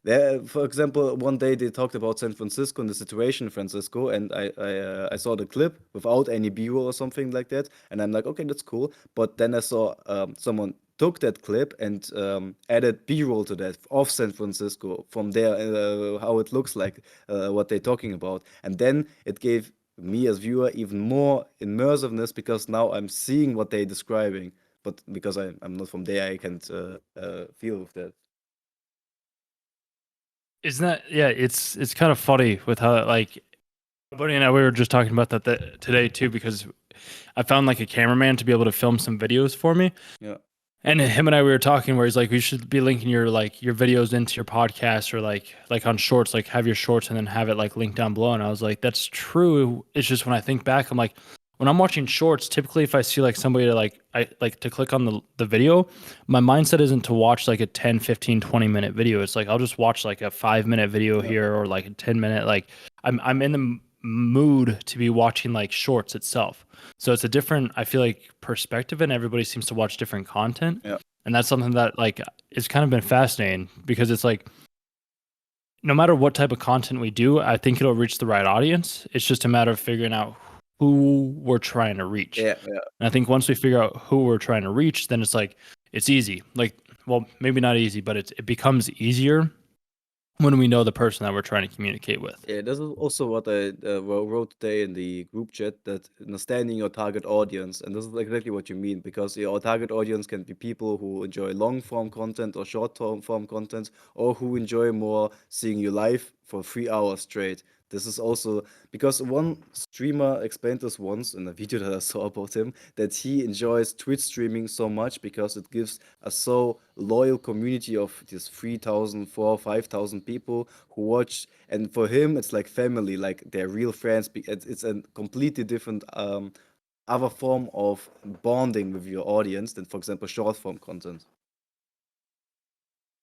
There, for example, one day they talked about San Francisco and the situation in Francisco, and I saw the clip without any B-roll or something like that, and I'm like, okay, that's cool. But then I saw someone took that clip and added B-roll to that of San Francisco from there, how it looks like, what they're talking about, and then it gave me as viewer even more immersiveness because now I'm seeing what they're describing. But because I'm not from there, I can't feel with that. Isn't that yeah? It's kind of funny with how like Buddy and I we were just talking about that today too because I found like a cameraman to be able to film some videos for me. Yeah. And him and I we were talking where he's like, we should be linking your videos into your podcast or like on shorts, like have your shorts and then have it like linked down below. And I was like, that's true. It's just when I think back, I'm like, when I'm watching shorts, typically if I see like somebody to like I like to click on the video, my mindset isn't to watch like a 10, 15, 20 minute video. It's like I'll just watch like a 5 minute video Yeah. here or like a 10 minute. Like I'm in the mood to be watching like shorts itself. So it's a different, I feel like, perspective, and everybody seems to watch different content. Yeah. And that's something that like it's kind of been fascinating because it's like no matter what type of content we do, I think it'll reach the right audience. It's just a matter of figuring out who we're trying to reach. Yeah. Yeah. And I think once we figure out who we're trying to reach, then it's like it's easy. Like, well, maybe not easy, but it becomes easier when we know the person that we're trying to communicate with. Yeah, this is also what I wrote today in the group chat, that understanding your target audience, and this is exactly what you mean, because your target audience can be people who enjoy long form content or short form content, or who enjoy more seeing you live for 3 hours straight. This is also because one streamer explained this once in a video that I saw about him, that he enjoys Twitch streaming so much because it gives a so loyal community of these 3,000, 5,000 people who watch, and for him it's like family, like they're real friends. It's a completely different other form of bonding with your audience than, for example, short form content.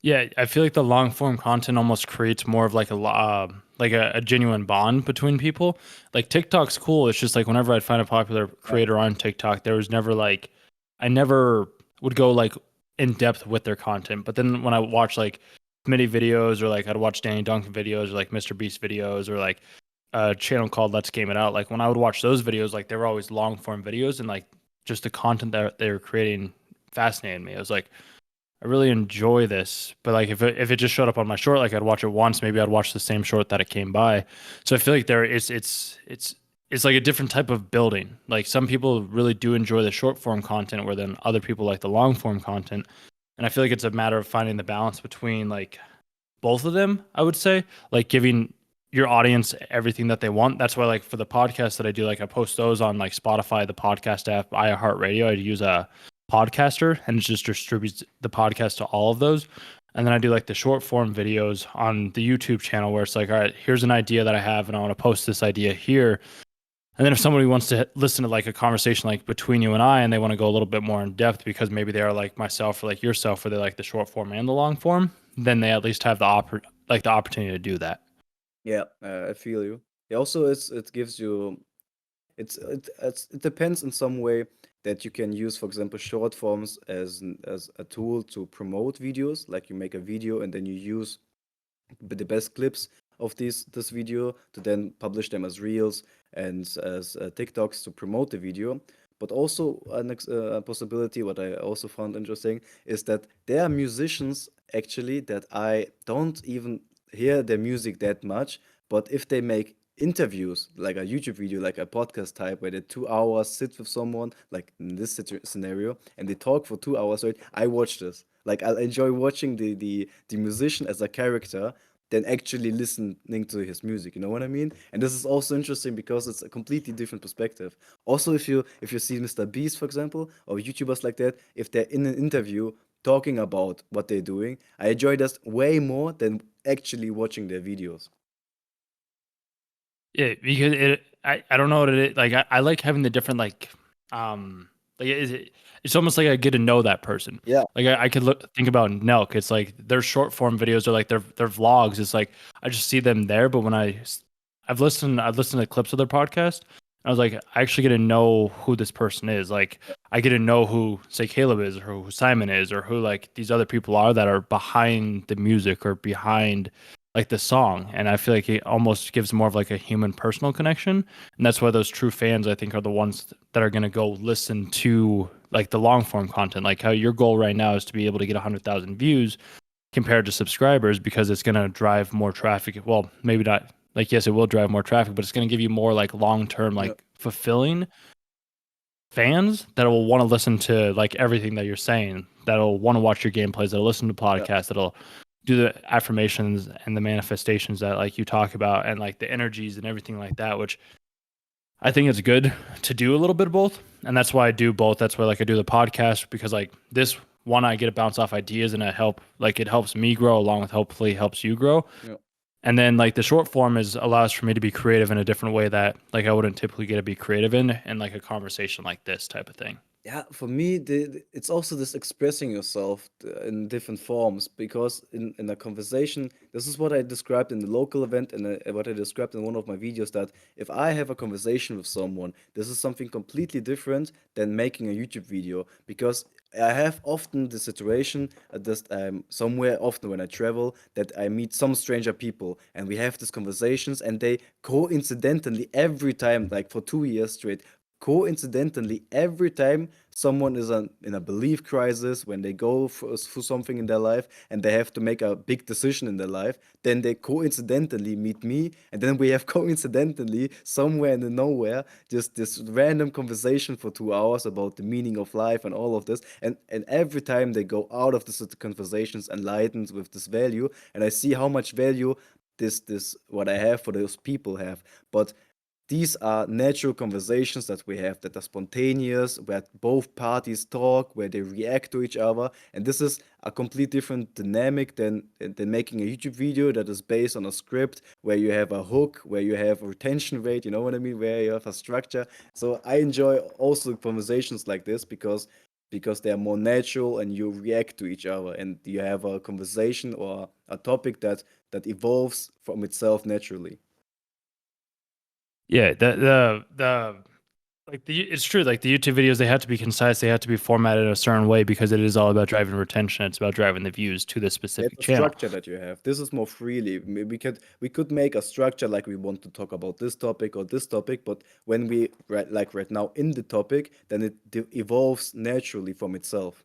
Yeah, I feel like the long form content almost creates more of like a genuine bond between people. Like TikTok's cool. It's just like whenever I'd find a popular Yeah. creator on TikTok, there was never like I never would go like in depth with their content. But then when I watch like Smitty videos or like I'd watch Danny Duncan videos or like Mr. Beast videos or like a channel called Let's Game It Out, like when I would watch those videos, like they were always long form videos and like just the content that they were creating fascinated me. I was like, I really enjoy this, but like if it just showed up on my short, like I'd watch it once, maybe I'd watch the same short that it came by. So I feel like there is it's like a different type of building. Like some people really do enjoy the short form content, where then other people like the long form content. And I feel like it's a matter of finding the balance between like both of them, I would say, like giving your audience everything that they want. That's why like for the podcast that I do, like I post those on like Spotify, the podcast app, iHeartRadio. I use a podcaster and it just distributes the podcast to all of those. And then I do like the short form videos on the YouTube channel where it's like, all right, here's an idea that I have and I want to post this idea here. And then if somebody wants to listen to like a conversation like between you and I and they want to go a little bit more in depth because maybe they are like myself or like yourself where they like the short form and the long form, then they at least have the opportunity to do that. Yeah, I feel you. Yeah, also it gives you, it depends in some way that you can use, for example, short forms as a tool to promote videos. Like you make a video and then you use the best clips of this video to then publish them as reels and as TikToks to promote the video. But also a possibility, what I also found interesting, is that there are musicians actually that I don't even hear their music that much, but if they make interviews like a YouTube video, like a podcast type, where they 2 hours sit with someone, like in this scenario, and they talk for 2 hours, right? I watch this. Like I enjoy watching the musician as a character than actually listening to his music. You know what I mean? And this is also interesting because it's a completely different perspective. Also, if you see Mr. Beast, for example, or YouTubers like that, if they're in an interview talking about what they're doing, I enjoy this way more than actually watching their videos. Yeah, because I don't know what it is. Like I like having the different like it's almost like I get to know that person. Yeah, Like I could think about Nelk. It's like their short form videos are like their vlogs. It's like I just see them there, but when I've listened to clips of their podcast, I was like, I actually get to know who this person is. Like, Yeah, I get to know who, say, Caleb is, or who Simon is, or who like these other people are that are behind the music or behind like the song. And I feel like it almost gives more of like a human personal connection. And that's why those true fans, I think, are the ones that are going to go listen to like the long form content. Like how your goal right now is to be able to get 100,000 views compared to subscribers because it's going to drive more traffic. Well, maybe not. Like, yes, it will drive more traffic, but it's going to give you more like long term, yeah, like fulfilling fans that will want to listen to like everything that you're saying, that'll want to watch your gameplays, that'll listen to yeah. podcasts, that'll do the affirmations and the manifestations that like you talk about and like the energies and everything like that, which I think it's good to do a little bit of both. And that's why I do both. That's why like I do the podcast because like this one I get to bounce off ideas and it helps me grow along with hopefully helps you grow. Yeah. And then like the short form is allows for me to be creative in a different way that like I wouldn't typically get to be creative in like a conversation like this type of thing. Yeah, for me, it's also this expressing yourself in different forms because in a conversation, this is what I described in the local event and what I described in one of my videos that if I have a conversation with someone, this is something completely different than making a YouTube video because I have often the situation that I'm somewhere often when I travel that I meet some stranger people and we have these conversations and they coincidentally every time, like for 2 years straight, coincidentally every time someone is in a belief crisis when they go through something in their life and they have to make a big decision in their life, then they coincidentally meet me and then we have coincidentally somewhere in the nowhere just this random conversation for 2 hours about the meaning of life and all of this, and every time they go out of this conversations enlightened with this value, and I see how much value this what I have for those people have. But these are natural conversations that we have that are spontaneous, where both parties talk, where they react to each other. And this is a complete different dynamic than making a YouTube video that is based on a script where you have a hook, where you have a retention rate, you know what I mean, where you have a structure. So I enjoy also conversations like this because they are more natural and you react to each other and you have a conversation or a topic that evolves from itself naturally. Yeah, the like the it's true. Like the YouTube videos, they have to be concise. They have to be formatted in a certain way because it is all about driving retention. It's about driving the views to the It's specific a channel. structure that you have. This is more freely. We could make a structure like we want to talk about this topic or this topic, but when we right now in the topic, then it evolves naturally from itself.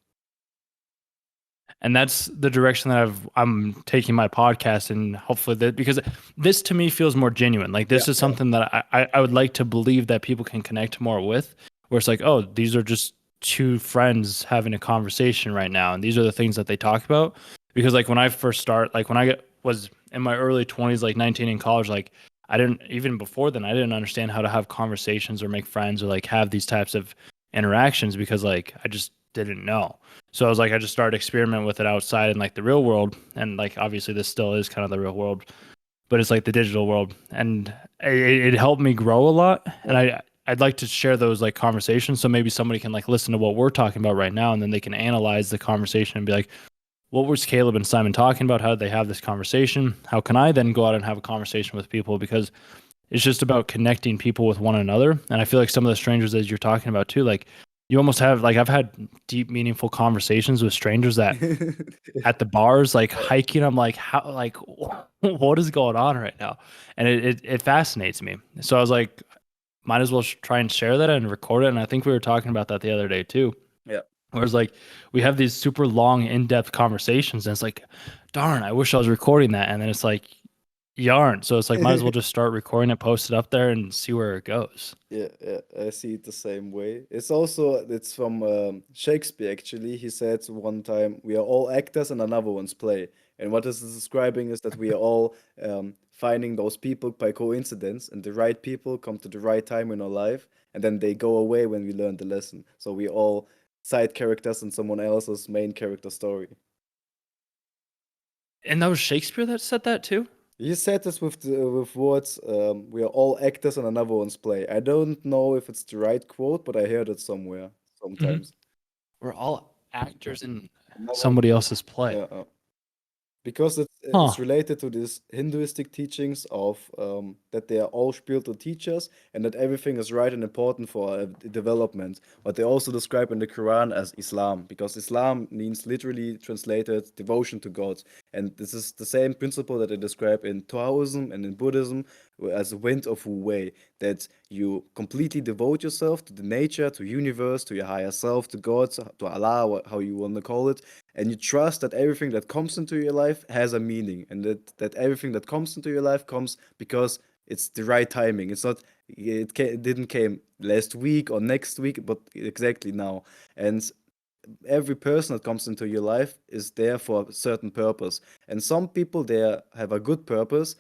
And that's the direction that I'm taking my podcast, and hopefully that because this to me feels more genuine. Like Yeah, this is yeah, something that I would like to believe that people can connect more with, where it's like, oh, these are just two friends having a conversation right now, and these are the things that they talk about. Because like when I first start, like when was in my early 20s, like 19 in college, like I didn't even before then I didn't understand how to have conversations or make friends or like have these types of interactions because like I just didn't know. So I was like, I just started experimenting with it outside in like the real world, and like obviously this still is kind of the real world, but it's like the digital world, and it helped me grow a lot. yeah. And I'd like to share those like conversations, so maybe somebody can like listen to what we're talking about right now, and then they can analyze the conversation and be like, what was Caleb and Simon talking about? How did they have this conversation? How can I then go out and have a conversation with people? Because it's just about connecting people with one another. And I feel like some of the strangers that you're talking about too, like you almost have like I've had deep, meaningful conversations with strangers that at the bars, like hiking, I'm like, how like what is going on right now? And it fascinates me. So I was like, might as well try and share that and record it. And I think we were talking about that the other day too. Yeah. Whereas like we have these super long, in-depth conversations, and it's like, darn, I wish I was recording that. And then it's like you aren't. So it's like might as well just start recording it, post it up there, and see where it goes. Yeah, yeah, I see it the same way. It's from Shakespeare actually. He said one time, "We are all actors and another one's play." And what this is describing is that we are all finding those people by coincidence, and the right people come to the right time in our life, and then they go away when we learn the lesson. So we all side characters in someone else's main character story. And that was Shakespeare that said that too. He said this with words, "We are all actors and another one's play." I don't know if it's the right quote, but I heard it somewhere Hmm. sometimes. We're all actors in Another, somebody else's play. yeah, because Huh. it's related to these Hinduistic teachings of that they are all spiritual teachers and that everything is right and important for development. But they also describe in the Quran as Islam because Islam means literally translated devotion to God, and this is the same principle that they describe in Taoism and in Buddhism as a wind of Wu Wei, that you completely devote yourself to the nature, to universe, to your higher self, to God, to Allah, how you want to call it, and you trust that everything that comes into your life has a meaning, and that everything that comes into your life comes because it's the right timing. It's not it didn't came last week or next week, but exactly now. And every person that comes into your life is there for a certain purpose. And some people there have a good purpose,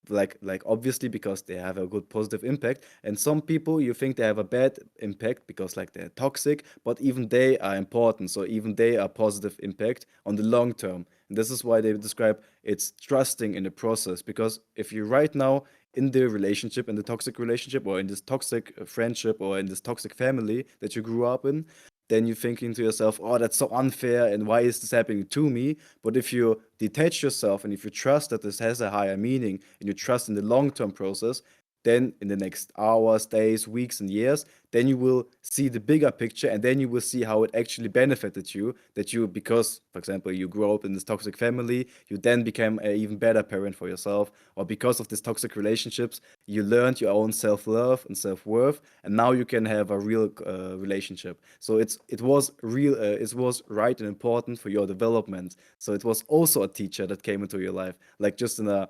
like obviously because they have a good positive impact, and some people you think they have a bad impact because like they're toxic, but even they are important, so even they are positive impact on the long term. And this is why they describe it's trusting in the process, because if you right now in the relationship, in the toxic relationship, or in this toxic friendship, or in this toxic family that you grew up in, then you're thinking to yourself, oh, that's so unfair, and why is this happening to me? But if you detach yourself and if you trust that this has a higher meaning and you trust in the long term process, then in the next hours, days, weeks, and years, then you will see the bigger picture, and then you will see how it actually benefited you. That you, because, for example, you grow up in this toxic family, you then became an even better parent for yourself, or because of these toxic relationships, you learned your own self love and self worth, and now you can have a real relationship. So it was real, it was right and important for your development. So it was also a teacher that came into your life, like just in a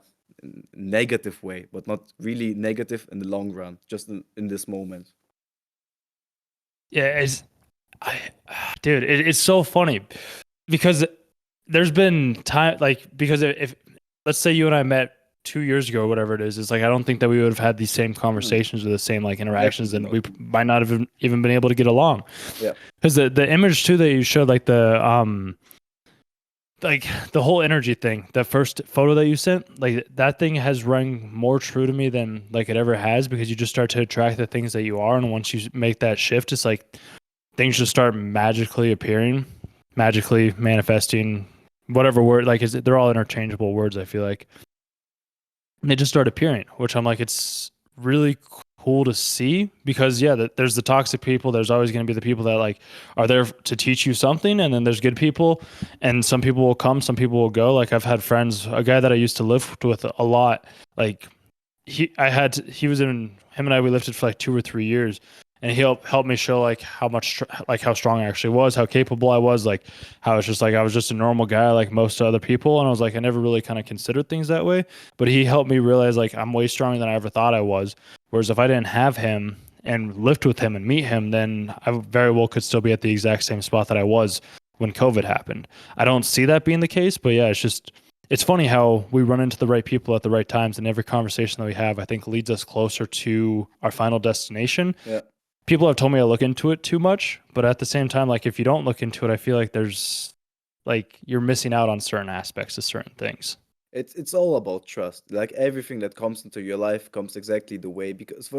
negative way, but not really negative in the long run, just in this moment. Yeah, I, dude, it's so funny because there's been time like because if let's say you and I met 2 years ago or whatever it is, it's like I don't think that we would have had these same Mm, conversations or the same like interactions, definitely and not. we might not have even been able to get along. Yeah. Because the image too that you showed, like the whole energy thing, that first photo that you sent, like that thing has rung more true to me than like it ever has, because you just start to attract the things that you are, and once you make that shift, it's like things just start magically appearing, magically manifesting, whatever word, like they're all interchangeable words, I feel like. And they just start appearing, which I'm like, it's really cool to see, because yeah, there's the toxic people. There's always going to be the people that like are there to teach you something, and then there's good people, and some people will come, some people will go. Like I've had friends, a guy that I used to live with a lot, like he was in, him and I, we lifted for like 2 or 3 years, and he helped me show like how much like how strong I actually was, how capable I was, like how it's just like I was just a normal guy like most other people, and I was like I never really kind of considered things that way, but he helped me realize like I'm way stronger than I ever thought I was. Whereas if I didn't have him and lift with him and meet him, then I very well could still be at the exact same spot that I was when COVID happened. I don't see that being the case, but yeah, it's funny how we run into the right people at the right times, and every conversation that we have, I think, leads us closer to our final destination. Yeah. People have told me I look into it too much, but at the same time, like if you don't look into it, I feel like there's like you're missing out on certain aspects of certain things. It's all about trust. Like everything that comes into your life comes exactly the way. Because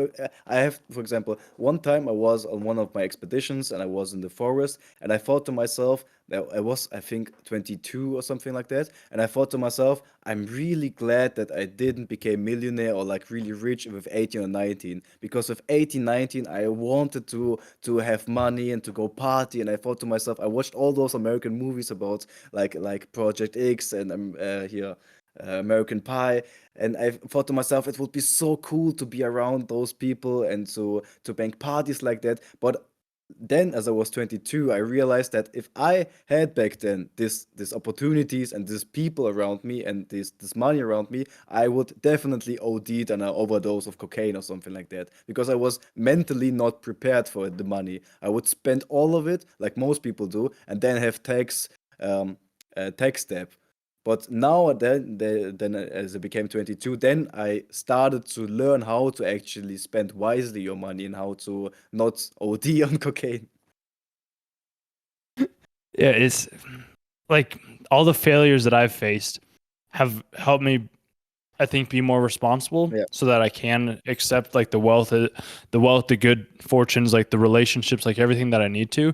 I have, for example, one time I was on one of my expeditions and I was in the forest, and I thought to myself that I was, I think, 22 or something like that, and I thought to myself, I'm really glad that I didn't become millionaire or like really rich with 18 or 19, because with 18, 19 I wanted to have money and to go party, and I thought to myself, I watched all those American movies about like Project X and here American Pie, and I thought to myself it would be so cool to be around those people and to bank parties like that. But then, as I was 22, I realized that if I had back then this opportunities and these people around me and this money around me, I would definitely OD on an overdose of cocaine or something like that, because I was mentally not prepared for the money. I would spend all of it like most people do, and then have um, tax debt. But now then as I became 22, then I started to learn how to actually spend wisely your money and how to not OD on cocaine. Yeah, it's like all the failures that I've faced have helped me, I think, be more responsible, Yeah. so that I can accept like the wealth, the good fortunes, like the relationships, like everything that I need to.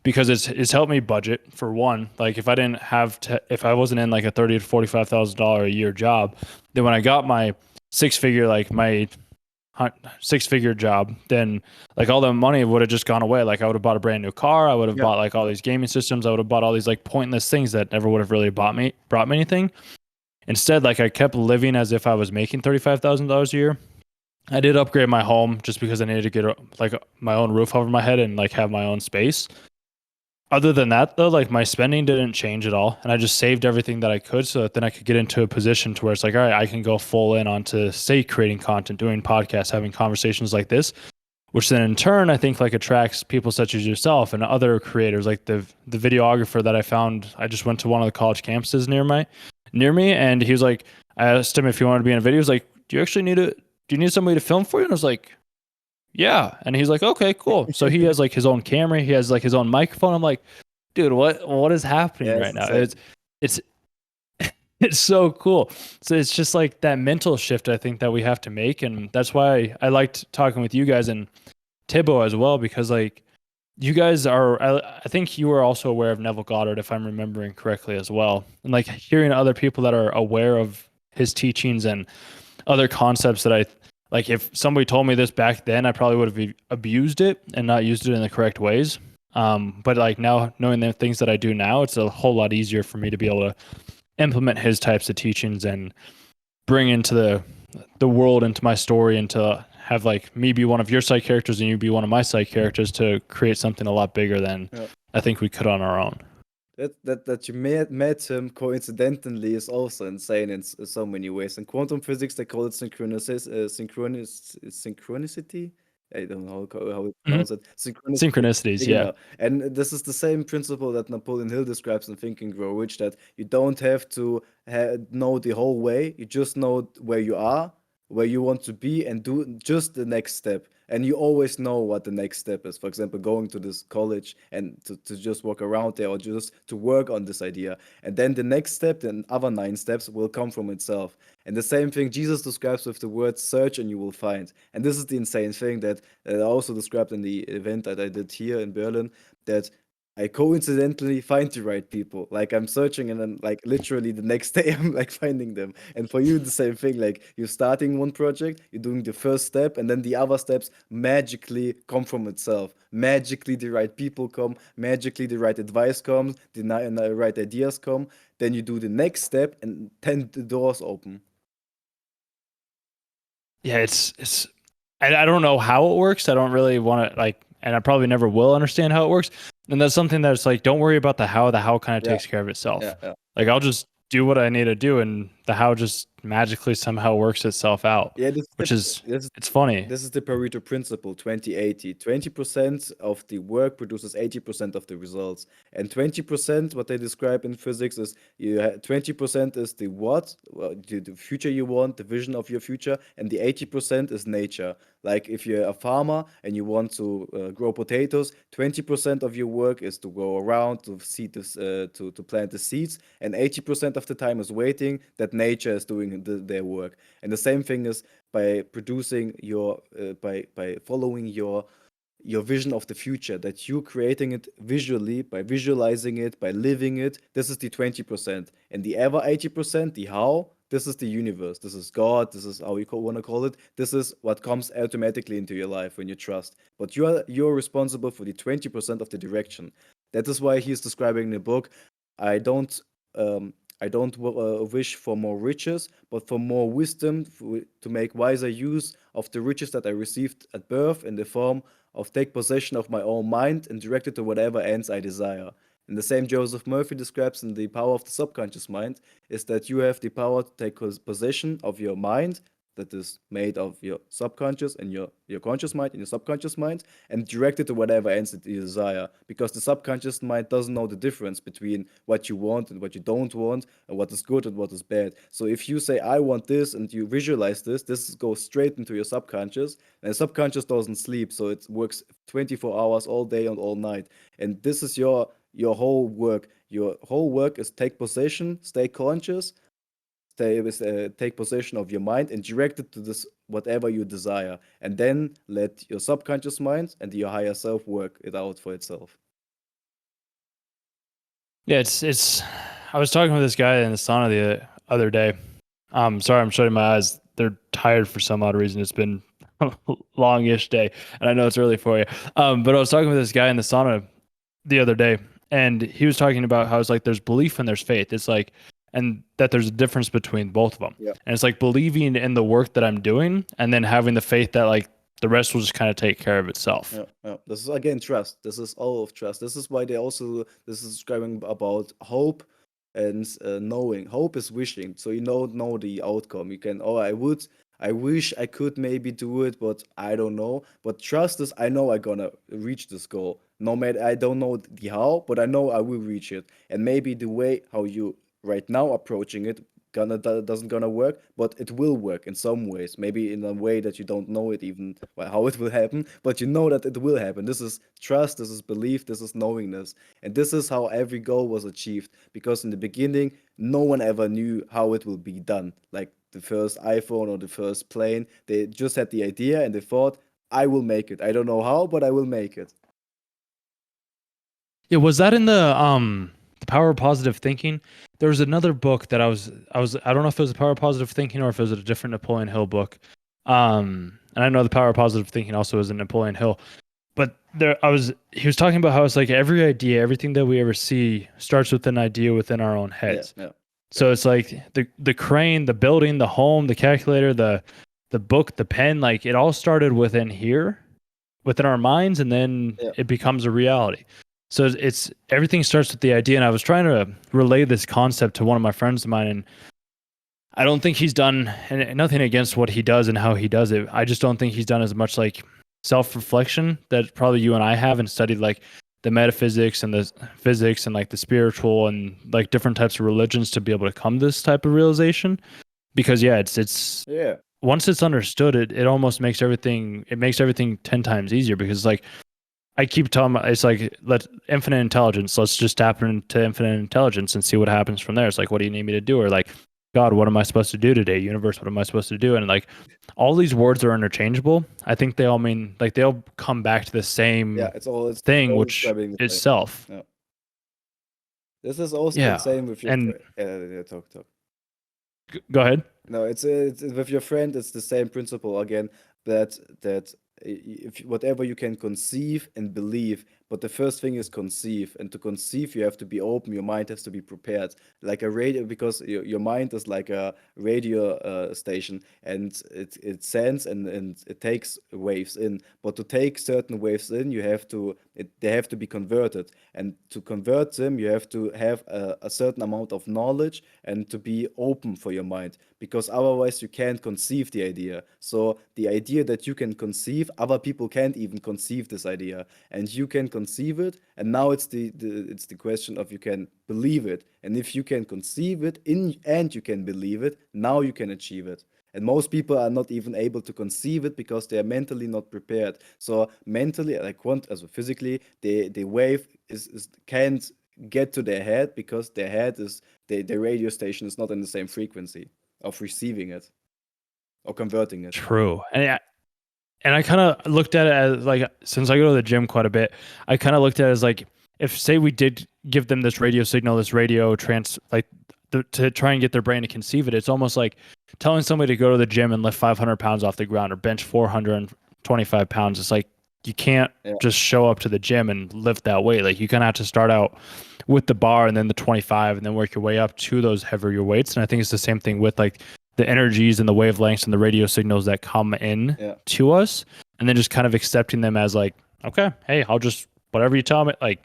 because it's helped me budget for one. Like if I didn't have to, if I wasn't in like a $30,000 to $45,000 a year job, then when I got my six figure, like my 6 figure job, then like all the money would have just gone away. Like I would have bought a brand new car. I would have Yeah, bought like all these gaming systems. I would have bought all these like pointless things that never would have really brought me anything. Instead, like I kept living as if I was making $35,000 a year. I did upgrade my home just because I needed to get like my own roof over my head and like have my own space. Other than that, though, like my spending didn't change at all, and I just saved everything that I could, so that then I could get into a position to where it's like, all right, I can go full in onto say creating content, doing podcasts, having conversations like this, which then in turn I think like attracts people such as yourself and other creators, like the videographer that I found. I just went to one of the college campuses near me, and he was like, I asked him if he wanted to be in a video. He was like, do you need somebody to film for you? And I was like, yeah. And he's like, okay, cool. So he has like his own camera, he has like his own microphone. I'm like, dude, what is happening yeah, right now? insane. It's it's so cool. So it's just like that mental shift I think that we have to make, and that's why I liked talking with you guys and Tibbo as well, because like you guys are, I think you were also aware of Neville Goddard, if I'm remembering correctly as well, and like hearing other people that are aware of his teachings and other concepts that I like. If somebody told me this back then, I probably would have abused it and not used it in the correct ways. But like now, knowing the things that I do now, it's a whole lot easier for me to be able to implement his types of teachings and bring into the world, into my story, and to have like me be one of your side characters and you be one of my side characters to create something a lot bigger than Yeah. I think we could on our own. That you met him coincidentally is also insane in so many ways. In quantum physics, they call it synchronicity. I don't know how to Mhm. pronounce it. Synchronicity. Synchronicities, You yeah. know, and this is the same principle that Napoleon Hill describes in Think and Grow Rich. That you don't have to know the whole way. You just know where you are, where you want to be, and do just the next step. And you always know what the next step is. For example, going to this college and to just walk around there or just to work on this idea. And then the next step, the other 9 steps will come from itself. And the same thing Jesus describes with the word search and you will find. And this is the insane thing that I also described in the event that I did here in Berlin, that I coincidentally find the right people. Like I'm searching and then like literally the next day I'm like finding them. And for you the same thing. Like you're starting one project, you're doing the first step, and then the other steps magically come from itself. Magically the right people come, magically the right advice comes, the right ideas come. Then you do the next step and then the doors open. Yeah, it's I don't know how it works. I don't really want to like, and I probably never will understand how it works. And that's something that's like, don't worry about the how. The how kind of Yeah, takes care of itself. yeah. Like I'll just do what I need to do, and the how just magically somehow works itself out, Yeah, which is this it's funny. this is the Pareto principle, 20-80. 20% of the work produces 80% of the results. And 20%, what they describe in physics, is 20% is the what, the future you want, the vision of your future, and the 80% is nature. Like if you're a farmer and you want to grow potatoes, 20% of your work is to go around to seed this, to plant the seeds, and 80% of the time is waiting that nature is doing their work. And the same thing is by producing your by following your vision of the future, that you creating it visually, by visualizing it, by living it. This is the 20%. And the other 80%, the how, this is the universe, this is God, this is how you want to call it. This is what comes automatically into your life when you trust, but you're responsible for the 20% of the direction. That is why he's describing in the book, I don't um, I don't wish for more riches, but for more wisdom, to make wiser use of the riches that I received at birth, in the form of take possession of my own mind and direct it to whatever ends I desire. And the same Joseph Murphy describes in The Power of the Subconscious Mind is that you have the power to take possession of your mind, that is made of your subconscious and your conscious mind and your subconscious mind, and direct it to whatever ends that you desire. Because the subconscious mind doesn't know the difference between what you want and what you don't want, and what is good and what is bad. So if you say, I want this, and you visualize this goes straight into your subconscious, and the subconscious doesn't sleep, so it works 24 hours all day and all night. And this is your whole work. Your whole work is take possession, stay conscious, take possession of your mind and direct it to this whatever you desire, and then let your subconscious mind and your higher self work it out for itself. Yeah, it's. I was talking with this guy in the sauna the other day. Sorry, I'm shutting my eyes. They're tired for some odd reason. It's been a longish day, and I know it's early for you. But I was talking with this guy in the sauna the other day, and he was talking about how it's like there's belief and there's faith. It's like, and that there's a difference between both of them. Yeah. And it's like believing in the work that I'm doing, and then having the faith that like the rest will just kind of take care of itself. Yeah. This is again trust. This is all of trust. This is why they also this is describing about hope and knowing. Hope is wishing, so you know the outcome. You can I wish I could maybe do it, but I don't know. But trust is I know I'm gonna reach this goal. No matter I don't know the how, but I know I will reach it. And maybe the way how you right now approaching it doesn't gonna work, but it will work in some ways. Maybe in a way that you don't know it even how it will happen, but you know that it will happen. This is trust, this is belief, this is knowingness, and this is how every goal was achieved. Because in the beginning, no one ever knew how it will be done. Like the first iPhone or the first plane, they just had the idea and they thought, "I will make it. I don't know how, but I will make it." Yeah, was that in the Power of Positive Thinking? There was another book that I don't know if it was the Power of Positive Thinking or if it was a different Napoleon Hill book. And I know the Power of Positive Thinking also is in Napoleon Hill. But he was talking about how it's like every idea, everything that we ever see starts with an idea within our own heads. Yeah. So it's like the crane, the building, the home, the calculator, the book, the pen, like it all started within here, within our minds, and then Yeah. it becomes a reality. So it's everything starts with the idea. And I was trying to relay this concept to one of my friends of mine, and I don't think he's done, and nothing against what he does and how he does it. I just don't think he's done as much like self-reflection that probably you and I have, and studied like the metaphysics and the physics and like the spiritual and like different types of religions to be able to come to this type of realization. Because yeah, it's Yeah. once it's understood, it almost makes everything 10 times easier. Because like I keep telling it's like let infinite intelligence, let's just tap into infinite intelligence and see what happens from there. It's like, what do you need me to do? Or like, God, what am I supposed to do today? Universe, what am I supposed to do? And like all these words are interchangeable. I think they all mean like they all come back to the Yeah. same It's thing, all which describing the same. itself. Yeah. This is also the Yeah. same with your And yeah, talk. go ahead. No, it's with your friend. It's the same principle again. That if whatever you can conceive and believe, but the first thing is conceive, and to conceive you have to be open. Your mind has to be prepared, like a radio, because your mind is like a radio station, and it sends and it takes waves in. But to take certain waves in, they have to be converted, and to convert them, you have to have a certain amount of knowledge and to be open for your mind, because otherwise you can't conceive the idea. So the idea that you can conceive, other people can't even conceive this idea, and you can conceive it. And now it's the question of you can believe it, and if you can conceive it in and you can believe it, now you can achieve it. And most people are not even able to conceive it because they are mentally not prepared. So mentally, like as physically, the wave is can't get to their head because their head is the radio station is not in the same frequency of receiving it or converting it. True. And I kind of looked at it as like, since I go to the gym quite a bit, I kind of looked at it as like, if say we did give them this radio signal, this radio to try and get their brain to conceive it, it's almost like telling somebody to go to the gym and lift 500 pounds off the ground or bench 425 pounds. It's like, you can't Yeah. just show up to the gym and lift that weight. Like you kind of have to start out with the bar and then the 25 and then work your way up to those heavier weights. And I think it's the same thing with like the energies and the wavelengths and the radio signals that come in Yeah. to us, and then just kind of accepting them as like, okay, hey, I'll just whatever you tell me, like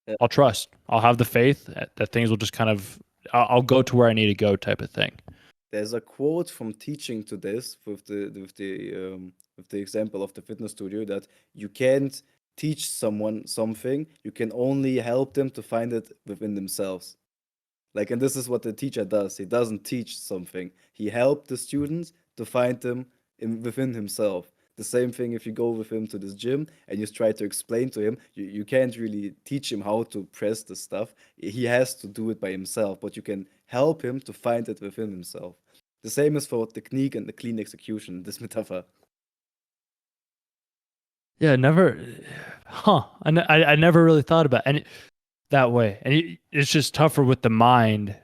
Yeah. I'll trust, I'll have the faith that things will just kind of I'll go to where I need to go type of thing. There's a quote from teaching to this with the example of the fitness studio, that you can't teach someone something, you can only help them to find it within themselves. Like, and this is what the teacher does. He doesn't teach something. He helped the students to find them within himself. The same thing if you go with him to this gym and you try to explain to him, you can't really teach him how to press the stuff. He has to do it by himself, but you can help him to find it within himself. The same is for technique and the clean execution, this metaphor. Yeah, never, I never really thought about it. And that way, and it's just tougher with the mind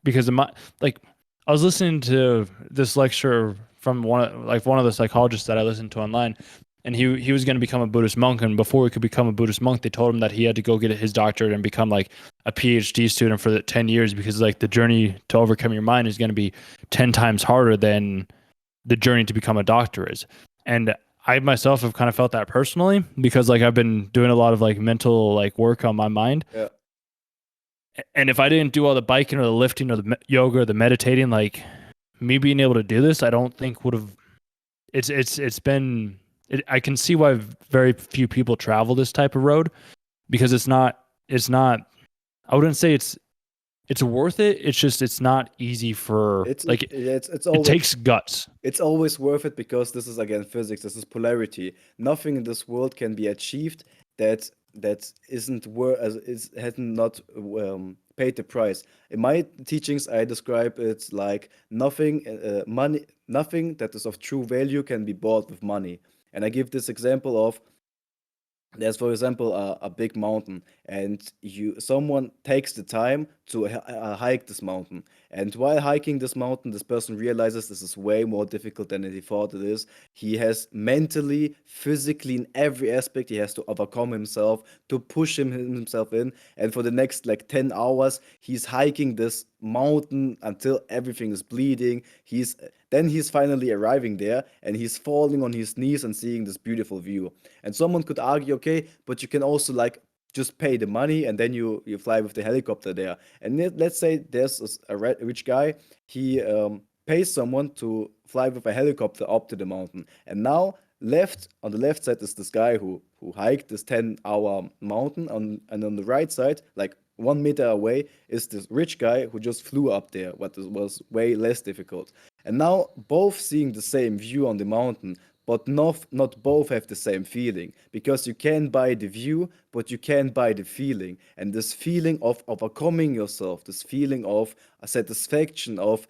because the mind, like I was listening to this lecture from one of the psychologists that I listened to online, and he was going to become a Buddhist monk, and before he could become a Buddhist monk, they told him that he had to go get his doctorate and become like a PhD student for the 10 years because like the journey to overcome your mind is going to be 10 times harder than the journey to become a doctor is. And I myself have kind of felt that personally because like I've been doing a lot of like mental like work on my mind. Yeah. And if I didn't do all the biking or the lifting or the yoga or the meditating, like me being able to do this, I don't think would have. It's been. I can see why very few people travel this type of road because it's not. It's not. I wouldn't say it's worth it. It's just it's not easy for It's like it's it always takes guts. it's always worth it because this is again physics. This is polarity. Nothing in this world can be achieved that isn't worth as is has not paid the price. In my teachings, I describe it like nothing that is of true value can be bought with money. And I give this example of there's for example a big mountain and you someone takes the time to hike this mountain, and while hiking this mountain this person realizes this is way more difficult than he thought it is. He has mentally, physically, in every aspect he has to overcome himself to push himself in, and for the next like 10 hours he's hiking this mountain until everything is bleeding. He's finally arriving there and he's falling on his knees and seeing this beautiful view. And someone could argue, okay, but you can also like just pay the money and then you fly with the helicopter there. And let's say there's a rich guy, he pays someone to fly with a helicopter up to the mountain. And now left on the left side is this guy who hiked this 10-hour mountain and on the right side, like 1 meter away, is this rich guy who just flew up there, what was way less difficult. And now both seeing the same view on the mountain, but not both have the same feeling because you can buy the view but you can't buy the feeling, and this feeling of overcoming yourself, this feeling of a satisfaction of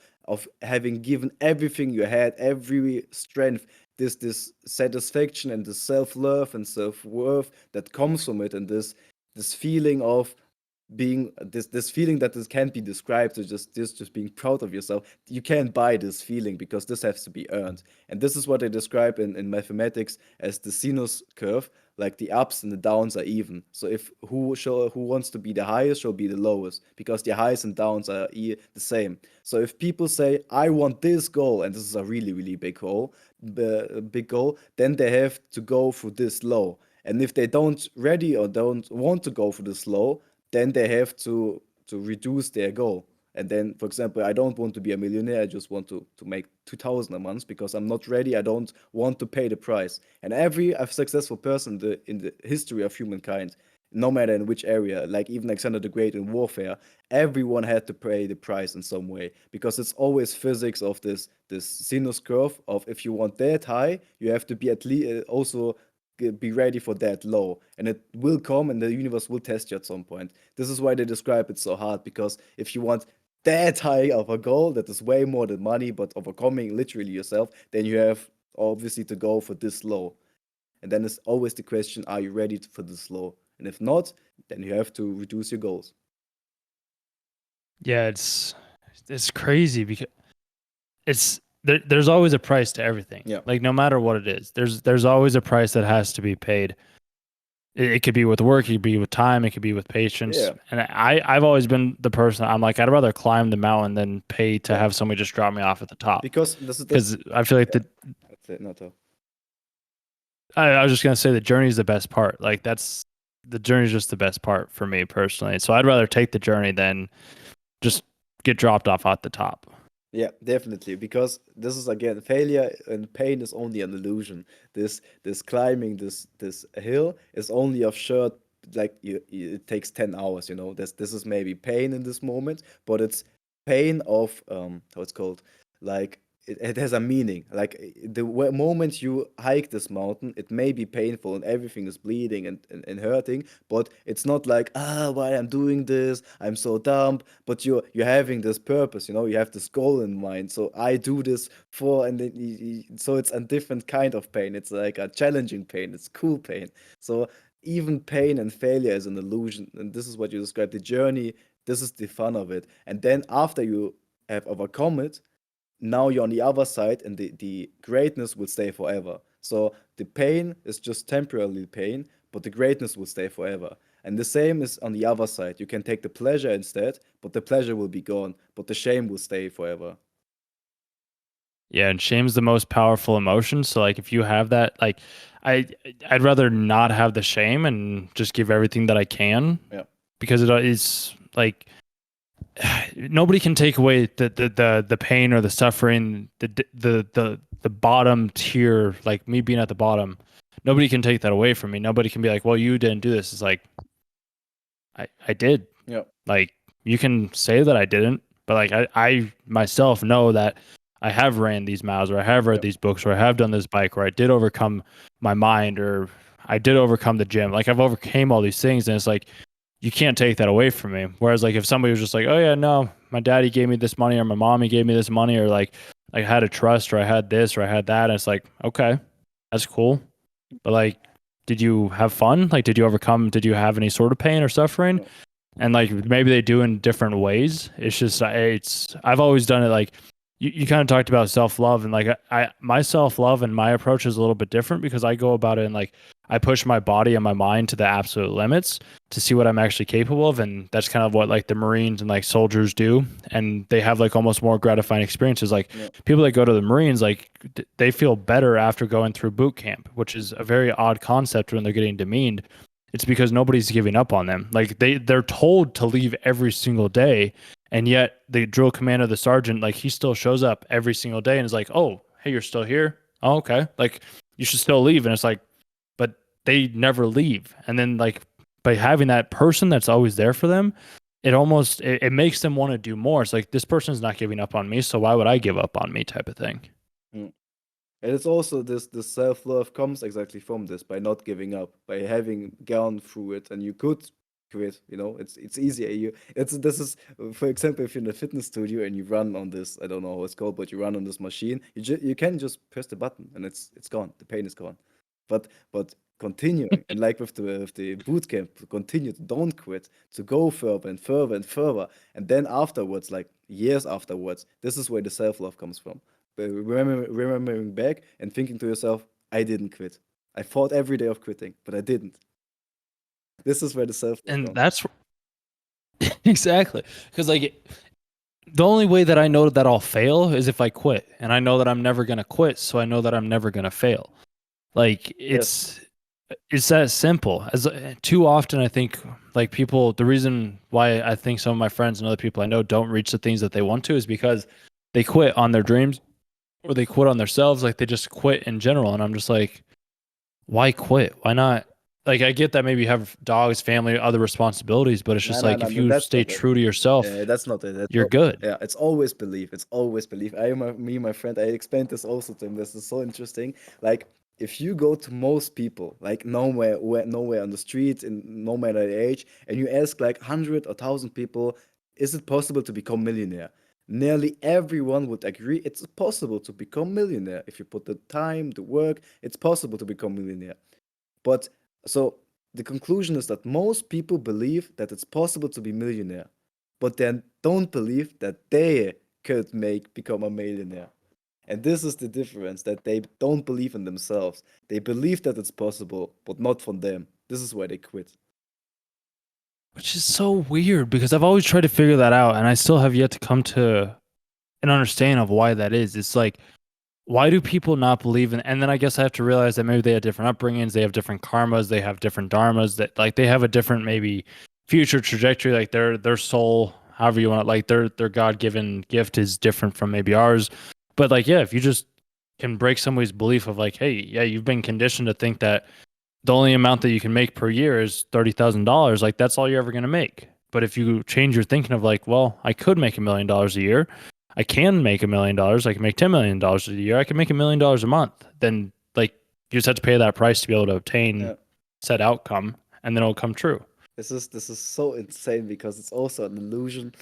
having given everything you had, every strength, this satisfaction and this self-love and self-worth that comes from it, and this feeling of being this feeling that this can't be described, so just being proud of yourself. You can't buy this feeling because this has to be earned, and this is what I describe in mathematics as the sinus curve. Like the ups and the downs are even, so if who wants to be the highest shall be the lowest because the highs and downs are the same. So if people say I want this goal, and this is a really big goal, big goal, then they have to go through this low. And if they don't ready or don't want to go for this low, then they have to reduce their goal. And then, for example, I don't want to be a millionaire. I just want to make 2,000 a month because I'm not ready. I don't want to pay the price. And every a successful person in the history of humankind, no matter in which area, like even Alexander the Great in warfare, everyone had to pay the price in some way because it's always physics of this sinus curve of if you want that high, you have to be at least also be ready for that low, and it will come and the universe will test you at some point. This is why they describe it so hard, because if you want that high of a goal that is way more than money but overcoming literally yourself, then you have obviously to go for this low. And then it's always the question, are you ready for this low? And if not, then you have to reduce your goals. Yeah, it's crazy because there's always a price to everything. Yeah. Like no matter what it is, there's always a price that has to be paid. It could be with work, it could be with time, it could be with patience. Yeah. And I've always been the person, I'm like, I'd rather climb the mountain than pay to Yeah. have somebody just drop me off at the top. Because this is Because I feel like yeah, that's it, not I was just gonna say the journey is the best part. Like the journey is just the best part for me personally. So I'd rather take the journey than just get dropped off at the top. Yeah, definitely. Because this is again, failure and pain is only an illusion. This climbing this hill is only of short, like it takes 10 hours, you know. This is maybe pain in this moment, but it's pain of how it's called, like it has a meaning. Like moment you hike this mountain, it may be painful and everything is bleeding and hurting, but it's not like, why I'm doing this, I'm so dumb. But you're having this purpose, you know, you have this goal in mind. So I do this for, and then so it's a different kind of pain. It's like a challenging pain, it's cool pain. So even pain and failure is an illusion. And this is what you described. The journey, this is the fun of it. And then after you have overcome it, now you're on the other side and the greatness will stay forever. So the pain is just temporarily pain, but the greatness will stay forever. And the same is on the other side. You can take the pleasure instead, but the pleasure will be gone, but the shame will stay forever. Yeah, and shame's the most powerful emotion. So like if you have that, like I I'd rather not have the shame and just give everything that I can Yeah. because it is like nobody can take away the pain or the suffering, the bottom tier, like me being at the bottom. Nobody can take that away from me. Nobody can be like, well, you didn't do this. It's like I did. Yeah. Like you can say that I didn't, but like I myself know that I have ran these miles or I have read Yeah. these books or I have done this bike or I did overcome my mind or I did overcome the gym. Like I've overcame all these things and it's like you can't take that away from me. Whereas like if somebody was just like, oh yeah, no, my daddy gave me this money or my mommy gave me this money or like I had a trust or I had this or I had that, and it's like, okay, that's cool. But like, did you have fun? Like did you overcome, did you have any sort of pain or suffering? Yeah. And like maybe they do in different ways. It's just I've always done it like you kind of talked about self-love and like I my self-love and my approach is a little bit different because I go about it and like I push my body and my mind to the absolute limits to see what I'm actually capable of, and that's kind of what like the Marines and like soldiers do, and they have like almost more gratifying experiences. Like Yeah. people that go to the Marines, like they feel better after going through boot camp, which is a very odd concept when they're getting demeaned. It's because nobody's giving up on them. Like they're told to leave every single day, and yet the drill commander, the sergeant, like he still shows up every single day and is like, "Oh, hey, you're still here? Oh, okay. Like you should still leave." And it's like, but they never leave. And then like by having that person that's always there for them, it makes them want to do more. It's like this person's not giving up on me, so why would I give up on me type of thing. Mm. And it's also this self-love comes exactly from this, by not giving up, by having gone through it, and you could quit, it's easier. This is, for example, if you're in a fitness studio and you run on this, I don't know how it's called, but you run on this machine, you can just press the button and it's gone. The pain is gone. But continuing, and like with the boot camp, to continue, to don't quit, to go further and further and further, and then afterwards, like years afterwards, this is where the self-love comes from. But remembering back and thinking to yourself, I didn't quit. I thought every day of quitting, but I didn't. This is where the self-love And comes. that's exactly because like the only way that I know that I'll fail is if I quit, and I know that I'm never gonna quit, so I know that I'm never gonna fail. Like Yes. it's that simple. As too often, I think like people. The reason why I think some of my friends and other people I know don't reach the things that they want to is because they quit on their dreams or they quit on themselves. Like they just quit in general, and I'm just like, why quit? Why not? Like I get that maybe you have dogs, family, other responsibilities, but it's No, just no, like no, if no, you that's stay not it. true to yourself, That's not it. you're good. Yeah, it's always belief. It's always belief. Me, my friend, I explained this also to him. This is so interesting. Like, if you go to most people, like nowhere on the street, in no matter the age, and you ask like 100 or 1,000 people, is it possible to become millionaire? Nearly everyone would agree it's possible to become millionaire if you put the time, the work. It's possible to become millionaire. But so the conclusion is that most people believe that it's possible to be millionaire, but then don't believe that they could become a millionaire. And this is the difference, that they don't believe in themselves. They believe that it's possible, but not from them. This is why they quit. Which is so weird because I've always tried to figure that out and I still have yet to come to an understanding of why that is. It's like, why do people not believe in, and then I guess I have to realize that maybe they have different upbringings, they have different karmas, they have different dharmas, that like they have a different maybe future trajectory, like their soul, however you want it, like their God-given gift is different from maybe ours. But like, yeah, if you just can break somebody's belief of like, hey, yeah, you've been conditioned to think that the only amount that you can make per year is $30,000. Like that's all you're ever going to make. But if you change your thinking of like, well, I could make $1 million a year, I can make $1 million, I can make $10 million a year, I can make $1 million a month. Then like you just have to pay that price to be able to obtain Yeah. said outcome, and then it'll come true. This is so insane because it's also an illusion.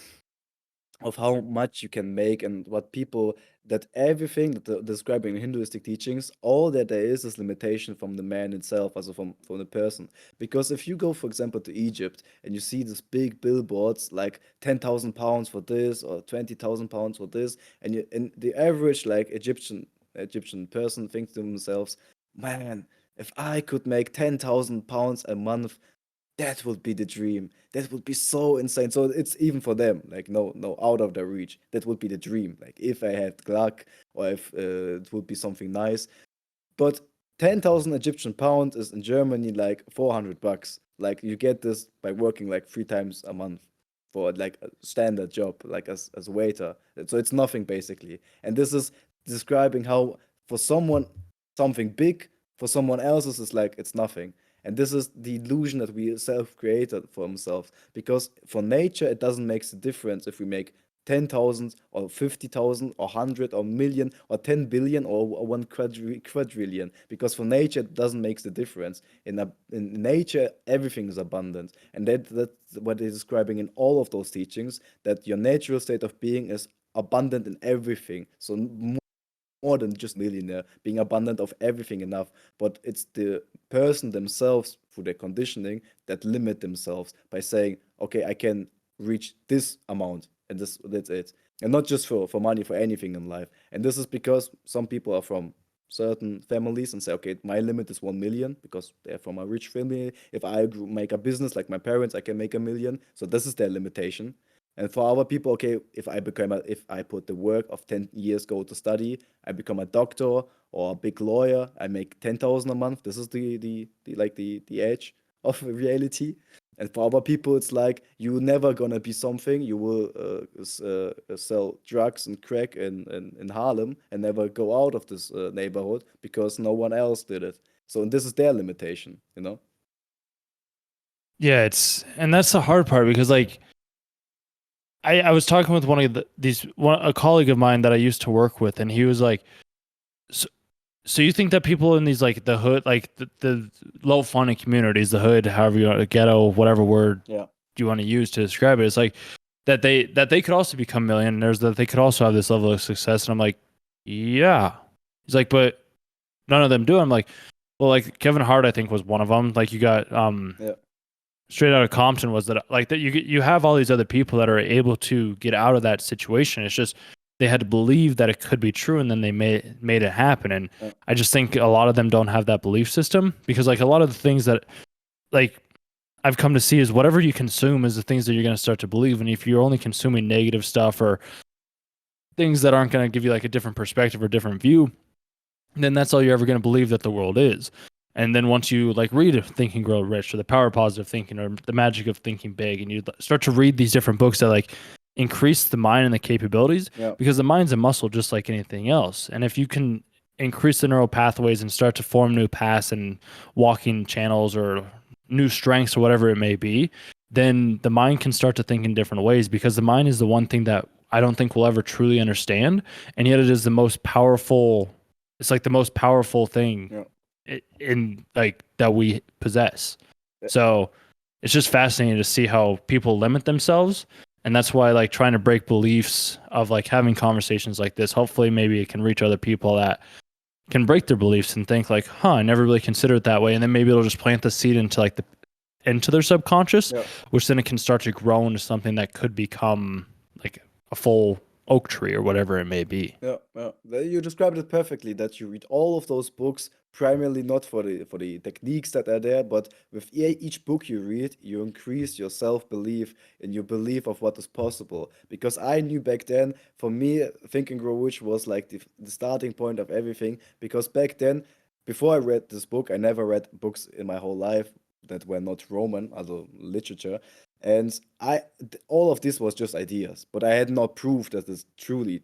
of how much you can make, and what people, that everything that they're describing in Hinduistic teachings, all that there is limitation from the man itself, also from the person. Because if you go, for example, to Egypt and you see these big billboards like 10,000 pounds for this or 20,000 pounds for this, and the average like Egyptian person thinks to themselves, man, if I could make 10,000 pounds a month, that would be the dream. That would be so insane. So it's even for them, like no, out of their reach. That would be the dream. Like if I had luck, or if it would be something nice. But 10,000 Egyptian pounds is in Germany like 400 bucks. Like you get this by working like 3 times a month for like a standard job, like as a waiter. So it's nothing basically. And this is describing how for someone something big, for someone else's is like it's nothing. And this is the illusion that we self-created for ourselves. Because for nature, it doesn't make a difference if we make 10,000 or 50,000 or 100 or million or 10 billion or one quadrillion. Because for nature, it doesn't make the difference. In nature, everything is abundant. And that's what they're describing in all of those teachings, that your natural state of being is abundant in everything. So more than just millionaire, being abundant of everything enough. But it's the person themselves through their conditioning that limit themselves by saying, okay, I can reach this amount and that's it. And not just for money, for anything in life. And this is because some people are from certain families and say, okay, my limit is 1 million because they're from a rich family. If I make a business like my parents, I can make a million. So this is their limitation. And for other people, okay, if I put the work of 10 years go to study, I become a doctor or a big lawyer, I make 10,000 a month. This is the edge of reality. And for other people, it's like you're never gonna be something. You will sell drugs and crack in Harlem and never go out of this neighborhood because no one else did it. So this is their limitation, you know? Yeah, and that's the hard part because like I was talking with a colleague of mine that I used to work with, and he was like, so, so you think that people in these like the hood, like the low funding communities, the hood, however you want, the ghetto, whatever word Yeah. you want to use to describe it, it's like that they could also become millionaires, that they could also have this level of success. And I'm like, yeah. He's like, but none of them do. I'm like, well, like Kevin Hart, I think was one of them. Like you got Yeah. Straight Out of Compton was that like that you have all these other people that are able to get out of that situation. It's just they had to believe that it could be true, and then they made it happen. And Yeah. I just think a lot of them don't have that belief system, because like a lot of the things that like I've come to see is whatever you consume is the things that you're going to start to believe. And if you're only consuming negative stuff or things that aren't going to give you like a different perspective or different view, then that's all you're ever going to believe that the world is. And then once you like read Think and Grow Rich or The Power of Positive Thinking or The Magic of Thinking Big, and you start to read these different books that like increase the mind and the capabilities, Yeah. because the mind's a muscle just like anything else. And if you can increase the neural pathways and start to form new paths and walking channels or new strengths or whatever it may be, then the mind can start to think in different ways, because the mind is the one thing that I don't think we'll ever truly understand. And yet it is the most powerful, it's like the most powerful thing Yeah. in like that we possess. Yeah. So it's just fascinating to see how people limit themselves. And that's why like trying to break beliefs of like having conversations like this, hopefully maybe it can reach other people that can break their beliefs and think like, huh, I never really considered it that way. And then maybe it'll just plant the seed into like into their subconscious, Yeah. which then it can start to grow into something that could become like a full oak tree or whatever it may be. Yeah, yeah. You described it perfectly, that you read all of those books primarily not for the techniques that are there, but with each book you read, you increase your self-belief and your belief of what is possible. Because I knew back then, for me, Think and Grow Rich was like the starting point of everything. Because back then, before I read this book, I never read books in my whole life that were not Roman, also literature. And all of this was just ideas, but I had not proof that it's truly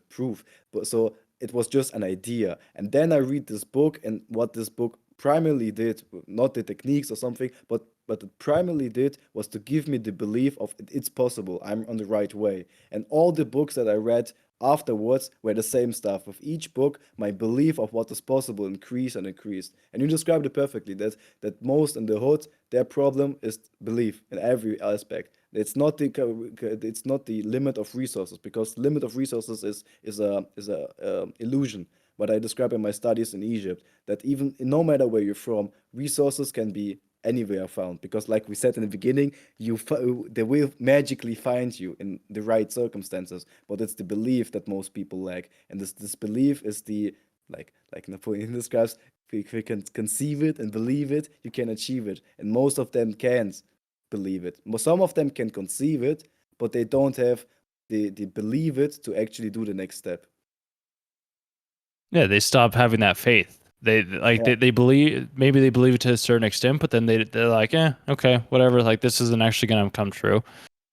proof. But so it was just an idea. And then I read this book, and what this book primarily did, not the techniques or something, but it primarily did was to give me the belief of it's possible. I'm on the right way. And all the books that I read afterwards were the same stuff. With each book, my belief of what is possible increased and increased. And you described it perfectly. That most in the hood, their problem is belief in every aspect. It's not the limit of resources, because limit of resources is a illusion. What I describe in my studies in Egypt, that even no matter where you're from, resources can be anywhere found, because like we said in the beginning, they will magically find you in the right circumstances. But it's the belief that most people lack, and this belief is the, like Napoleon describes, if you can conceive it and believe it, you can achieve it, and most of them can't believe it. Some of them can conceive it, but they don't have the believe it to actually do the next step. Yeah, they stop having that faith. They like Yeah. they believe, maybe they believe it to a certain extent, but then they're like, okay, whatever. Like this isn't actually gonna come true.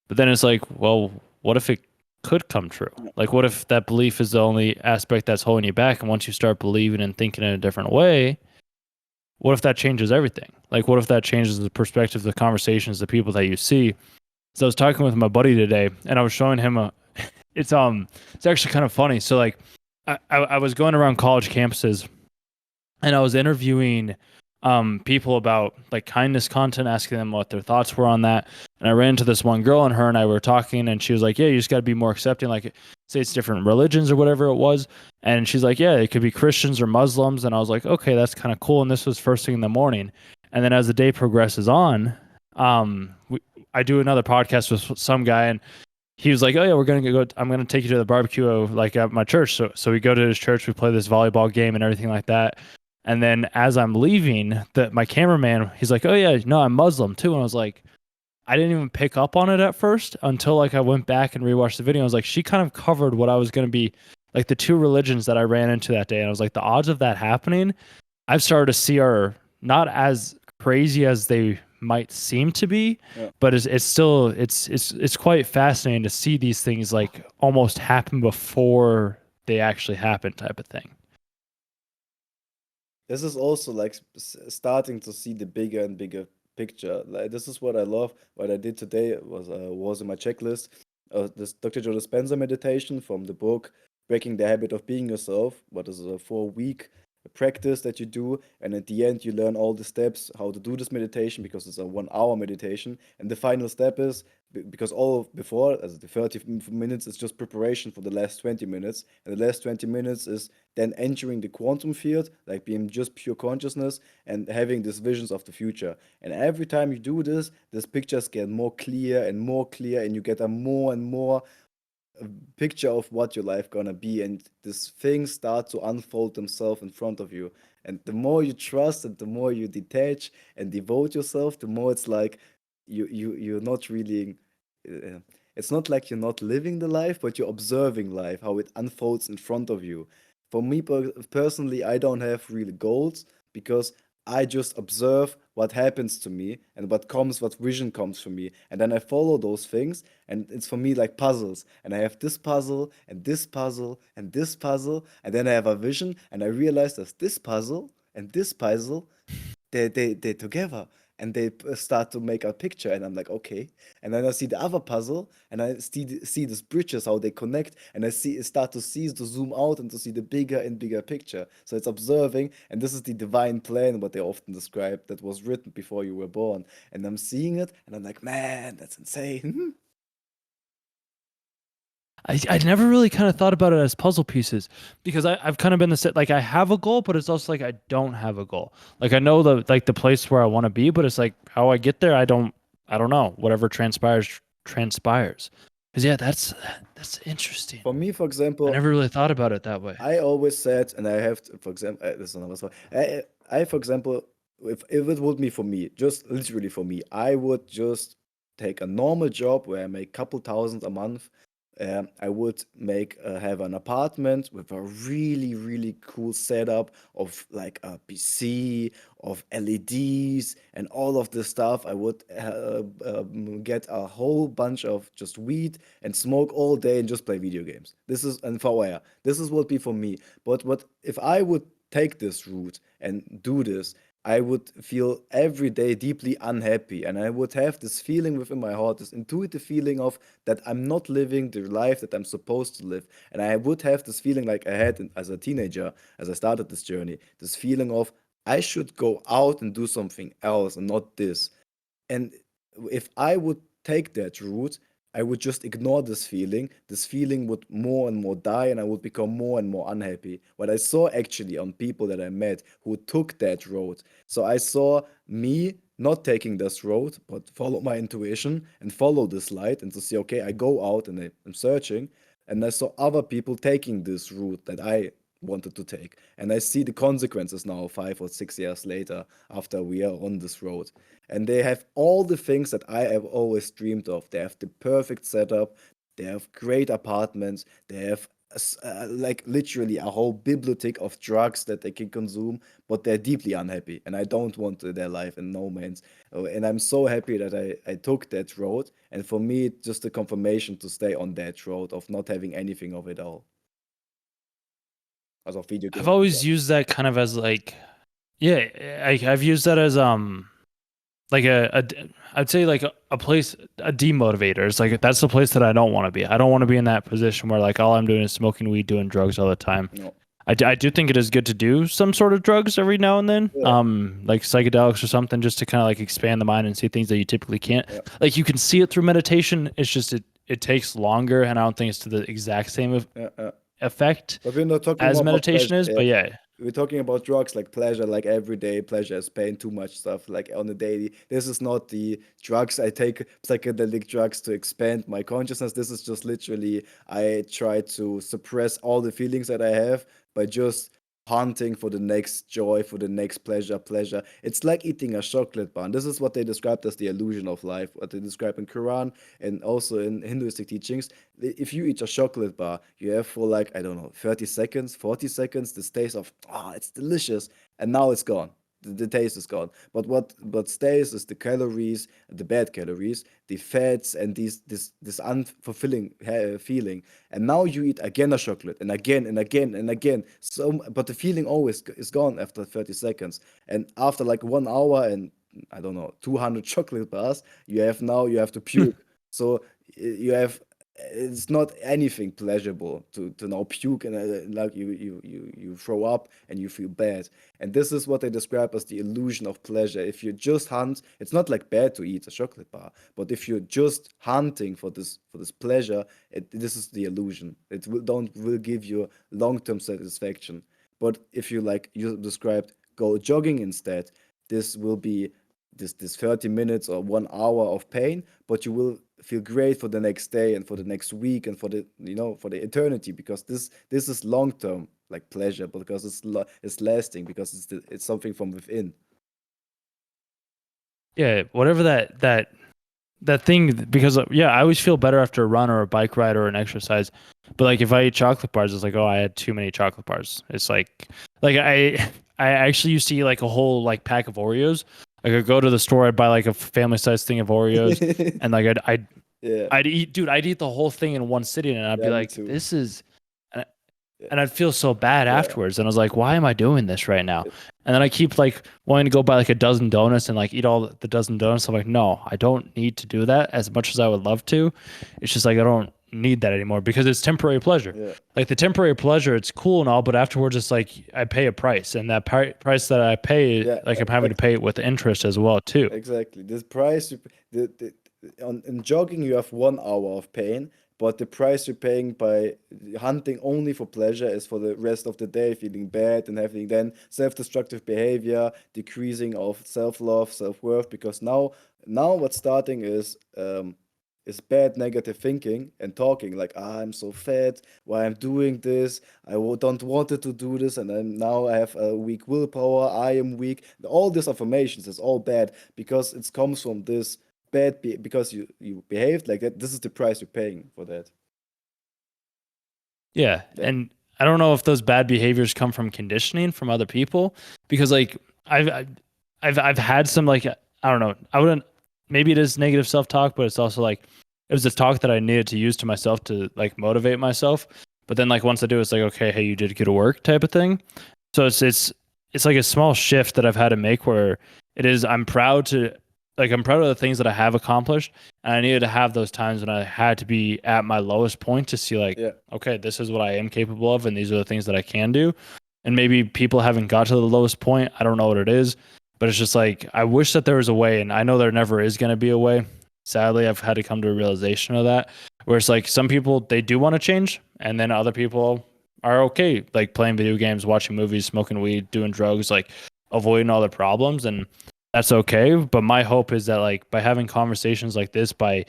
But then it's like, well, what if it could come true? Yeah. Like, what if that belief is the only aspect that's holding you back? And once you start believing and thinking in a different way, what if that changes everything? Like, what if that changes the perspective, the conversations, the people that you see? So I was talking with my buddy today, and I was showing him it's actually kind of funny. So like, I was going around college campuses, and I was interviewing people about like kindness content, asking them what their thoughts were on that. And I ran into this one girl, and her and I were talking, and she was like, yeah, you just got to be more accepting, like say it's different religions or whatever it was. And she's like, yeah, it could be Christians or Muslims. And I was like, okay, that's kind of cool. And this was first thing in the morning. And then as the day progresses on, I do another podcast with some guy, and he was like, "Oh yeah, we're gonna go. I'm gonna take you to the barbecue, like at my church." So we go to his church. We play this volleyball game and everything like that. And then as I'm leaving, my cameraman, he's like, "Oh yeah, no, I'm Muslim too." And I was like, I didn't even pick up on it at first until like I went back and rewatched the video. I was like, she kind of covered what I was gonna be, like the two religions that I ran into that day. And I was like, the odds of that happening, I've started to see are not as crazy as they might seem to be, Yeah. but it's still it's quite fascinating to see these things like almost happen before they actually happen, type of thing. This is also like starting to see the bigger and bigger picture. Like, this is what I love. What I did today was in my checklist. This Dr. Joe Dispenza meditation from the book Breaking the Habit of Being Yourself. What is a 4-week practice that you do, and at the end you learn all the steps how to do this meditation, because it's a 1 hour meditation. And the final step is, because all of before, as the 30 minutes is just preparation for the last 20 minutes, and the last 20 minutes is then entering the quantum field, like being just pure consciousness and having these visions of the future. And every time you do this, these pictures get more clear and more clear, and you get a more and more picture of what your life gonna be, and these things start to unfold themselves in front of you. And the more you trust and the more you detach and devote yourself, the more it's like you're not really, uh, it's not like you're not living the life, but you're observing life, how it unfolds in front of you. For me personally, I don't have really goals, because I just observe what happens to me and what vision comes for me. And then I follow those things. And it's for me like puzzles. And I have this puzzle and this puzzle and this puzzle. And then I have a vision, and I realize that this puzzle and this puzzle, they together, and they start to make a picture, and I'm like, okay. And then I see the other puzzle, and I see these bridges, how they connect, and start to zoom out and to see the bigger and bigger picture. So it's observing, and this is the divine plan, what they often describe, that was written before you were born. And I'm seeing it, and I'm like, man, that's insane. I never really kind of thought about it as puzzle pieces, because I've kind of been the set, like I have a goal, but it's also like I don't have a goal. Like I know the place where I want to be, but it's like how I get there, I don't know. Whatever transpires. Because yeah, that's interesting. For me, for I example, never really thought about it that way. I always said, and I have to, for example, this is another story. For example, if it would be for me, just literally for me, I would just take a normal job where I make couple thousand a month. I would have an apartment with a really, really cool setup of like a PC, of LEDs, and all of this stuff. I would get a whole bunch of just weed and smoke all day and just play video games. This is and VR. This is what be for me. But what if I would take this route and do this? I would feel every day deeply unhappy, and I would have this feeling within my heart, this intuitive feeling of that I'm not living the life that I'm supposed to live. And I would have this feeling like I had as a teenager, as I started this journey, this feeling of I should go out and do something else and not this. And if I would take that route, I would just ignore this feeling. This feeling would more and more die, and I would become more and more unhappy. What I saw actually on people that I met who took that road. So I saw me not taking this road, but follow my intuition and follow this light and to see, okay, I go out and I'm searching. And I saw other people taking this route that I wanted to take. And I see the consequences now, 5 or 6 years later, after we are on this road. And they have all the things that I have always dreamed of. They have the perfect setup, they have great apartments, they have like literally a whole bibliothèque of drugs that they can consume, but they're deeply unhappy. And I don't want their life in no means. And I'm so happy that I took that road. And for me, it's just a confirmation to stay on that road of not having anything of it all. Also Video I've games. always used that kind of as like, yeah, I've used that as like I'd say like a place, a demotivator. It's like that's the place that I don't want to be. I don't want to be in that position where like all I'm doing is smoking weed, doing drugs all the time. No. I do think it is good to do some sort of drugs every now and then, Yeah. like psychedelics or something, just to kind of like expand the mind and see things that you typically can't. Yeah. Like you can see it through meditation. It's just it takes longer, and I don't think it's to the exact same effect But we're not talking as more about meditation pleasure. is. But yeah, We're talking about drugs like pleasure, like everyday pleasure is pain, too much stuff, like on a daily. This is not the drugs. I take psychedelic drugs to expand my consciousness. This is just literally, I try to suppress all the feelings that I have by just hunting for the next joy, for the next pleasure. It's like eating a chocolate bar. And this is what they described as the illusion of life, what they describe in Quran and also in Hinduistic teachings. If you eat a chocolate bar, you have for like, I don't know, 30 seconds, 40 seconds, this taste of, it's delicious. And now it's gone. The taste is gone. But what stays is the calories, the bad calories, the fats, and this unfulfilling feeling. And now you eat again a chocolate, and again and again and again. So, but the feeling always is gone after 30 seconds. And after like 1 hour and I don't know, 200 chocolate bars, you have to puke. So you have it's not anything pleasurable to now puke and like you throw up and you feel bad. And this is what they describe as the illusion of pleasure. If you just hunt, it's not like bad to eat a chocolate bar, but if you're just hunting for this pleasure, this is the illusion. It will give you long-term satisfaction. But if you, like you described, go jogging instead, this will be this 30 minutes or 1 hour of pain, but you will feel great for the next day and for the next week and for the eternity, because this is long term like pleasure, because it's lasting, because it's something from within. yeah, whatever that thing, because yeah, I always feel better after a run or a bike ride or an exercise. But like if I eat chocolate bars, it's like, oh, I had too many chocolate bars. It's like I actually used to eat like a whole like pack of Oreos. Like I'd go to the store, I'd buy like a family size thing of Oreos, and like Yeah, I'd eat the whole thing in one sitting, and I'd be yeah, me like, too. this is, and Yeah, and I'd feel so bad yeah, afterwards. And I was like, why am I doing this right now? it- And then I keep like wanting to go buy like a dozen donuts and like eat all the dozen donuts. I'm like, no, I don't need to do that as much as I would love to. It's just like I don't need that anymore because it's temporary pleasure. yeah, Like the temporary pleasure, it's cool and all, but afterwards it's like I pay a price, and that price that I pay, yeah, like I'm having to pay it with interest as well too. exactly. This price, in jogging, you have 1 hour of pain, but the price you're paying by hunting only for pleasure is for the rest of the day, feeling bad and having then self-destructive behavior, decreasing of self-love, self-worth, because now what's starting is bad negative thinking and talking like, I'm so fat, why I'm doing this, don't wanted to do this, and then now I have a weak willpower, I am weak. All these affirmations is all bad because it comes from this because you behaved like that. This is the price you're paying for that. Yeah, Yeah. and I don't know if those bad behaviors come from conditioning from other people, because like I've had some like I don't know, I wouldn't, maybe it is negative self-talk, but it's also like it was a talk that I needed to use to myself to like motivate myself. But then like once I do, it's like, okay, hey, you did good work type of thing. So it's like a small shift that I've had to make where it is I'm proud of the things that I have accomplished, and I needed to have those times when I had to be at my lowest point to see like, Yeah. okay, this is what I am capable of, and these are the things that I can do. And maybe people haven't got to the lowest point. I don't know what it is, but it's just like I wish that there was a way, and I know there never is going to be a way Sadly, I've had to come to a realization of that, where it's like some people they do want to change, and then other people are okay, like playing video games, watching movies, smoking weed, doing drugs, like avoiding all the problems, and that's okay. But my hope is that like by having conversations like this, by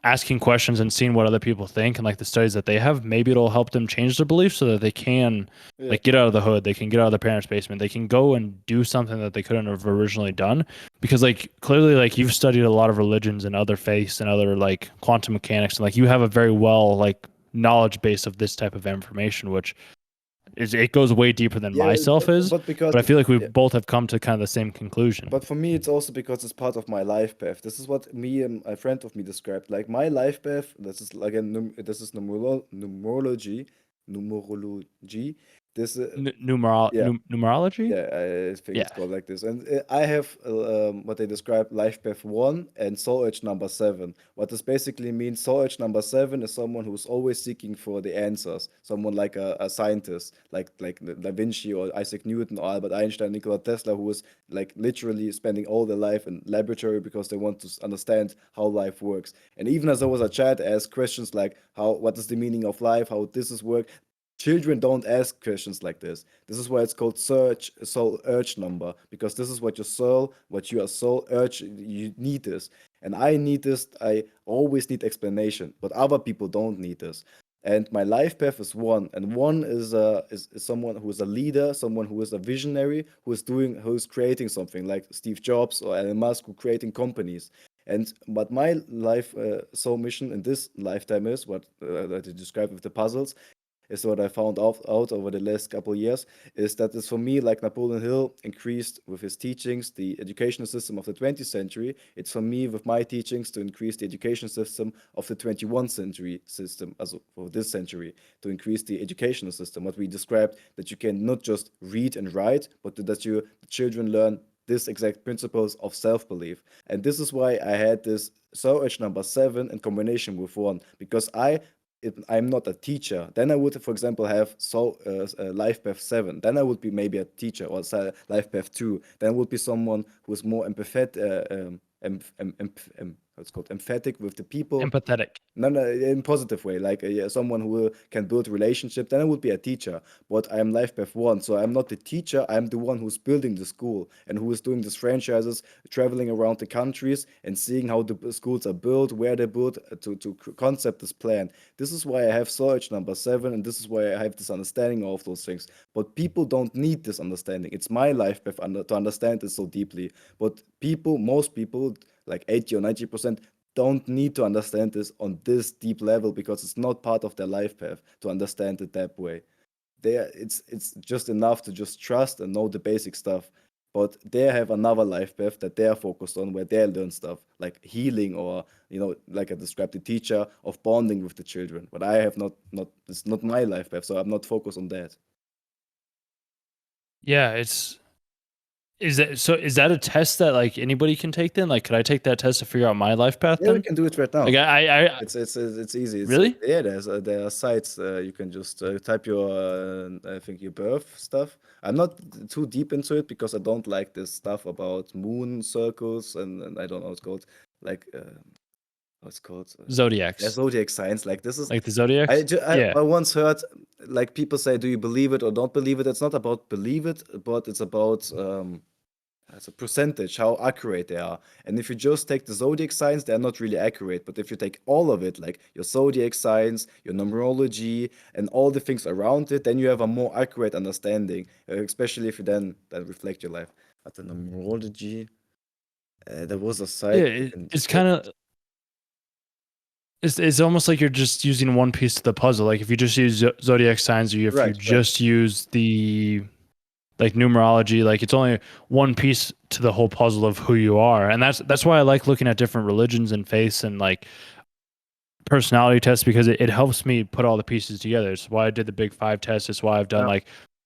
asking questions and seeing what other people think and like the studies that they have, maybe it'll help them change their beliefs so that they can Yeah. like get out of the hood, they can get out of their parents' basement, they can go and do something that they couldn't have originally done. Because like clearly like you've studied a lot of religions and other faiths and other like quantum mechanics, and like you have a very well like knowledge base of this type of information, which is it goes way deeper than Yeah, myself is. but because But I feel like we yeah. both have come to kind of the same conclusion. But for me, it's also because it's part of my life path. This is what me and a friend of me described. Like my life path. This is again, this is numerology. This, yeah, Numerology? yeah, I think Yeah. it's called like this. And I have what they describe life path 1 and soul edge number 7. What this basically means, soul edge number 7 is someone who's always seeking for the answers. Someone like a scientist, like Da Vinci or Isaac Newton or Albert Einstein, Nikola Tesla, who is like literally spending all their life in laboratory because they want to understand how life works. And even as I was a child, I asked questions like what is the meaning of life, how this is work. Children don't ask questions like this. This is why it's called soul urge number, because this is what your soul, what your soul urge, you need this. And I need this. I always need explanation, but other people don't need this. And my life path is 1, and 1 is someone who is a leader, someone who is a visionary, who's creating something like Steve Jobs or Elon Musk, who creating companies. And what my life soul mission in this lifetime is, what that you described with the puzzles, is what I found out over the last couple of years, is that it's for me like Napoleon Hill increased with his teachings the educational system of the 20th century. It's for me with my teachings to increase the education system of the 21st century system, also for this century, to increase the educational system. What we described, that you can not just read and write, but that the children learn this exact principles of self-belief. And this is why I had this soul edge number 7 in combination with 1, because if I'm not a teacher, then I would, for example, have life path 7. Then I would be maybe a teacher, or life path 2. Then I would be someone who's more empathetic, what's called emphatic with the people. Empathetic. No, no, in positive way, like yeah, someone who can build relationship. Then I would be a teacher, but I am life path 1, so I'm not the teacher. I'm the one who's building the school and who is doing these franchises, traveling around the countries and seeing how the schools are built, where they're built, to concept this plan. This is why I have soul edge number 7, and this is why I have this understanding of those things. But people don't need this understanding. It's my life path to understand this so deeply. But most people, like 80 or 90%, don't need to understand this on this deep level because it's not part of their life path to understand it that way. It's just enough to just trust and know the basic stuff. But they have another life path that they are focused on, where they learn stuff like healing, or like I described, the teacher of bonding with the children. But I have not it's not my life path, so I'm not focused on that. Yeah, is that a test that like anybody can take then? Like could I take that test to figure out my life path Yeah, we then? can do it right Like now. I It's easy. really? Yeah, there are sites you can just type your I think your birth stuff. I'm not too deep into it because I don't like this stuff about moon circles, and I don't know what it's called, like what's it called, yeah, Zodiacs. zodiac signs. Like this is Like the zodiacs? Yeah. I once heard like people say, do you believe it or don't believe it? It's not about believe it, but it's about as a percentage, how accurate they are. And if you just take the zodiac signs, they're not really accurate. But if you take all of it, like your zodiac signs, your numerology, and all the things around it, then you have a more accurate understanding, especially if you then reflect your life. At the numerology, there was a Yeah, site you can it's check. kind of it's almost like you're just using one piece of the puzzle. Like if you just use zodiac signs, or if you Right, right. just use the like numerology, like it's only one piece to the whole puzzle of who you are. And that's why I like looking at different religions and faiths and like personality tests, because it helps me put all the pieces together. It's why I did the big 5 test. It's why I've done Yeah. like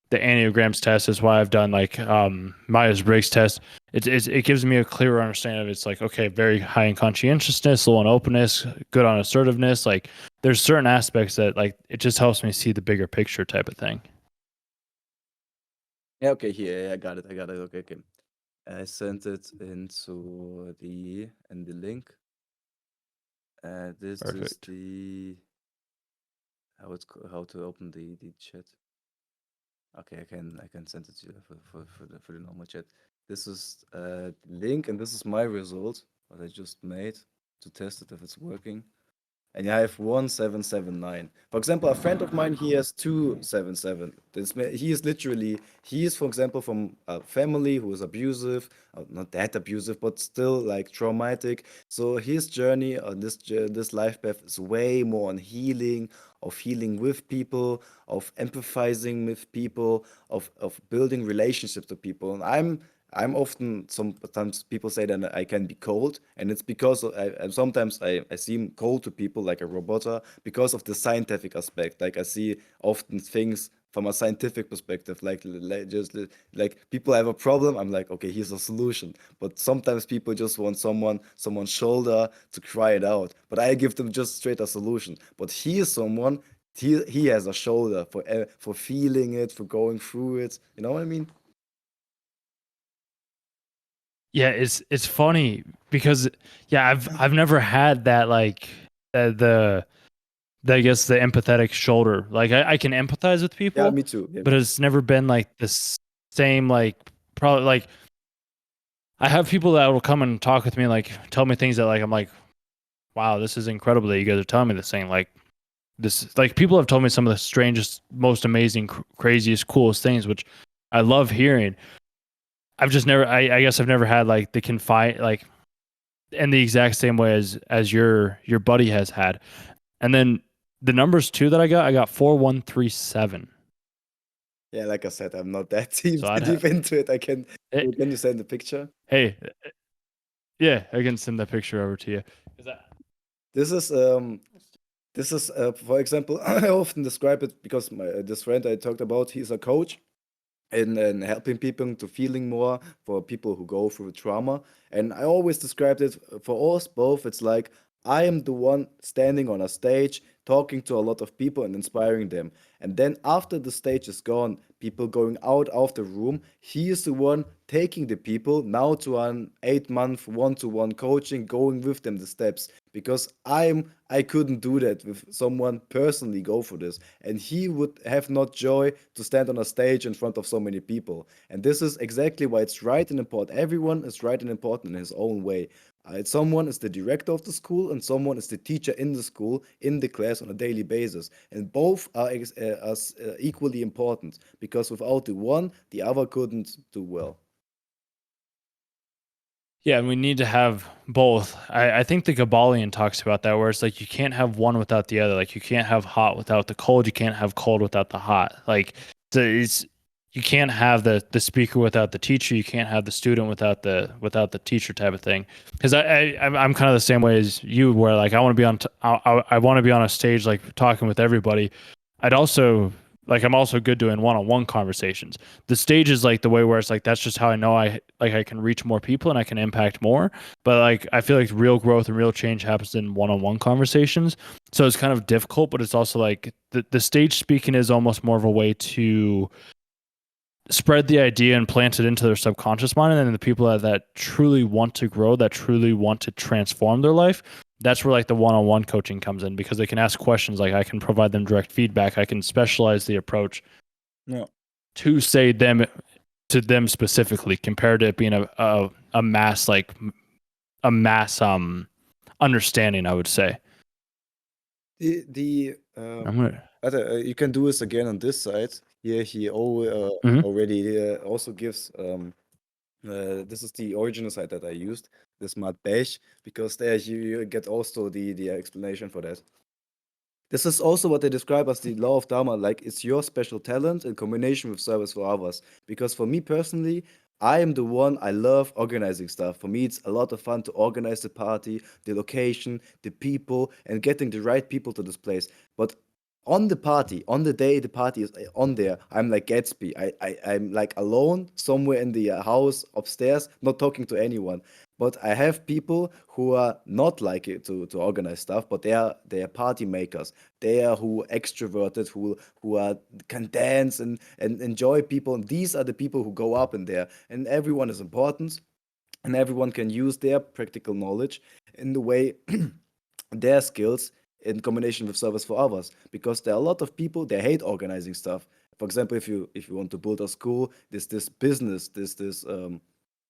the Enneagrams test. It's why I've done like Myers-Briggs test. It gives me a clearer understanding of, it's like, okay, very high in conscientiousness, low on openness, good on assertiveness. Like there's certain aspects that like it just helps me see the bigger picture type of thing. Yeah, okay, here, yeah, I got it. I got it. Okay, okay. I sent it into the link. This is Perfect. the how to open the chat. Okay, I can send it to you for the normal chat. This is link, and this is my result, what I just made to test it if it's working. And you have 1779. For example, a friend of mine, he has 277. He is literally, he is, for example, from a family who is abusive, not that abusive, but still like traumatic. So his journey on this life path is way more on healing, of healing with people, of empathizing with people, of building relationships with people. And I'm often, sometimes people say that I can be cold, and it's because sometimes I seem cold to people like a robota because of the scientific aspect. Like I see often things from a scientific perspective, like people have a problem. I'm like, okay, here's a solution. But sometimes people just want someone's shoulder to cry it out. But I give them just straight a solution. But he is someone. He has a shoulder for feeling it, for going through it. You know what I mean? Yeah, it's funny because yeah, I've never had that like the I guess the empathetic shoulder. Like I can empathize with Yeah, people, me too. Yeah, but me too. it's never been like the same like probably like I have people that will come and talk with me like tell me things that like I'm like wow, this is incredible that you guys are telling me this thing like this like people have told me some of the strangest, most amazing, craziest, coolest things which I love hearing. I've just never I guess I've never had like the confide like in the exact same way as your buddy has had. And then the numbers too that I got 4137. Yeah, like I said, I'm not that deep, So I'd deep have into it. I can. it, Can you send the picture? hey, yeah, I can send that picture over to you. Is that This is um for example, I often describe it because this friend I talked about, he's a coach in helping people to feeling more for people who go through trauma. And I always described it for us both. It's like I am the one standing on a stage talking to a lot of people and inspiring them. And then after the stage is gone, people going out of the room, he is the one taking the people now to an 8 month one-to-one coaching, going with them the steps. Because I couldn't do that with someone personally go for this. And he would have not joy to stand on a stage in front of so many people. And this is exactly why it's right and important. Everyone is right and important in his own way. Someone is the director of the school, and someone is the teacher in the school, in the class on a daily basis. And both are as equally important because without the one, the other couldn't do well. yeah, and we need to have both. I think the Kabbalion talks about that, where it's like you can't have one without the other. Like you can't have hot without the cold. You can't have cold without the hot. Like it's you can't have the speaker without the teacher. You can't have the student without the teacher type of thing. Because I'm kind of the same way as you, where like I want to be on I want to be on a stage like talking with everybody. I'd also like I'm also good doing one-on-one conversations. The stage is like the way where it's like that's just how I know I can reach more people and I can impact more. But like I feel like real growth and real change happens in one-on-one conversations. So it's kind of difficult, but it's also like the stage speaking is almost more of a way to spread the idea and plant it into their subconscious mind. And then the people that truly want to grow, that truly want to transform their life, that's where like the one-on-one coaching comes in because they can ask questions. Like I can provide them direct feedback. I can specialize the approach Yeah. to say them to them specifically compared to it being a mass like a mass understanding, I would say. The I'm gonna you can do this again on this side. Here he Mhm. already also gives this is the original site that I used, the Smart Bash, because there you get also the explanation for that. This is also what they describe as the law of Dharma, like it's your special talent in combination with service for others. Because for me personally, I am the one, I love organizing stuff. For me, it's a lot of fun to organize the party, the location, the people, and getting the right people to this place. But on the party, on the day the party is on there, I'm like Gatsby. I'm like alone somewhere in the house upstairs, not talking to anyone. But I have people who are not like it to organize stuff, but they are party makers. They are who extroverted, who are can dance and enjoy people. And these are the people who go up in there, and everyone is important, and everyone can use their practical knowledge in the way their skills in combination with service for others, because there are a lot of people they hate organizing stuff. For example, if you want to build a school, this business, this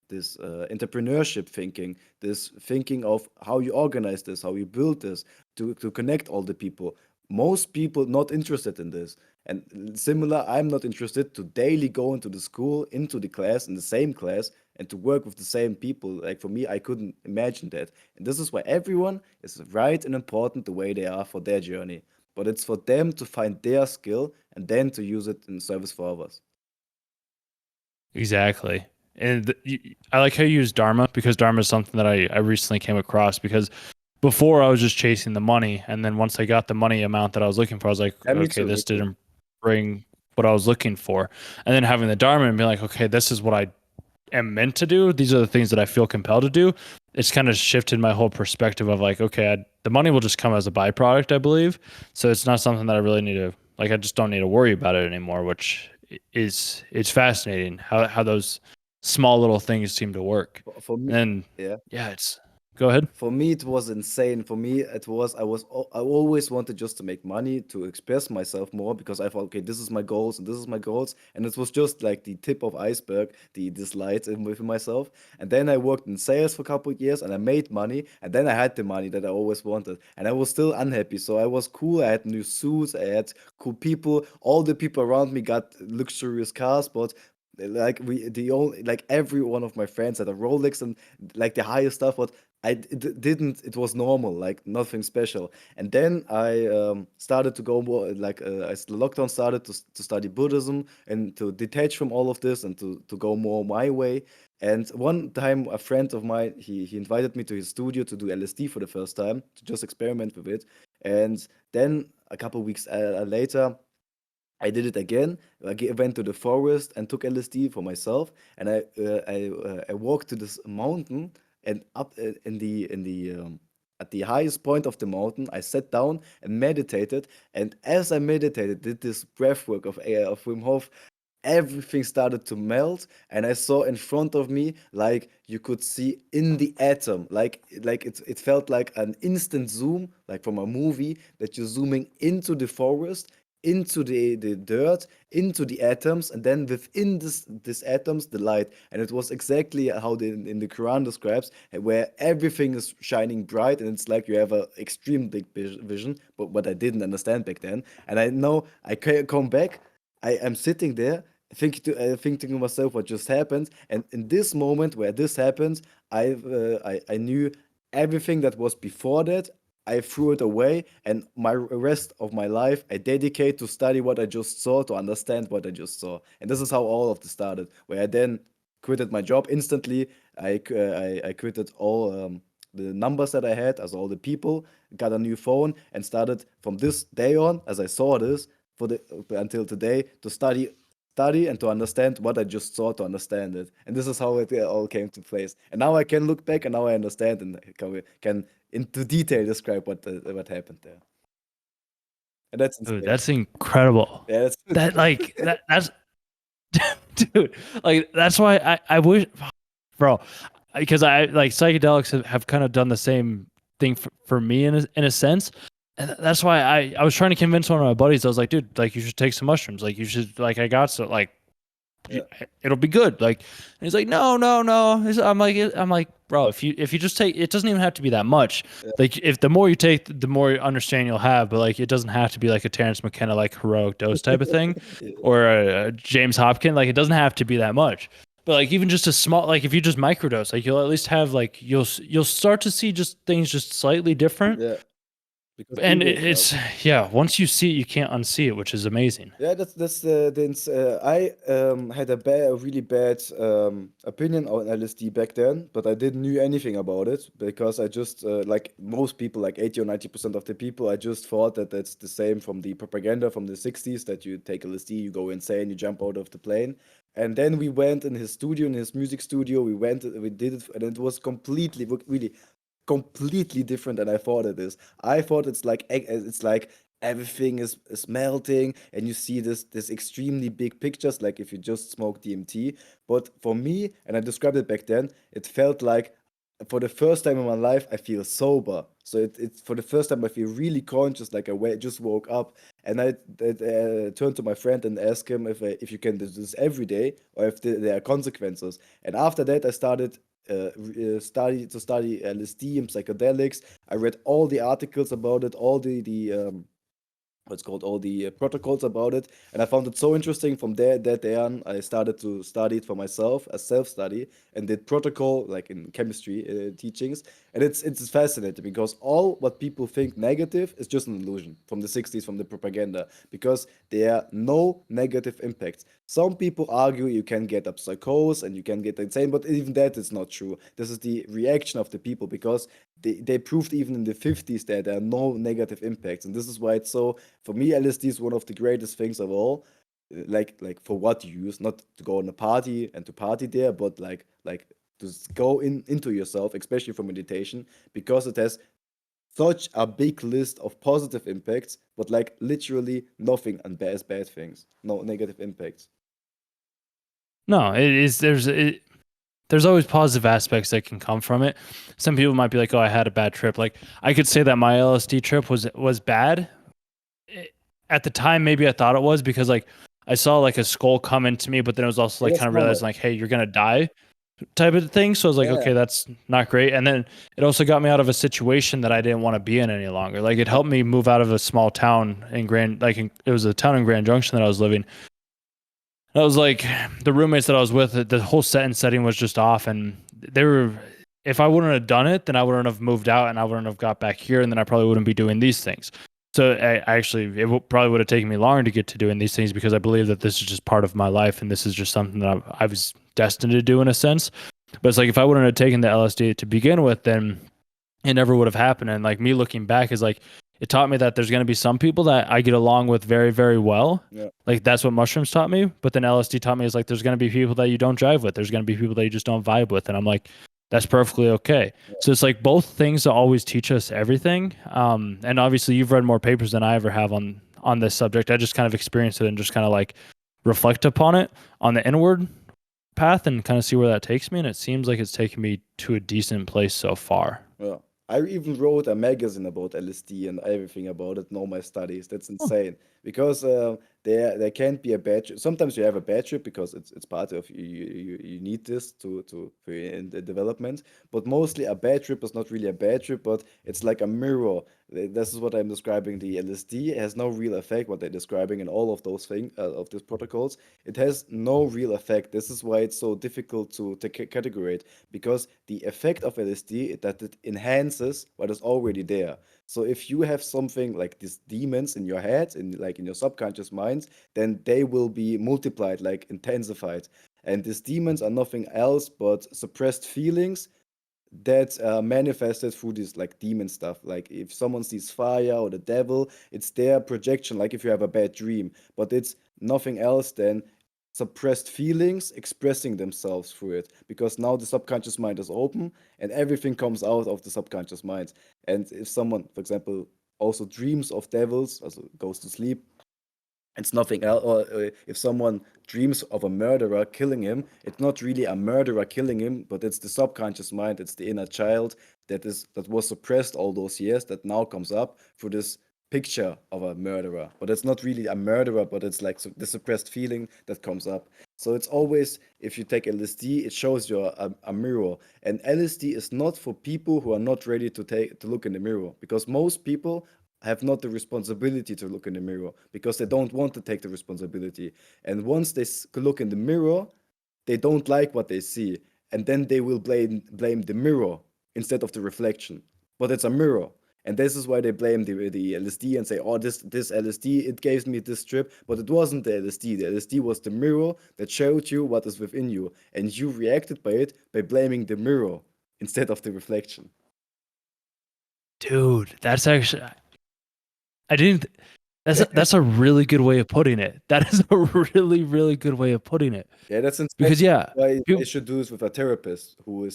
entrepreneurship thinking, this thinking of how you organize this, how you build this to connect all the people. Most people not interested in this. And similar, I'm not interested to daily go into the school, into the class, in the same class, and to work with the same people. Like for me, I couldn't imagine that. And this is why everyone is right and important the way they are for their journey. But it's for them to find their skill and then to use it in service for others. Exactly. And I like how you use Dharma, because Dharma is something that I recently came across, because before I was just chasing the money. And then once I got the money amount that I was looking for, I was like, Yeah, me okay, too, me this too. didn't bring what I was looking for. And then having the Dharma and being like, okay, this is what I am meant to do. These are the things that I feel compelled to do. It's kind of shifted my whole perspective of like, okay, the money will just come as a byproduct, I believe. So it's not something that I really need to, like, I just don't need to worry about it anymore, which is, it's fascinating how those small little things seem to work. For me, And yeah. yeah, it's, go ahead. For me, it was insane. For me, I always wanted just to make money to express myself more, because I thought, okay, this is my goals and this is my goals, and it was just like the tip of iceberg, the slides in within myself. And then I worked in sales for a couple of years and I made money, and then I had the money that I always wanted, and I was still unhappy. So I was cool. I had new suits. I had cool people. All the people around me got luxurious cars, but like the only like every one of my friends had a Rolex and like the highest stuff, but didn't. It was normal, like nothing special. And then I started to go more like as the lockdown started to study Buddhism and to detach from all of this and to go more my way. And one time, a friend of mine, he invited me to his studio to do LSD for the first time, to just experiment with it. And then a couple weeks later, I did it again. I went to the forest and took LSD for myself, and I walked to this mountain, and up in the at the highest point of the mountain, I sat down and meditated. And as I meditated, did this breath work of Wim Hof, everything started to melt, and I saw in front of me, like you could see in the atom, like it felt like an instant zoom, like from a movie, that you're zooming into the forest, into the dirt, into the atoms, and then within this atoms, the light. And it was exactly how in the Quran describes, where everything is shining bright, and it's like you have a extreme big vision, but what I didn't understand back then. And I know come back, I am sitting there thinking to myself what just happened. And in this moment where this happened, I knew everything that was before that. I threw it away, and my rest of my life I dedicate to study what I just saw, to understand what I just saw. And this is how all of this started. Where I then quitted my job instantly. I quitted all the numbers that I had, as all the people, got a new phone, and started from this day on, as I saw this, for the until today, to study and to understand what I just saw, to understand it. And this is how it all came to place. And now I can look back, and now I understand, and can into detail describe what happened there. And that's Dude, insane. that's incredible. Yeah, That like that's dude, like that's why I wish, bro, because I like psychedelics have kind of done the same thing for me in a sense. And that's why I was trying to convince one of my buddies. I was like, dude, like you should take some mushrooms. Like you should, like, I got so like yeah, it'll be good. Like, and he's like, no, no, no. I'm like, bro, if you just take, it doesn't even have to be that much. yeah, Like, if the more you take, the more understanding you'll have. But like, it doesn't have to be like a Terrence McKenna like heroic dose type of thing, yeah, or a James Hopkins. Like, it doesn't have to be that much. But like, even just a small, like if you just microdose, like you'll at least have like you'll start to see just things just slightly different. yeah. Because And ego is out. it's, yeah, once you see it, you can't unsee it, which is amazing. Yeah, that's I had a really bad opinion on LSD back then, but I didn't knew anything about it, because I just like most people, like 80 or 90% of the people, I just thought that that's the same from the propaganda from the 60s, that you take LSD, you go insane, you jump out of the plane. And then we went in his studio, in his music studio. We did it, and it was really completely different than I thought it is. I thought it's like everything is melting, and you see this extremely big pictures, like if you just smoke DMT. But for me, and I described it back then, it felt like for the first time in my life, I feel sober. So it's for the first time I feel really conscious, like just woke up, and I turned to my friend and asked him if you can do this every day or if there are consequences. And after that, I started study LSD and psychedelics. I read all the articles about it, all the what's called all the protocols about it, and I found it so interesting. From that day on, I started to study it for myself as self-study and did protocol like in chemistry teachings. And it's fascinating because all what people think negative is just an illusion from the 60s, from the propaganda, because there are no negative impacts. Some people argue you can get up psychose and you can get insane, but even that is not true. This is the reaction of the people, because they proved even in the 50s that there are no negative impacts. And this is why it's so, for me, LSD is one of the greatest things of all. Like for what you use, not to go on a party and to party there, but like to go into yourself, especially for meditation, because it has such a big list of positive impacts, but like literally nothing and bad things, no negative impacts. No, it is. There's always positive aspects that can come from it. Some people might be like, "Oh, I had a bad trip." Like I could say that my LSD trip was bad. It- At the time, maybe I thought it was because like I saw like a skull come into me, but then it was also Yeah, like that's kind of realizing normal. like, "Hey, you're gonna die." Type of thing. So I was like, Yeah, okay, that's not great. And then it also got me out of a situation that I didn't want to be in any longer. Like it yeah, helped me move out of a small town in it was a town in Grand Junction that I was living. I was like, the roommates that I was with, the whole set and setting was just off. And they were, if I wouldn't have done it, then I wouldn't have moved out and I wouldn't have got back here. And then I probably wouldn't be doing these things. So I actually, probably would have taken me longer to get to doing these things because I believe that this is just part of my life and this is just something that I was destined to do in a sense. But it's like if I wouldn't have taken the LSD to begin with, then it never would have happened. And like me looking back is like it taught me that there's going to be some people that I get along with very, very well. yeah, Like that's what mushrooms taught me. But then LSD taught me is like there's going to be people that you don't drive with. There's going to be people that you just don't vibe with. And I'm like, that's perfectly okay. So it's like both things that always teach us everything. And obviously you've read more papers than I ever have on this subject. I just kind of experienced it and just kind of like reflect upon it on the inward path and kind of see where that takes me. And it seems like it's taken me to a decent place so far. yeah. I even wrote a magazine about LSD and everything about it and all my studies. That's Oh, insane because there can't be a bad trip. Sometimes you have a bad trip because it's part of you need this for in the development. But mostly a bad trip is not really a bad trip, but it's like a mirror. This is what I'm describing. The LSD has no real effect. What they're describing in all of those things of these protocols, it has no real effect. This is why it's so difficult to categorize, because the effect of LSD is that it enhances what is already there. So if you have something like these demons in your head, in your subconscious mind, then they will be multiplied, like intensified. And these demons are nothing else but suppressed feelings that manifested through this like demon stuff. Like if someone sees fire or the devil, it's their projection, like if you have a bad dream, but it's nothing else than suppressed feelings expressing themselves through it, because now the subconscious mind is open and everything comes out of the subconscious mind. And if someone, for example, also dreams of devils, also goes to sleep, it's nothing else. Or if someone dreams of a murderer killing him, it's not really a murderer killing him, but it's the subconscious mind, it's the inner child that was suppressed all those years that now comes up through this picture of a murderer. But it's not really a murderer, but it's like the suppressed feeling that comes up. So it's always, if you take LSD, it shows you a mirror. And LSD is not for people who are not ready to look in the mirror, because most people have not the responsibility to look in the mirror because they don't want to take the responsibility. And once they look in the mirror, they don't like what they see, and then they will blame the mirror instead of the reflection. But it's a mirror. And this is why they blame the LSD and say, oh, this LSD, it gave me this trip. But it wasn't the LSD. The LSD was the mirror that showed you what is within you. And you reacted by it by blaming the mirror instead of the reflection. dude, that's actually I didn't. That's a really good way of putting it. That is a really really good way of putting it. Yeah, that's insane. Because yeah, Why they people, should do this with a therapist who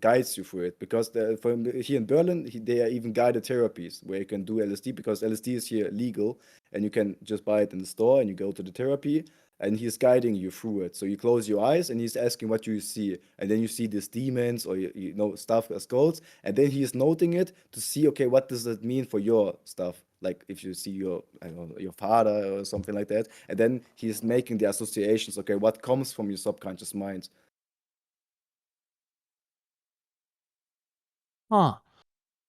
guides you through it. Because here in Berlin, they are even guided therapies where you can do LSD, because LSD is here legal and you can just buy it in the store and you go to the therapy. and he's guiding you through it. So you close your eyes and he's asking what you see, and then you see these demons or stuff as goals, and then he's noting it to see, okay, what does it mean for your stuff? Like if you see your, I don't know, your father or something like that, and then he's making the associations. Okay, what comes from your subconscious mind? Huh.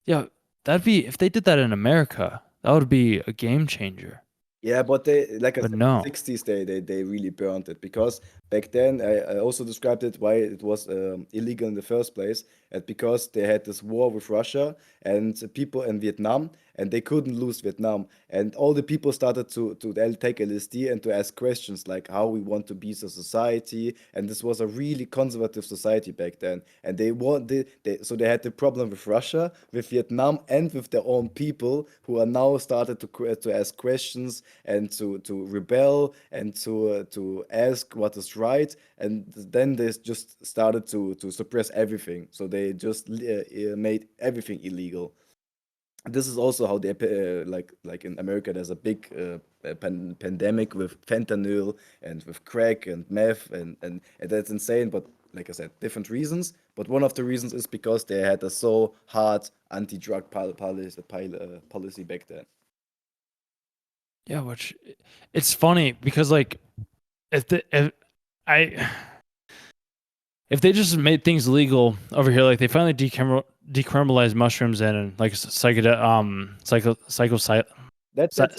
Yeah, that'd be if they did that in America, that would be a game changer. Yeah, but they, like I But said, in the no. 60s, they really burned it because back then, I also described it why it was illegal in the first place, and because they had this war with Russia and the people in Vietnam, and they couldn't lose Vietnam, and all the people started to take LSD and to ask questions like how we want to be as a society, and this was a really conservative society back then, and so they had the problem with Russia, with Vietnam, and with their own people who are now started to ask questions and to rebel and to ask what is right, and then they just started to suppress everything. So they just made everything illegal. This is also how they like in America there's a big pandemic with fentanyl and with crack and meth, and that's insane. But like I said, different reasons. But one of the reasons is because they had a so hard anti-drug policy back then. Yeah, which it's funny because like if I if they just made things legal over here, like they finally decriminalized mushrooms and like That's yeah,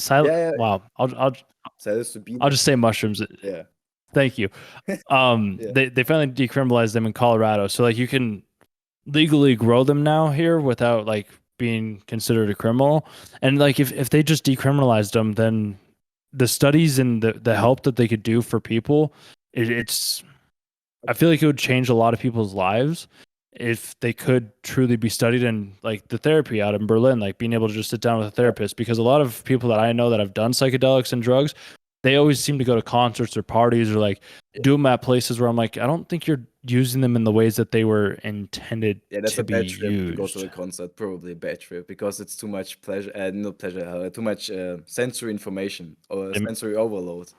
yeah. wow, I'll Psilocybin. just say mushrooms. Yeah, Thank you. yeah. They finally decriminalized them in Colorado, so like you can legally grow them now here without like being considered a criminal. And like if they just decriminalized them, then the studies and the help that they could do for people, it's I feel like it would change a lot of people's lives if they could truly be studied. And like the therapy out in Berlin, like being able to just sit down with a therapist, because a lot of people that I know that have done psychedelics and drugs, they always seem to go to concerts or parties or like do them at places where I'm like, I don't think you're using them in the ways that they were intended Yeah, that's to a be bad trip to go to used. a concert. Probably a bad trip because it's too much pleasure, not pleasure, too much sensory information or And sensory overload.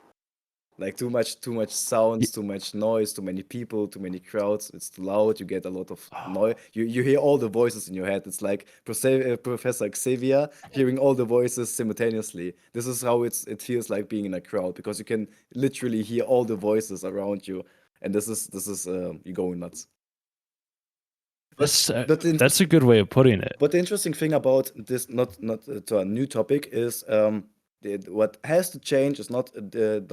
Like too much sounds, too much noise, too many people, too many crowds. It's too loud. You get a lot of noise. You hear all the voices in your head. It's like Professor Xavier hearing all the voices simultaneously. This is how it feels like being in a crowd because you can literally hear all the voices around you, and this is you going nuts. But that's but the that's a good way of putting it. But the interesting thing about this, not to a new topic, is what has to change is not the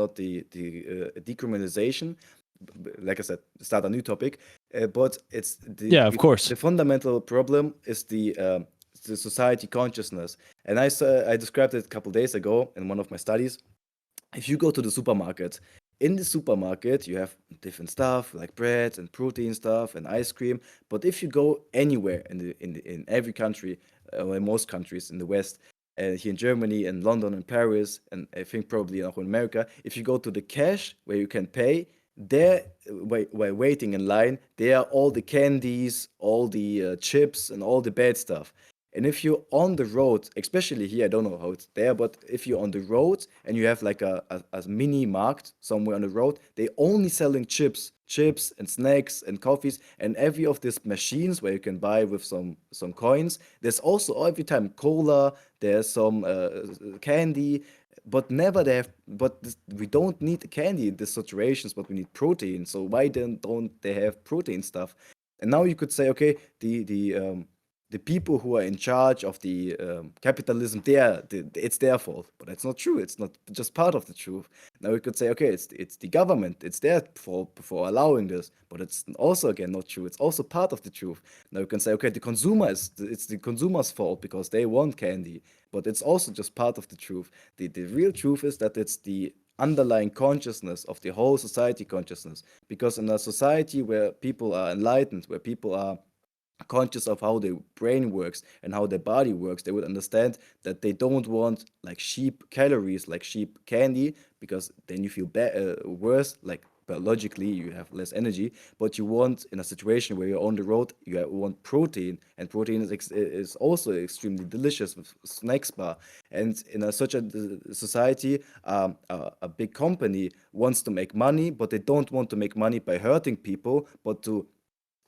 decriminalization. Like I said, start a new topic, but it's Yeah, of course. the fundamental problem is the society consciousness. And I described it a couple days ago in one of my studies. If you go to the supermarket, in the supermarket you have different stuff like bread and protein stuff and ice cream. But if you go anywhere in every country, or in most countries in the West, here in Germany and London and Paris, and I think probably also in America, if you go to the cash where you can pay, there while waiting in line, there are all the candies, all the chips, and all the bad stuff. And if you're on the road, especially here, I don't know how it's there, but if you're on the road and you have like a mini market somewhere on the road, they only selling chips and snacks and coffees and every of these machines where you can buy with some coins. There's also every time cola, there's some candy, but never they have. We don't need the candy in these situations, but we need protein. So why then don't they have protein stuff? And now you could say, okay, the people who are in charge of the capitalism, it's their fault, but that's not true. It's not just part of the truth. Now we could say, okay, it's the government, it's their fault for allowing this, but it's also again not true. It's also part of the truth. Now you can say, okay, it's the consumer's fault because they want candy, but it's also just part of the truth. The real truth is that it's the underlying consciousness of the whole society consciousness, because in a society where people are enlightened, where people are conscious of how their brain works and how their body works, they would understand that they don't want like cheap calories, like cheap candy, because then you feel worse, like biologically you have less energy, but you want, in a situation where you're on the road, want protein, and protein is also extremely delicious with snacks bar. And in such a society, a big company wants to make money, but they don't want to make money by hurting people, but to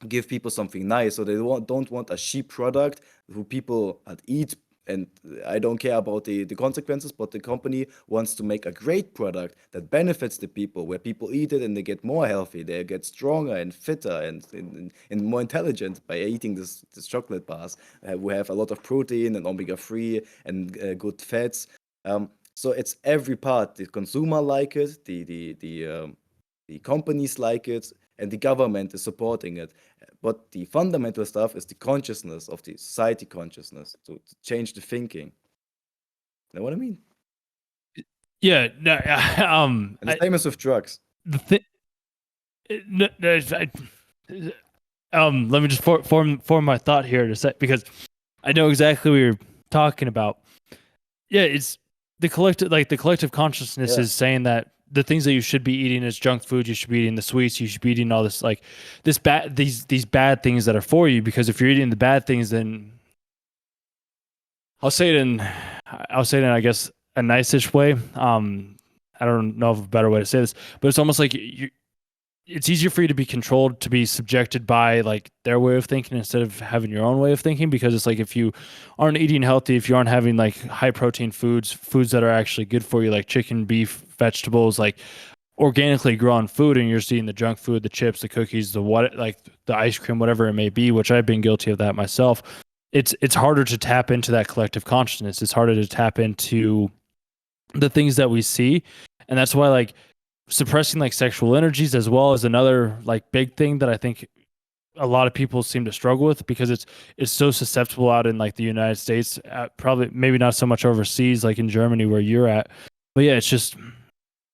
give people something nice. So they don't want a cheap product who people eat. And I don't care about the consequences, but the company wants to make a great product that benefits the people, where people eat it and they get more healthy, they get stronger and fitter and more intelligent by eating this chocolate bars. We have a lot of protein and omega-3 and good fats. So it's every part. The consumer like it, the companies like it, and the government is supporting it. But the fundamental stuff is the consciousness of the society consciousness to change the thinking. Know what I mean? Yeah, no, And the same as with drugs. the thing. No, no, let me just form my thought here in a sec, because I know exactly what you're talking about. Yeah, it's the collective consciousness Yeah. is saying that the things that you should be eating is junk food. You should be eating the sweets. You should be eating all this these bad things that are for you. Because if you're eating the bad things, then I'll say it in I guess a nice-ish way. I don't know of a better way to say this, but it's almost like it's easier for you to be controlled, to be subjected by like their way of thinking instead of having your own way of thinking. Because it's like, if you aren't eating healthy, if you aren't having like high protein foods that are actually good for you, like chicken, beef, vegetables, like organically grown food, and you're just eating the junk food, the chips, the cookies, the ice cream, whatever it may be, which I've been guilty of that myself. It's harder to tap into that collective consciousness. It's harder to tap into the things that we see. And that's why, like, suppressing like sexual energies as well is another like big thing that I think a lot of people seem to struggle with, because it's so susceptible out in like the United States, probably maybe not so much overseas like in Germany where you're at. But yeah, it's just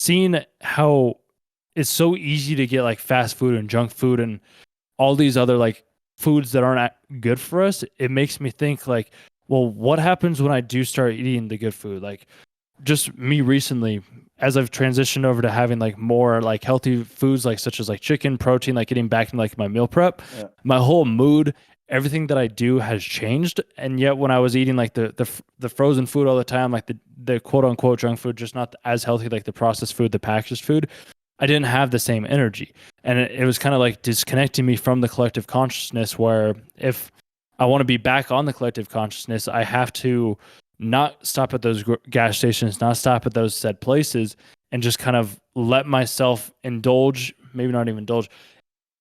seeing how it's so easy to get like fast food and junk food and all these other like foods that aren't good for us. It makes me think like, well, what happens when I do start eating the good food? Like, just me recently, as I've transitioned over to having like more like healthy foods, like such as like chicken, protein, like getting back in like my meal prep, Yeah. my whole mood, everything that I do has changed. And yet when I was eating like the frozen food all the time, like the quote unquote junk food, just not as healthy, like the processed food, the packaged food, I didn't have the same energy. And it was kind of like disconnecting me from the collective consciousness, where if I want to be back on the collective consciousness, I have to not stop at those gas stations, not stop at those said places, and just kind of let myself indulge, maybe not even indulge,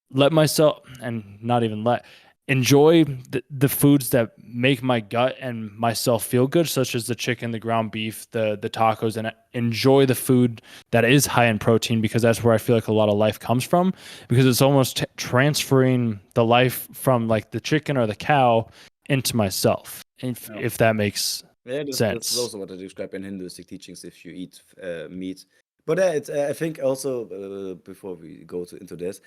let myself, and not even let, enjoy the foods that make my gut and myself feel good, such as the chicken, the ground beef, the tacos, and enjoy the food that is high in protein, because that's where I feel like a lot of life comes from, because it's almost transferring the life from like the chicken or the cow into myself, if that makes Yeah, that's sense. also what I describe in Hinduistic teachings if you eat meat. But I think also, before we go into this,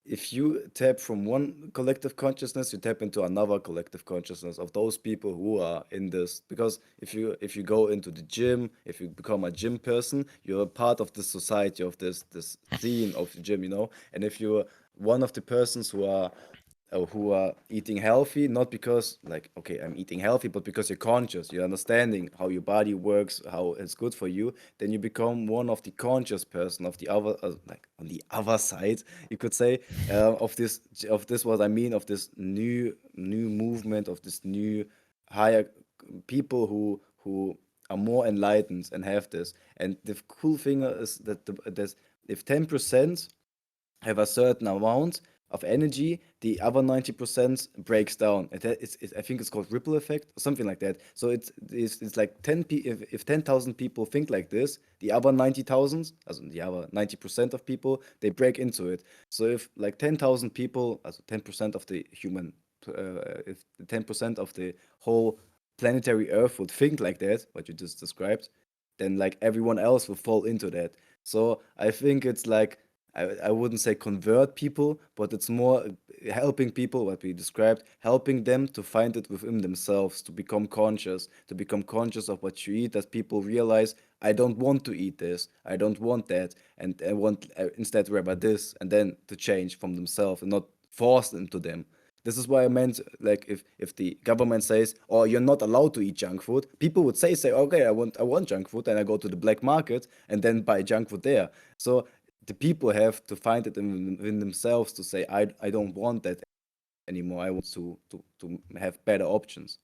if you tap from one collective consciousness, you tap into another collective consciousness of those people who are in this. Because if you go into the gym, if you become a gym person, you're a part of the society of this scene of the gym, you know. And if you're one of the persons who are eating healthy, not because like, okay, I'm eating healthy, but because you're conscious, you're understanding how your body works, how it's good for you, then you become one of the conscious person of the other, like on the other side, you could say, of this what I mean, of this new movement, of this new higher people who are more enlightened and have this. And the cool thing is that there's, if 10% have a certain amount of energy, the other 90% breaks down. I think it's called ripple effect or something like that. So it's like if 10,000 people think like this, the other 90,000, also the other 90% of people, they break into it. So if like 10,000 people, also 10% of the human, if 10% of the whole planetary Earth would think like that, what you just described, then like everyone else will fall into that. So I think it's like, I wouldn't say convert people, but it's more helping people, what we described, helping them to find it within themselves, to become conscious of what you eat, that people realize I don't want to eat this, I don't want that, and I want instead rather this, and then to change from themselves and not force into them. This is why I meant, like, if the government says, "Oh, you're not allowed to eat junk food," people would say, "Okay, I want junk food," and I go to the black market and then buy junk food there. So the people have to find it in themselves to say, I don't want that anymore. I want to have better options.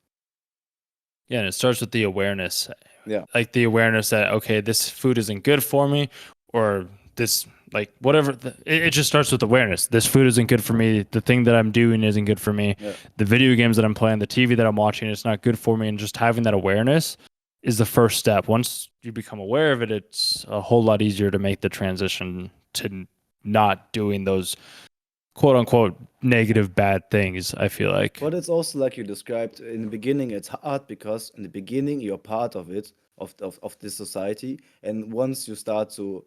Yeah, and it starts with the awareness. Yeah. Like the awareness that, okay, this food isn't good for me, or this, like, whatever. It just starts with awareness. This food isn't good for me. The thing that I'm doing isn't good for me. Yeah. The video games that I'm playing, the TV that I'm watching, it's not good for me. And just having that awareness is the first step. Once you become aware of it, it's a whole lot easier to make the transition to not doing those quote unquote negative bad things, I feel like. But it's also like you described in the beginning, it's hard because in the beginning you're part of it, of this society, and once you start to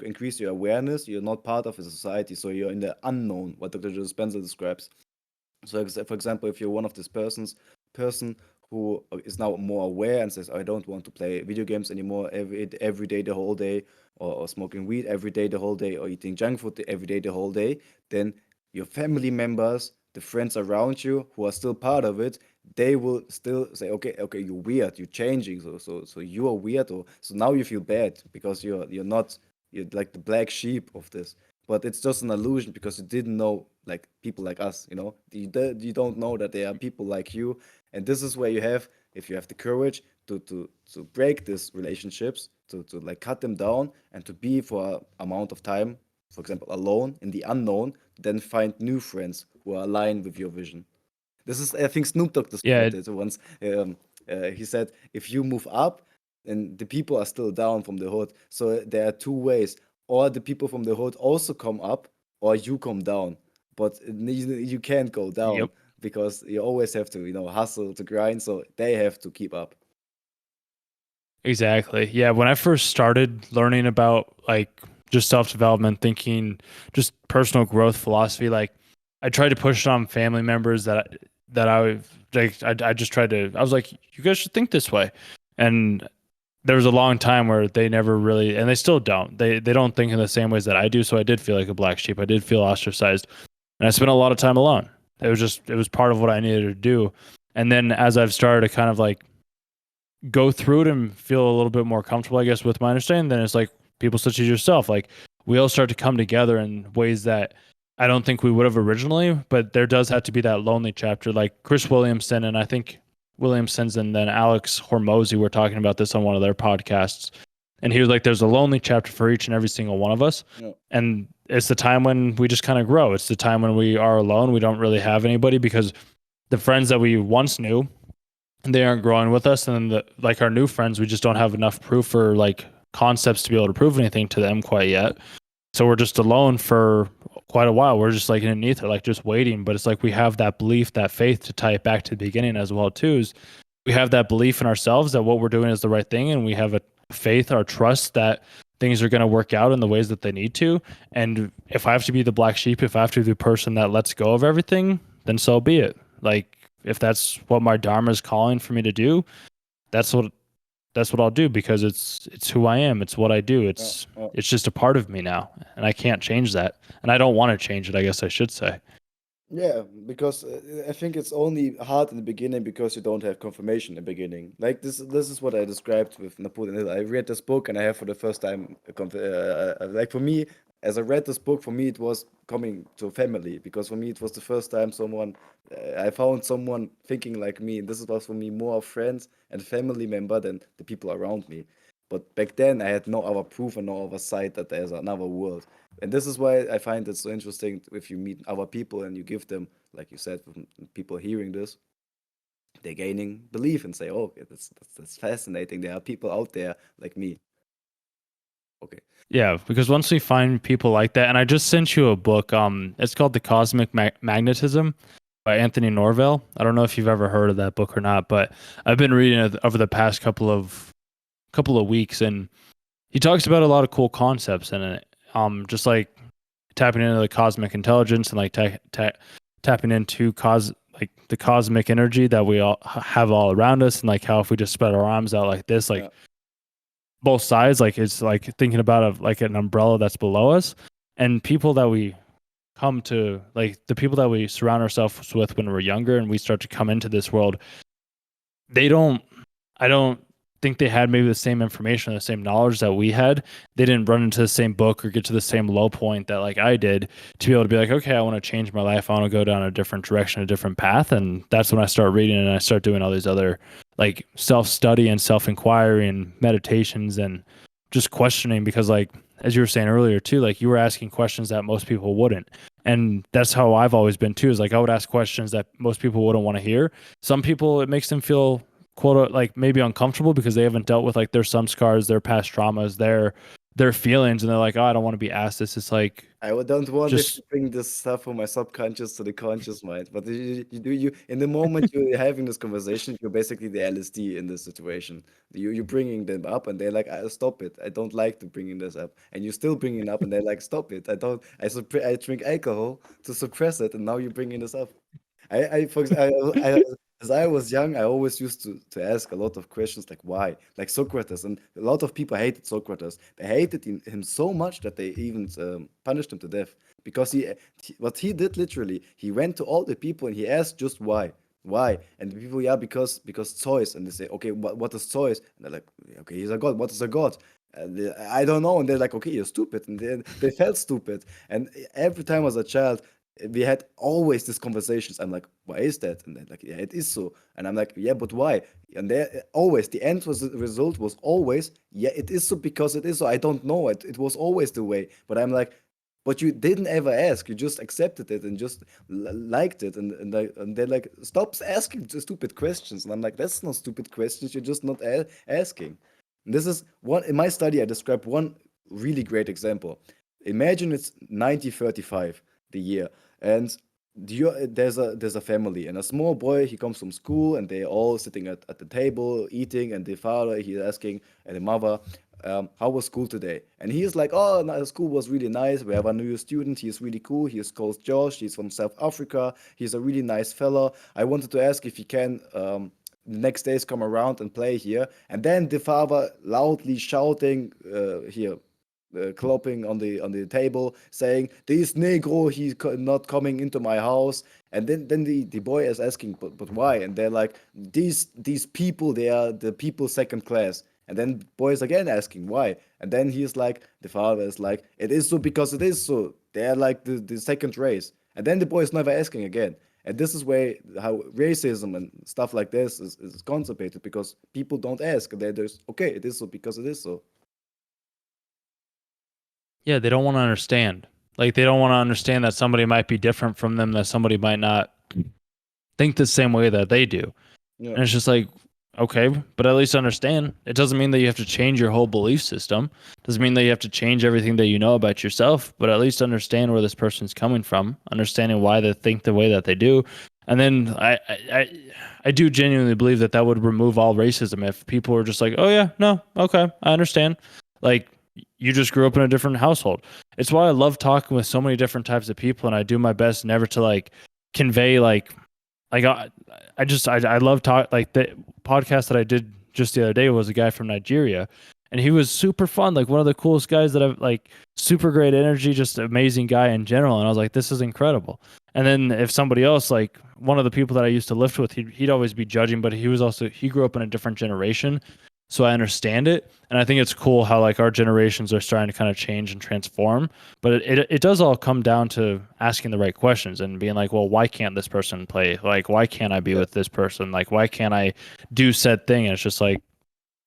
increase your awareness, you're not part of a society, so you're in the unknown, what Dr. Joe Spencer describes. So, for example, if you're one of these person who is now more aware and says, "I don't want to play video games anymore every day the whole day, or smoking weed every day the whole day, or eating junk food every day the whole day," then your family members, the friends around you who are still part of it, they will still say, "Okay, okay, you're weird, you're changing, so you are weird, or so now you feel bad because you're not you're like the black sheep of this." But it's just an illusion because you didn't know, like, people like us, you don't know that there are people like you, and this is where you have, if you have the courage to break these relationships, to like cut them down and to be for a amount of time, for example, alone in the unknown, then find new friends who are aligned with your vision. This is, I think, Snoop Dogg Yeah, described it once. He said, if you move up, and the people are still down from the hood, so there are two ways: or the people from the hood also come up, or you come down. But you can't go down yep. because you always have to, hustle to grind. So they have to keep up. Exactly. Yeah. When I first started learning about like just self development, thinking, just personal growth philosophy, like I tried to push it on family members that I like. I just tried to. I was like, you guys should think this way, and there was a long time where they never really, and they still don't. They don't think in the same ways that I do. So I did feel like a black sheep. I did feel ostracized, and I spent a lot of time alone. It was part of what I needed to do, and then as I've started to kind of like go through it and feel a little bit more comfortable, I guess, with my understanding, then it's like people such as yourself, like we all start to come together in ways that I don't think we would have originally, but there does have to be that lonely chapter. Like Chris Williamson, and I think Williamson's and then Alex Hormozy were talking about this on one of their podcasts. And he was like, there's a lonely chapter for each and every single one of us. Yeah. And it's the time when we just kind of grow. It's the time when we are alone. We don't really have anybody because the friends that we once knew, they aren't growing with us, and then like our new friends, we just don't have enough proof or like concepts to be able to prove anything to them quite yet. So we're just alone for quite a while. We're just like in an ether, like just waiting. But it's like we have that belief, that faith, to tie it back to the beginning as well too. Is we have that belief in ourselves that what we're doing is the right thing, and we have a faith or trust that things are going to work out in the ways that they need to. And if I have to be the black sheep, if I have to be the person that lets go of everything, then so be it. Like if that's what my dharma is calling for me to do, that's what I'll do, because it's who I am. It's what I do. It's just a part of me now, and I can't change that, and I don't want to change it, I guess I should say. Yeah, because I think it's only hard in the beginning because you don't have confirmation in the beginning. Like this is what I described with Napoleon Hill. I read this book and I have for the first time like for me, as I read this book, for me it was coming to family, because for me it was the first time someone I found someone thinking like me. And this was for me more of friends and family member than the people around me. But back then I had no other proof and no other sight that there's another world. And this is why I find it so interesting if you meet other people and you give them, like you said, people hearing this, they're gaining belief and say, "Oh, okay, that's fascinating. There are people out there like me." Okay. Yeah, because once we find people like that, and I just sent you a book, it's called The Cosmic Magnetism by Anthony Norvell. I don't know if you've ever heard of that book or not, but I've been reading it over the past couple of weeks, and he talks about a lot of cool concepts in it. Just like tapping into the cosmic intelligence and like tapping into like the cosmic energy that we all have all around us, and like how if we just spread our arms out like this, like Yeah. both sides. Like it's like thinking about like an umbrella that's below us, and people that we come to, like the people that we surround ourselves with when we're younger and we start to come into this world, they don't, I don't think they had maybe the same information, the same knowledge that we had. They didn't run into the same book or get to the same low point that like I did to be able to be like, okay, I want to change my life. I want to go down a different direction, a different path. And that's when I start reading and I start doing all these other like self-study and self-inquiry and meditations and just questioning, because like as you were saying earlier too, like you were asking questions that most people wouldn't. And that's how I've always been too, is like I would ask questions that most people wouldn't want to hear. Some people, it makes them feel quote like maybe uncomfortable because they haven't dealt with like their some scars, their past traumas, their feelings, and they're like, oh, I don't want to be asked this. It's like don't want it just to bring this stuff from my subconscious to the conscious mind. But you in the moment you're having this conversation, you're basically the LSD in this situation. You're bringing them up, and they're like, "Stop it! I don't like to bringing this up." And you're still bringing it up, and they're like, "Stop it! I don't. I drink alcohol to suppress it, and now you're bringing this up." For example, as I was young, I always used to ask a lot of questions like why, like Socrates, and a lot of people hated Socrates. They hated him so much that they even punished him to death because what he did literally, he went to all the people and he asked just why, and the people, yeah, because Zeus, and they say, okay, what is Zeus? And they're like, okay, he's a god. What is a god? And I don't know, and they're like, okay, you're stupid, and they felt stupid. And every time as a child, we had always these conversations. I'm like, why is that? And they're like, yeah, it is so. And I'm like, yeah, but why? And there always the end was the result was always, yeah, it is so because it is so. I don't know it. It was always the way. But I'm like, but you didn't ever ask. You just accepted it and just liked it. And they're like, stop asking stupid questions. And I'm like, that's not stupid questions. You're just not asking. And this is one in my study. I described one really great example. Imagine it's 1935, the year, and there's a family and a small boy. He comes from school, and they're all sitting at the table eating, and the father he's asking and the mother, how was school today? And he's like, oh, no, school was really nice. We have a new student. He's really cool. He's called Josh. He's from South Africa. He's a really nice fella. I wanted to ask if he can the next days come around and play here. And then the father loudly shouting here, clopping on the table, saying, "This Negro, he's not coming into my house." And then the boy is asking, but why? And they're like, these people, they are the people second class. And then boy is again asking why. And then he's like, the father is like, it is so because it is so. They are like the second race. And then the boy is never asking again. And this is where how racism and stuff like this is contemplated because people don't ask. They're just, okay, it is so because it is so. yeah, they don't want to understand. Like they don't want to understand that somebody might be different from them, that somebody might not think the same way that they do. Yeah. And it's just like, okay, but at least understand. It doesn't mean that you have to change your whole belief system. It doesn't mean that you have to change everything that you know about yourself, but at least understand where this person's coming from, understanding why they think the way that they do. And then I do genuinely believe that that would remove all racism if people were just like, oh yeah, no, okay, I understand. Like you just grew up in a different household. It's why I love talking with so many different types of people, and I do my best never to like convey like I love talk. Like the podcast that I did just the other day was a guy from Nigeria, and he was super fun, like one of the coolest guys that I've like, super great energy, just amazing guy in general. And I was like, this is incredible. And then if somebody else, like one of the people that I used to lift with, he'd always be judging, but he grew up in a different generation, so I understand it. And I think it's cool how like our generations are starting to kind of change and transform, but it does all come down to asking the right questions and being like, well, why can't this person play? Like, why can't I be Yeah. with this person? Like, why can't I do said thing? And it's just like,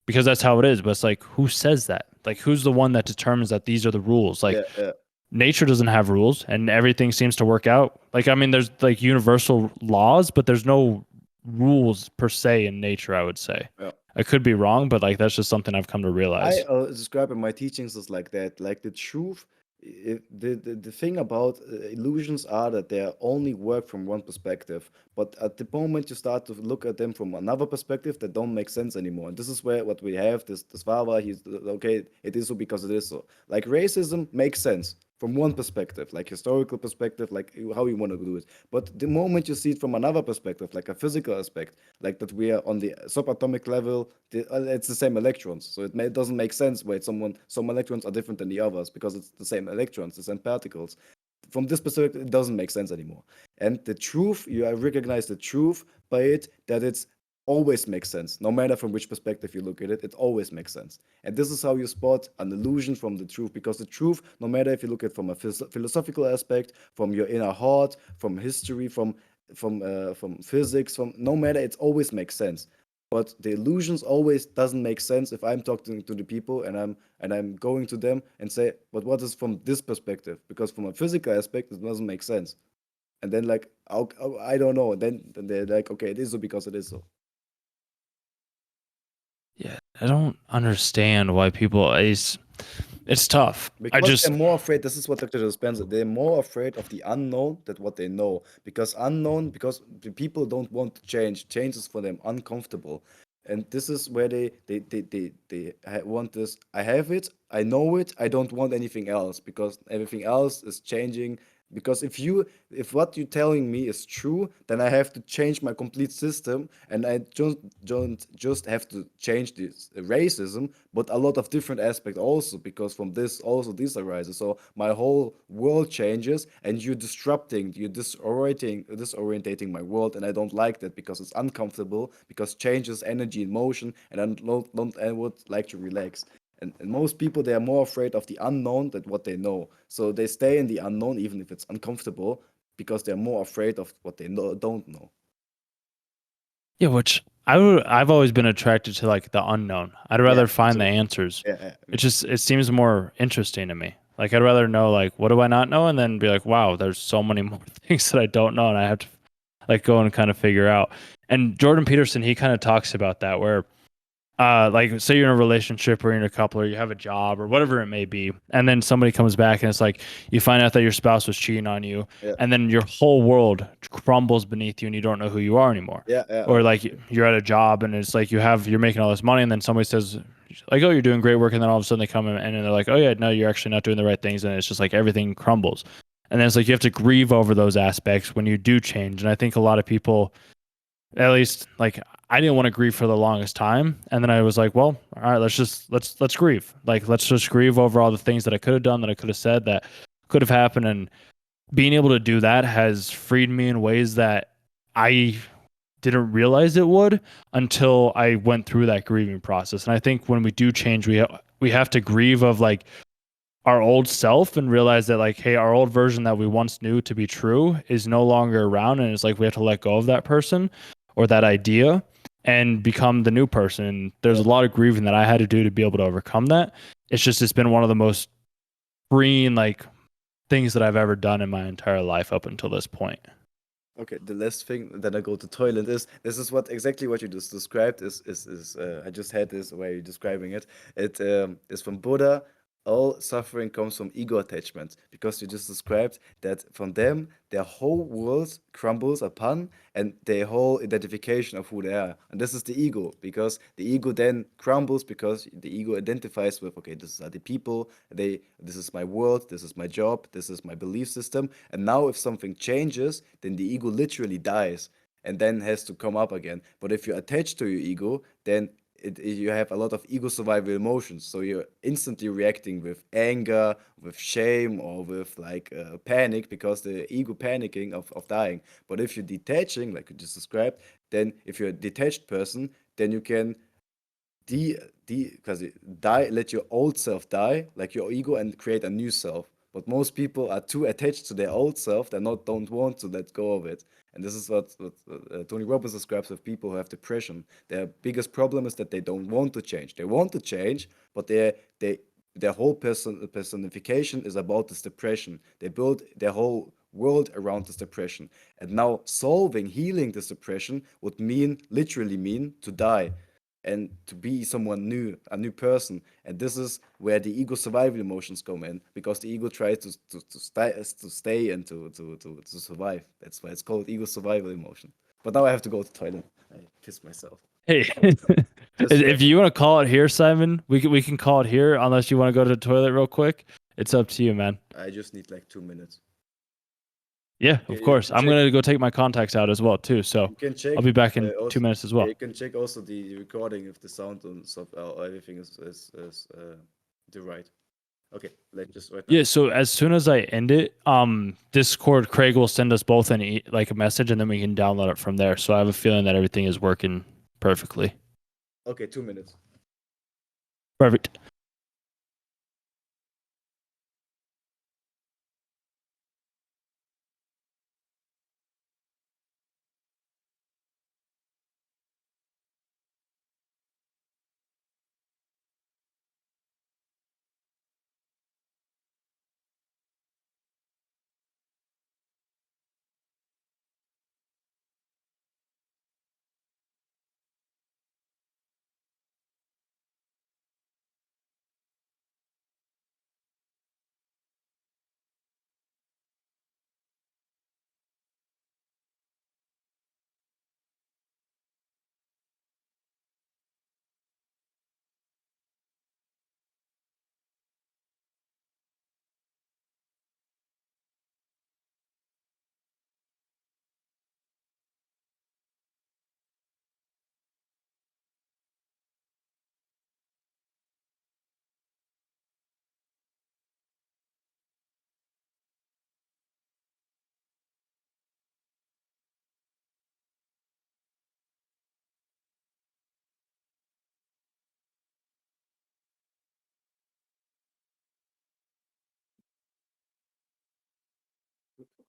because that's how it is. But it's like, who says that? Like, who's the one that determines that these are the rules? Like, Yeah. Yeah. nature doesn't have rules, and everything seems to work out. Like, I mean, there's like universal laws, but there's no rules per se in nature, I would say. Yeah. I could be wrong, but like that's just something I've come to I realize. describe in my teachings as like that, like the truth. The thing about illusions are that they only work from one perspective, but at the moment you start to look at them from another perspective, that don't make sense anymore. And this is where what we have this father. He's okay. It is so because it is so. Like racism makes sense. from one perspective, like historical perspective, like how you want to do it. But the moment you see it from another perspective, like a physical aspect, like that we are on the subatomic level, it's the same electrons. So it doesn't make sense why some electrons are different than the others because it's the same electrons, the same particles. From this perspective, it doesn't make sense anymore. And the truth, you recognize the truth by it, that it's always makes sense. No matter from which perspective you look at it, it always makes sense. And this is how you spot an illusion from the truth, because the truth, no matter if you look at it from a philosophical aspect, from your inner heart, from history, from physics, from no matter, it always makes sense. But the illusions always doesn't make sense if I'm talking to the people and I'm going to them and say, but what is from this perspective? Because from a physical aspect, it doesn't make sense. And then like, I don't know. Then they're like, okay, it is so because it is so. Yeah, I don't understand why people. It's tough. Because they're more afraid. This is what Dr. Dispenza. They're more afraid of the unknown than what they know. Because the people don't want to change. Change is for them uncomfortable, and this is where they want this. I have it. I know it. I don't want anything else because everything else is changing. Because if what you're telling me is true, then I have to change my complete system, and I don't just have to change this racism, but a lot of different aspects also, because from this also this arises. So my whole world changes, and you're disorientating my world, and I don't like that because it's uncomfortable, because change is energy in motion, and I would like to relax. And most people, they are more afraid of the unknown than what they know. So they stay in the unknown even if it's uncomfortable, because they're more afraid of what they don't know. Yeah, which I've always been attracted to, like the unknown. I'd rather find the answers. It seems more interesting to me. Like I'd rather know, like, what do I not know, and then be like, wow, there's so many more things that I don't know, and I have to like go and kind of figure out. And Jordan Peterson, he kind of talks about that, where like say you're in a relationship or you're in a couple or you have a job or whatever it may be, and then somebody comes back and it's like you find out that your spouse was cheating on you, and then your whole world crumbles beneath you and you don't know who you are anymore. Or like you're at a job and it's like you're making all this money, and then somebody says like, oh, you're doing great work, and then all of a sudden they come in and they're like, oh yeah, no, you're actually not doing the right things, and it's just like everything crumbles. And then it's like you have to grieve over those aspects when you do change. And I think a lot of people, at least like I didn't want to grieve for the longest time, and then I was like, well, all right, let's grieve. Like let's just grieve over all the things that I could have done, that I could have said, that could have happened. And being able to do that has freed me in ways that I didn't realize it would until I went through that grieving process. And I think when we do change, we have to grieve of like our old self and realize that like, hey, our old version that we once knew to be true is no longer around, and it's like we have to let go of that person or that idea and become the new person. And there's a lot of grieving that I had to do to be able to overcome that. It's been one of the most freeing like things that I've ever done in my entire life up until this point. Okay, the last thing, then I go to toilet, is this is what exactly what you just described is I just had this way you're describing it. It is from Buddha. All suffering comes from ego attachment, because you just described that from them their whole world crumbles upon, and their whole identification of who they are, and this is the ego, because the ego then crumbles because the ego identifies with, okay, this are the people, this is my world, this is my job, this is my belief system, and now if something changes, then the ego literally dies and then has to come up again. But if you're attached to your ego, then you have a lot of ego survival emotions, so you're instantly reacting with anger, with shame, or with like panic, because the ego panicking of dying. But if you're detaching, like you just described, then if you're a detached person, then you can because die, let your old self die, like your ego, and create a new self. But most people are too attached to their old self, they don't want to let go of it. And this is what Tony Robbins describes with people who have depression. Their biggest problem is that they don't want to change. They want to change, but their whole personification is about this depression. They build their whole world around this depression. And now healing this depression would literally mean to die and to be someone new, a new person. And this is where the ego survival emotions come in, because the ego tries to stay and to survive. That's why it's called ego survival emotion. But now I have to go to the toilet. I pissed myself. Hey, if you want to call it here, Simon, we can call it here, unless you want to go to the toilet real quick. It's up to you, man. I just need like 2 minutes. Yeah, of You course. can I'm check. gonna go take my contacts out as well too. So You can check I'll be back in also. 2 minutes as Yeah, well. you can check also the recording if the sound and stuff, everything is the right. Okay, like just right now. Yeah. So as soon as I end it, Discord, Craig will send us both like a message, and then we can download it from there. So I have a feeling that everything is working perfectly. Okay, 2 minutes. Perfect.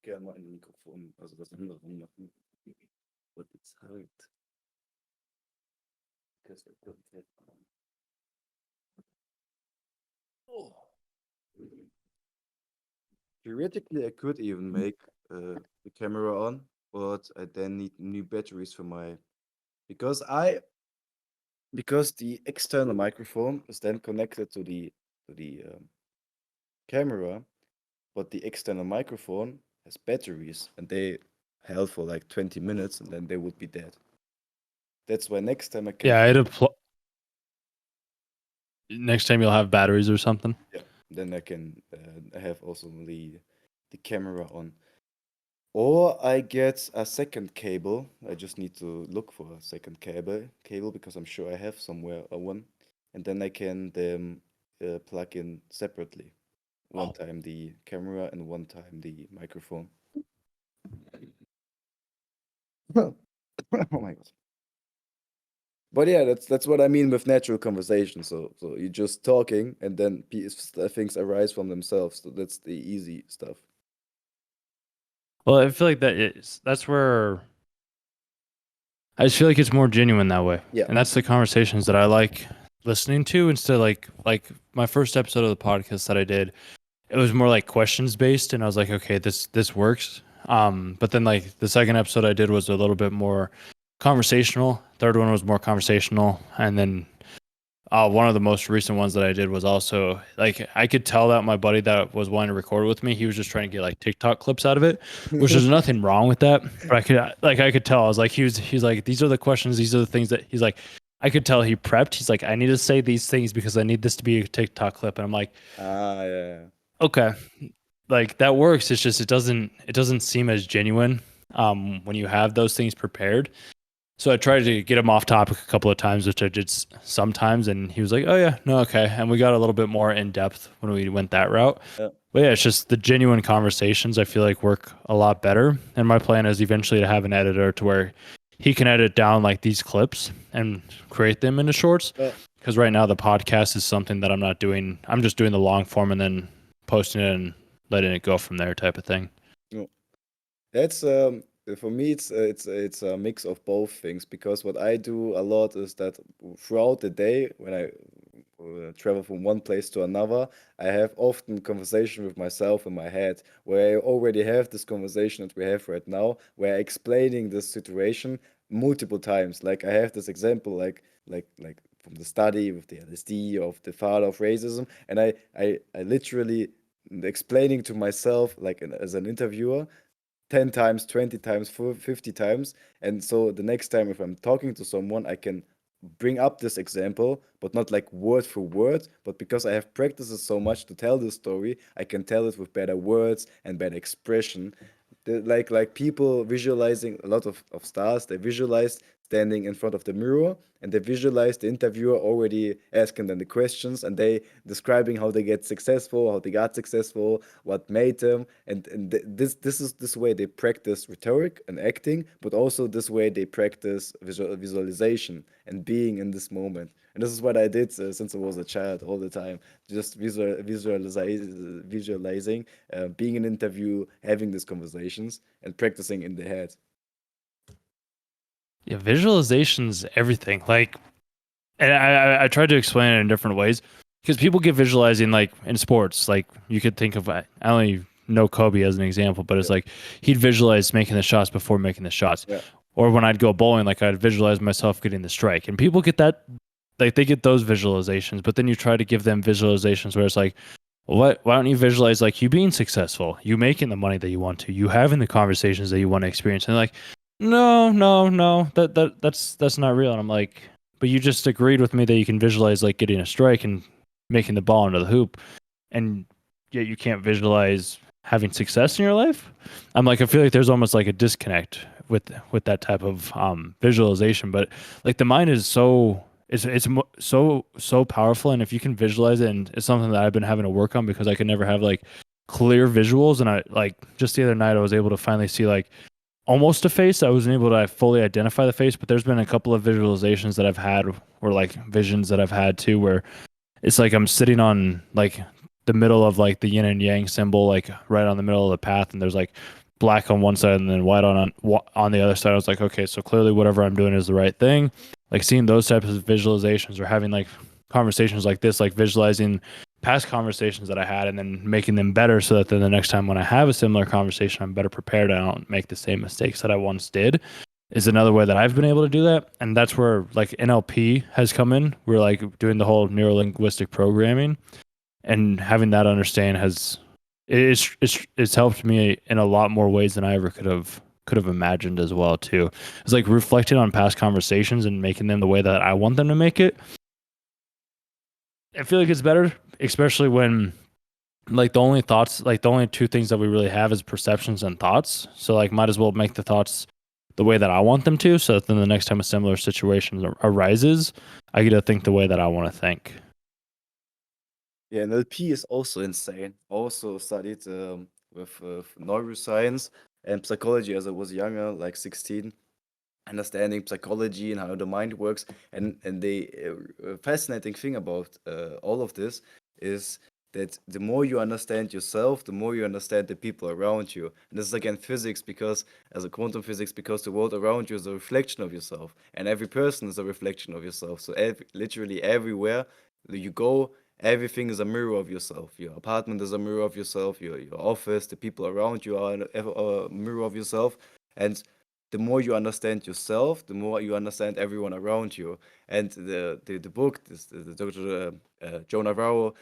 Gerne mal ein Mikrofon, also das andere machen. Und die Zeit. Oh. Theoretically, I could even make the camera on, but I then need new batteries for my because the external microphone is then connected to the camera, but the external microphone has batteries and they held for like 20 minutes and then they would be dead. That's why next time I can Yeah, next time you'll have batteries or something. yeah, then I can have also the camera on. Or I get a second cable. I just need to look for a second cable because I'm sure I have somewhere one, and then I can plug in separately. One time the camera and one time the microphone. Oh my god. But yeah, that's what I mean with natural conversation. So you're just talking and then things arise from themselves. So that's the easy stuff. Well, I feel like that's where I just feel like it's more genuine that way. Yeah. And that's the conversations that I like listening to instead of like my first episode of the podcast that I did, it was more like questions based and I was like, okay, this works. But then like the second episode I did was a little bit more conversational. Third one was more conversational. And then one of the most recent ones that I did was also like I could tell that my buddy that was wanting to record with me, he was just trying to get like TikTok clips out of it, which there's nothing wrong with that. But I could tell. I was like, he's like, these are the questions, these are the things that he's like. I could tell he prepped. He's like, I need to say these things because I need this to be a TikTok clip. And I'm like, Yeah. okay, like that works. It's just it doesn't seem as genuine when you have those things prepared. So I tried to get him off topic a couple of times, which I did sometimes, and he was like, "Oh yeah, no, okay." And we got a little bit more in depth when we went that route. Yeah. But yeah, it's just the genuine conversations I feel like work a lot better. And my plan is eventually to have an editor to where he can edit down like these clips and create them into shorts. Yeah. Because right now the podcast is something that I'm not doing. I'm just doing the long form and then posting it and letting it go from there, type of thing. That's for me it's a mix of both things because what I do a lot is that throughout the day when I travel from one place to another, I have often conversation with myself in my head where I already have this conversation that we have right now, where I explaining this situation multiple times. Like I have this example like from the study with the LSD of the father of racism, and I literally explaining to myself like as an interviewer 10 times, 20 times, 50 times. And so the next time if I'm talking to someone, I can bring up this example, but not like word for word, but because I have practiced it so much to tell this story, I can tell it with better words and better expression. Like people visualizing a lot of stars, they visualize standing in front of the mirror and they visualize the interviewer already asking them the questions and they describing how they get successful, how they got successful, what made them, and this is this way they practice rhetoric and acting, but also this way they practice visualization and being in this moment. And this is what I did since I was a child all the time, just visualizing, being in an interview, having these conversations, and practicing in the head. Yeah, visualization's everything. Like, and I tried to explain it in different ways because people get visualizing like in sports. Like you could think of I only know Kobe as an example, but it's Yeah, like he'd visualize making the shots before making the shots. yeah, Or when I'd go bowling, like I'd visualize myself getting the strike. And people get that, like they get those visualizations, but then you try to give them visualizations where it's like, what? Why don't you visualize like you being successful, you making the money that you want to, you having the conversations that you want to experience? And they're like, no, no, no, that's not real. And I'm like, but you just agreed with me that you can visualize like getting a strike and making the ball into the hoop, and yet you can't visualize having success in your life. I'm like, I feel like there's almost like a disconnect with that type of visualization. But like the mind is so so powerful, and if you can visualize it, and it's something that I've been having to work on because I could never have like clear visuals. And I like just the other night I was able to finally see like almost a face. I wasn't able to fully identify the face, but there's been a couple of visualizations that I've had, or like visions that I've had too, where it's like I'm sitting on like the middle of like the yin and yang symbol, like right on the middle of the path, and there's like black on one side and then white on the other side. I was like, okay, so clearly whatever I'm doing is the right thing. Like seeing those types of visualizations or having like conversations like this, like visualizing past conversations that I had and then making them better so that then the next time when I have a similar conversation, I'm better prepared. I don't make the same mistakes that I once did, is another way that I've been able to do that. And that's where like NLP has come in. We're like doing the whole neuro linguistic programming, and having that understand has it's helped me in a lot more ways than I ever could have imagined as well too. It's like reflecting on past conversations and making them the way that I want them to make it. I feel like it's better, especially when like the only thoughts, like the only two things that we really have is perceptions and thoughts. So like might as well make the thoughts the way that I want them to, so that then the next time a similar situation arises, I get to think the way that I want to think. yeah. NLP is also insane. Also studied with neuroscience and psychology as I was younger, like 16, understanding psychology and how the mind works. And the fascinating thing about all of this is that the more you understand yourself, the more you understand the people around you. And this is again physics, because as a quantum physics, because the world around you is a reflection of yourself, and every person is a reflection of yourself. So literally everywhere you go, everything is a mirror of yourself. Your apartment is a mirror of yourself. Your office, the people around you are a mirror of yourself. And the more you understand yourself, the more you understand everyone around you. And the book, the Dr. Joe Navarro,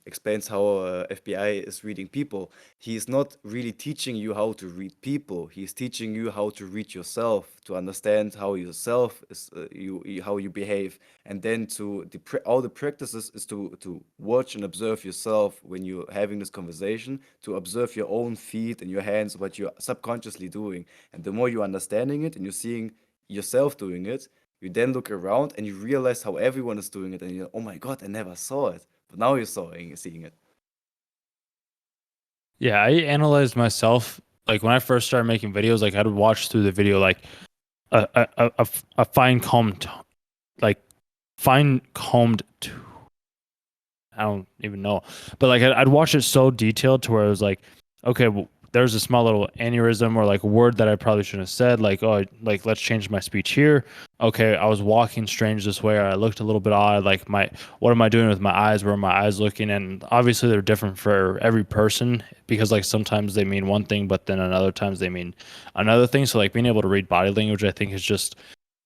explains how FBI is reading people. He is not really teaching you how to read people. He's teaching you how to read yourself, to understand how yourself is, how you behave, and then all the practices is to watch and observe yourself when you're having this conversation, to observe your own feet and your hands, what you're subconsciously doing. And the more you're understanding it and you're seeing yourself doing it, you then look around and you realize how everyone is doing it, and you're, oh my God, I never saw it. But now you're seeing it. Yeah, I analyzed myself. Like when I first started making videos, like I'd watch through the video like a fine combed, like fine combed. I don't even know, but like I'd watch it so detailed to where it was like, okay, well, there's a small little aneurysm or like a word that I probably shouldn't have said. Like, oh, like let's change my speech here. Okay, I was walking strange this way, or I looked a little bit odd. Like what am I doing with my eyes? Where are my eyes looking? And obviously they're different for every person, because like sometimes they mean one thing, but then another times they mean another thing. So like being able to read body language, I think is just,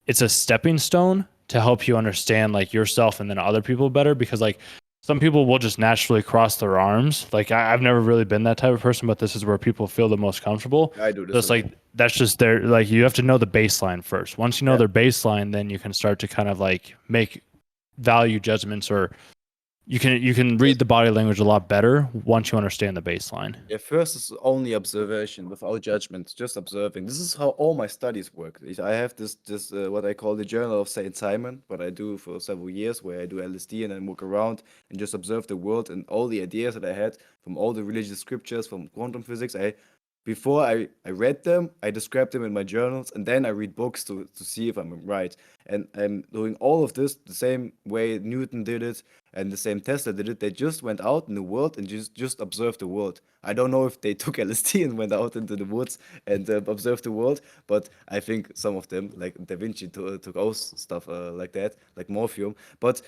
it's a stepping stone to help you understand like yourself and then other people better, because like some people will just naturally cross their arms. Like I've never really been that type of person, but this is where people feel the most comfortable. I do So this it's a lot. like that's just their like you have to know the baseline first. Once you know Yeah. their baseline, then you can start to kind of like make value judgments, or you can read the body language a lot better once you understand the baseline. Yeah, first is only observation without judgment, just observing. This is how all my studies work. I have this what I call the Journal of Saint Simon, what I do for several years, where I do LSD and then walk around and just observe the world and all the ideas that I had from all the religious scriptures, from quantum physics. Before I read them, I described them in my journals, and then I read books to see if I'm right. And I'm doing all of this the same way Newton did it and the same Tesla did it. They just went out in the world and just observed the world. I don't know if they took LSD and went out into the woods and observed the world, but I think some of them, like Da Vinci, took also stuff like that, like morphium. But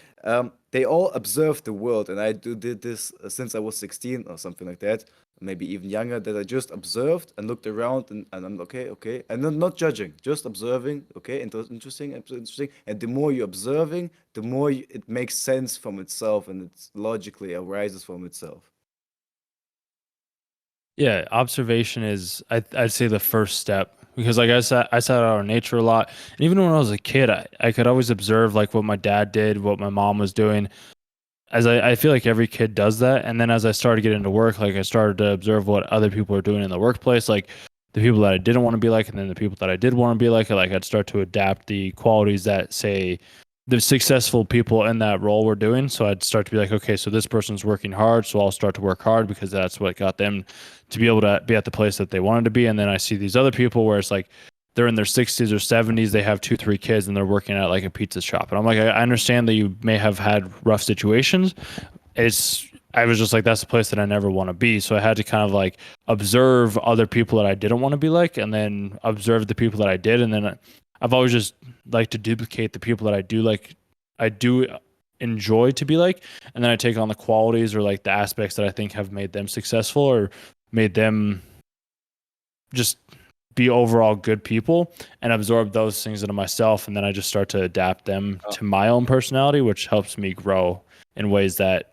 they all observed the world, and did this since I was 16 or something like that, maybe even younger, that I just observed and looked around, and I'm okay, okay, and not judging, just observing, okay, interesting, interesting. And the more you're observing, the more it makes sense from itself, and it logically arises from itself. Yeah, observation is I'd say the first step, because like I sat out in nature a lot, and even when I was a kid, I could always observe like what my dad did, what my mom was doing. As I feel like every kid does that, and then as I started getting into work, like I started to observe what other people are doing in the workplace, like the people that I didn't want to be like, and then the people that I did want to be like I'd start to adapt the qualities that say the successful people in that role were doing. So I'd start to be like, okay, so this person's working hard, so I'll start to work hard because that's what got them to be able to be at the place that they wanted to be. And then I see these other people where it's like they're in their 60s or 70s, they have 2 3 kids, and they're working at like a pizza shop. And I'm like, I understand that you may have had rough situations. I was just like, that's a place that I never want to be. So I had to kind of like observe other people that I didn't want to be like, and then observe the people that I did. And then I've always just like to duplicate the people that I do like, I do enjoy to be like, and then I take on the qualities or like the aspects that I think have made them successful or made them just be overall good people, and absorb those things into myself. And then I just start to adapt them Uh, to my own personality, which helps me grow in ways that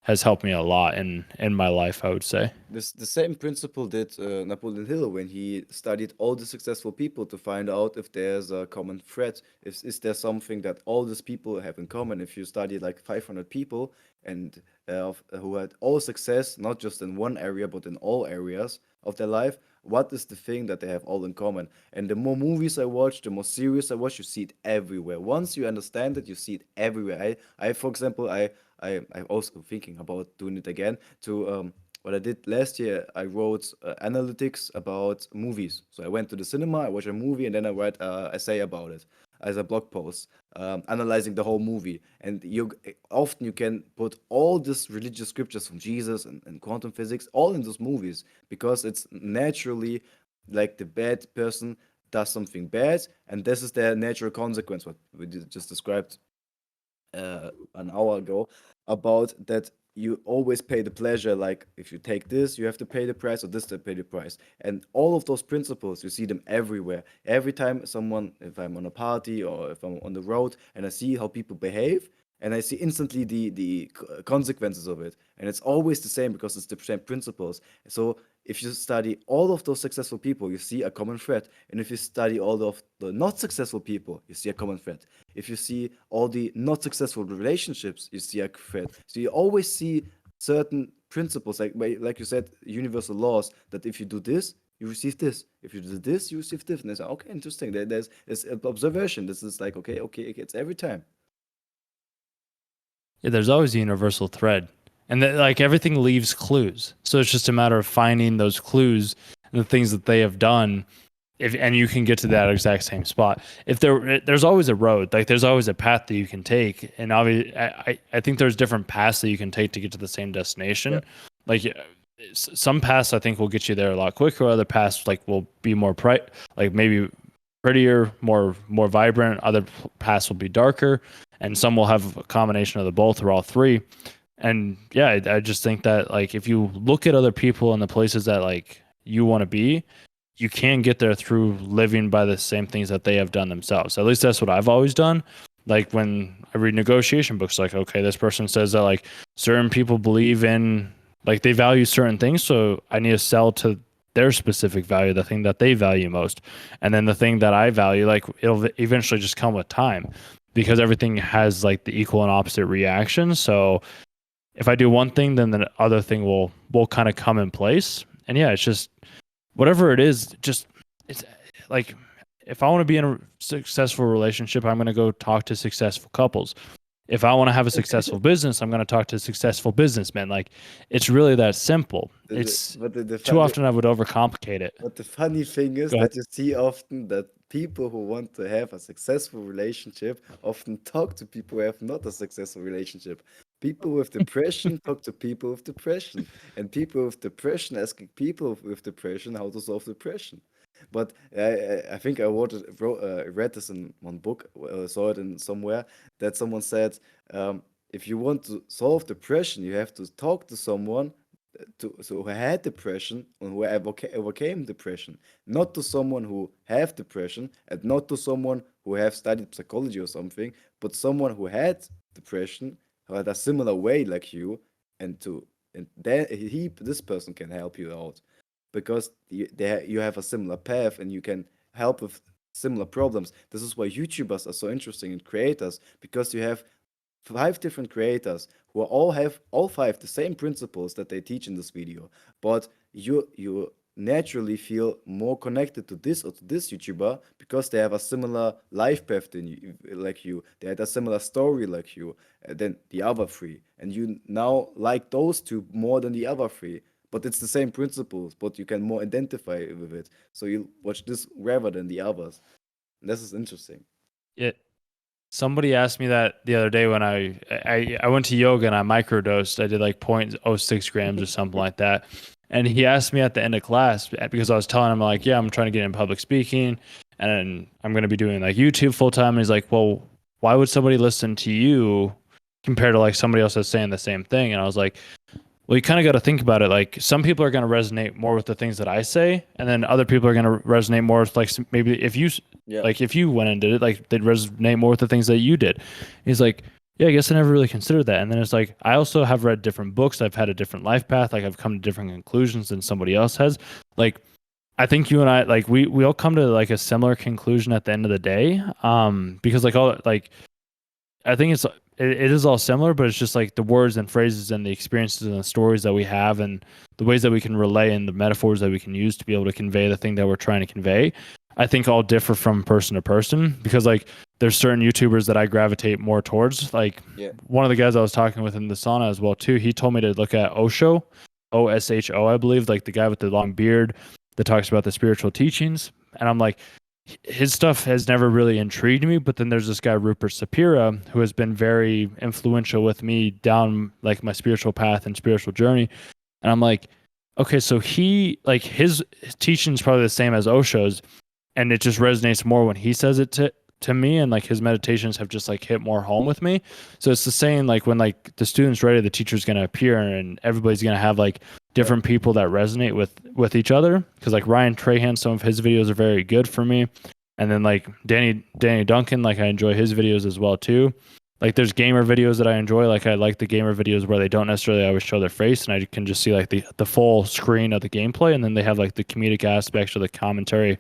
has helped me a lot in my life, I would say. the same principle did Napoleon Hill when he studied all the successful people to find out if there's a common thread. Is there something that all these people have in common? If you study like 500 people and who had all success, not just in one area, but in all areas of their life, what is the thing that they have all in common? And the more movies I watch, the more series I watch, you see it everywhere. Once you understand it, you see it everywhere. For example, I'm also thinking about doing it again to what I did last year. I wrote analytics about movies. So I went to the cinema, I watched a movie, and then I write an essay about it as a blog post, analyzing the whole movie. And often you can put all these religious scriptures from Jesus and quantum physics all in those movies, because it's naturally like the bad person does something bad, and this is their natural consequence. What we just described an hour ago, about that you always pay the pleasure, like if you take this you have to pay the price, or this to pay the price. And all of those principles, you see them everywhere. Every time someone, if I'm on a party or if I'm on the road and I see how people behave, and I see instantly the consequences of it, and it's always the same because it's the same principles. So if you study all of those successful people, you see a common thread. And if you study all of the not successful people, you see a common thread. If you see all the not successful relationships, you see a thread. So you always see certain principles, like you said, universal laws, that if you do this, you receive this. If you do this, you receive this. And it's like, okay, interesting. There's it's observation. This is like, okay, okay, it's every time. Yeah, there's always a universal thread, and like everything leaves clues. So it's just a matter of finding those clues and the things that they have done. If and you can get to that exact same spot. If there's always a road, like there's always a path that you can take, and obviously, I think there's different paths that you can take to get to the same Yeah. destination. Like some paths I think will get you there a lot quicker. Other paths like will be more like maybe prettier, more vibrant. Other paths will be darker, and some will have a combination of the both or all three. And yeah, I just think that like if you look at other people and the places that like you want to be, you can get there through living by the same things that they have done themselves. At least that's what I've always done. like when I read negotiation books, like, okay, this person says that like certain people believe in, like they value certain things, so I need to sell to their specific value, the thing that they value most. And then the thing that I value, like it'll eventually just come with time because everything has like the equal and opposite reaction. So if I do one thing, then the other thing will kind of come in place. And yeah, it's just whatever it is, just it's like if I want to be in a successful relationship, I'm going to go talk to successful couples. If I want to have a successful business, I'm going to talk to successful businessmen. Like it's really that simple. It's But too often I would overcomplicate it. but the funny thing is Go ahead. that you see often that people who want to have a successful relationship often talk to people who have not a successful relationship. People with depression talk to people with depression, and people with depression asking people with depression how to solve depression. But I think I read this in one book, saw it in somewhere that someone said, if you want to solve depression, you have to talk to someone who had depression and who overcame depression, not to someone who have depression and not to someone who have studied psychology or something, but someone who had depression, who had a similar way like you, and then this person can help you out because you have a similar path and you can help with similar problems. This is why YouTubers are so interesting and creators, because you have five different creators who all have all five the same principles that they teach in this video, but you naturally feel more connected to this or to this YouTuber because they have a similar life path than you, like you. They had a similar story like you than the other three, and you now like those two more than the other three. But it's the same principles, but you can more identify with it. So you watch this rather than the others. And this is interesting. It Somebody asked me that the other day when I went to yoga and I microdosed. I did like 0.06 grams or something like that. And he asked me at the end of class because I was telling him like, yeah, I'm trying to get in public speaking and I'm going to be doing like YouTube full time. And he's like, well, why would somebody listen to you compared to like somebody else that's saying the same thing? And I was like, well, you kind of got to think about it. Like some people are going to resonate more with the things that I say, and then other people are going to resonate more with like maybe if you Yeah. like if you went and did it, like they'd resonate more with the things that you did. He's like, yeah, I guess I never really considered that. And then it's like I also have read different books. I've had a different life path. Like I've come to different conclusions than somebody else has. Like I think you and I like we all come to like a similar conclusion at the end of the day. Because like all like I think it is all similar, but it's just like the words and phrases and the experiences and the stories that we have and the ways that we can relay and the metaphors that we can use to be able to convey the thing that we're trying to convey. I think all differ from person to person because like there's certain YouTubers that I gravitate more towards. Like Yeah. one of the guys I was talking with in the sauna as well too, he told me to look at Osho, Osho, I believe, like the guy with the long beard that talks about the spiritual teachings. And I'm like, his stuff has never really intrigued me. But then there's this guy, Rupert Sapira, who has been very influential with me down like my spiritual path and spiritual journey. And I'm like, okay, so he like his teaching is probably the same as Osho's, and it just resonates more when he says it to me, and like his meditations have just like hit more home with me. So it's the same like when like the student's ready, the teacher's gonna appear and everybody's gonna have like different people that resonate with each other. Because like Ryan Trahan, some of his videos are very good for me. And then like Danny Duncan, like I enjoy his videos as well too. Like there's gamer videos that I enjoy. Like I like the gamer videos where they don't necessarily always show their face and I can just see like the full screen of the gameplay, and then they have like the comedic aspects or the commentary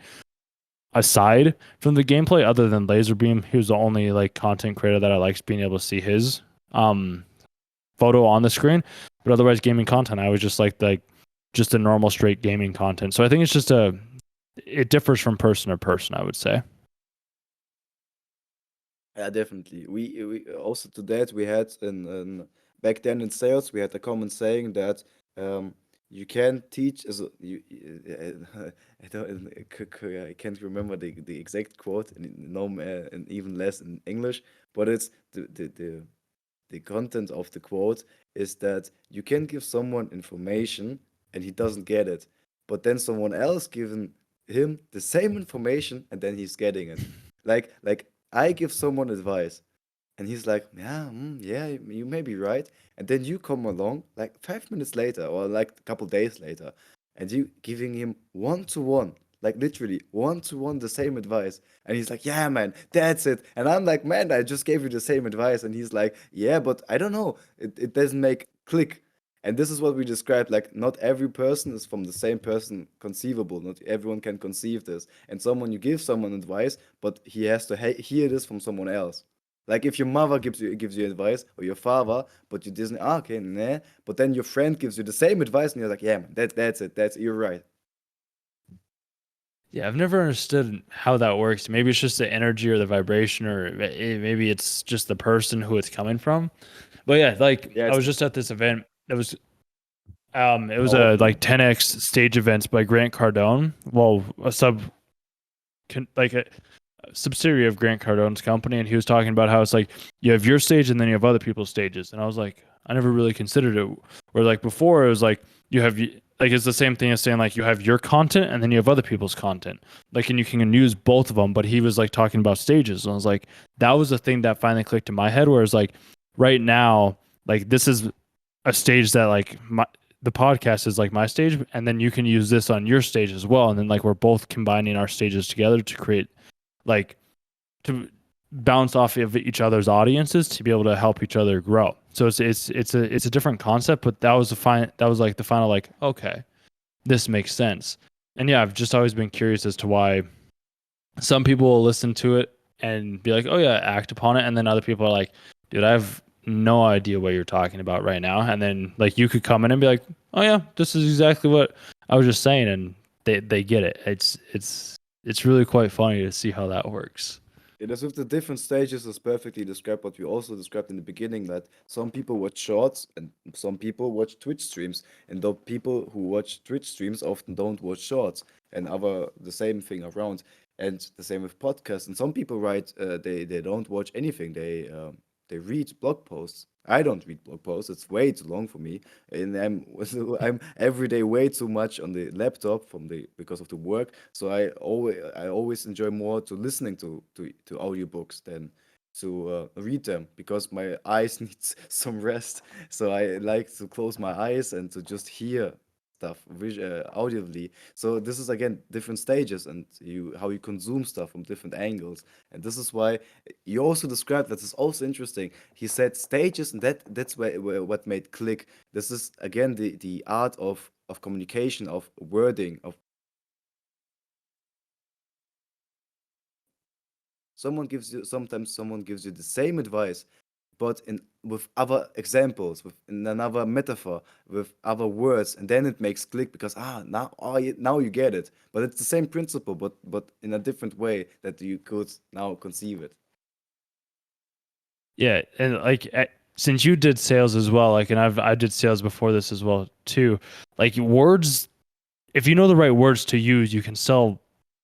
aside from the gameplay. Other than Laserbeam, he was the only like content creator that I liked being able to see his photo on the screen. But otherwise gaming content, I was just like just a normal straight gaming content. So I think it's just it differs from person to person, I would say. Yeah, definitely. We also to that we had in back then in sales we had a common saying that you can teach as I don't I can't remember the exact quote and no and even less in English, but it's the content of the quote is that you can give someone information and he doesn't get it, but then someone else given him the same information and then he's getting it. Like I give someone advice and he's like, yeah, yeah, you may be right. And then you come along like 5 minutes later or like a couple days later and you giving him one to one. like literally one to one the same advice. And he's like, yeah, man, that's it. And I'm like, man, I just gave you the same advice. And he's like, yeah, but I don't know. It doesn't make click. And this is what we described. Like, not every person is from the same person conceivable. Not everyone can conceive this. And someone, you give someone advice, but he has to hear this from someone else. Like if your mother gives you advice, or your father, but you didn't, okay, nah. But then your friend gives you the same advice, and you're like, yeah, man, that's it. You're right. Yeah, I've never understood how that works. Maybe it's just the energy or the vibration, or maybe it's just the person who it's coming from. But yeah, like Yeah, I it's was just at this event. It was oh, a like 10x stage events by Grant Cardone. Well, like a subsidiary of Grant Cardone's company, and he was talking about how it's like you have your stage and then you have other people's stages. And I was like, I never really considered it. Where like before it was like you have like it's the same thing as saying like you have your content and then you have other people's content. Like and you can use both of them. But he was like talking about stages, and I was like, that was the thing that finally clicked in my head. Whereas like right now, like this is a stage that like the podcast is like my stage, and then you can use this on your stage as well. And then like we're both combining our stages together to create like to bounce off of each other's audiences to be able to help each other grow. So it's a different concept, but that was like the final like, okay, this makes sense. And yeah, I've just always been curious as to why some people will listen to it and be like, oh yeah, act upon it, and then other people are like, dude, I have no idea what you're talking about right now. And then like you could come in and be like, oh yeah, this is exactly what I was just saying, and they get it. It's really quite funny to see how that works. it is with the different stages is perfectly described what we also described in the beginning, that some people watch shorts and some people watch Twitch streams. And the people who watch Twitch streams often don't watch shorts, and other the same thing around. And the same with podcasts. And some people write they don't watch anything. They read blog posts. I don't read blog posts. It's way too long for me, and I'm every day way too much on the laptop from the because of the work. So I always enjoy more to listening to audiobooks than to read them, because my eyes needs some rest. So I like to close my eyes and to just hear stuff audibly. So this is again different stages, and you how you consume stuff from different angles. And this is why you also described, that is also interesting. He said stages, and that's where what made click. This is again the art of communication, of wording, of sometimes someone gives you the same advice, but in with other examples, with in another metaphor, with other words, and then it makes click, because now you get it. But it's the same principle, but in a different way that you could now conceive it. Yeah, and like since you did sales as well, like, and I did sales before this as well too. Like words, if you know the right words to use, you can sell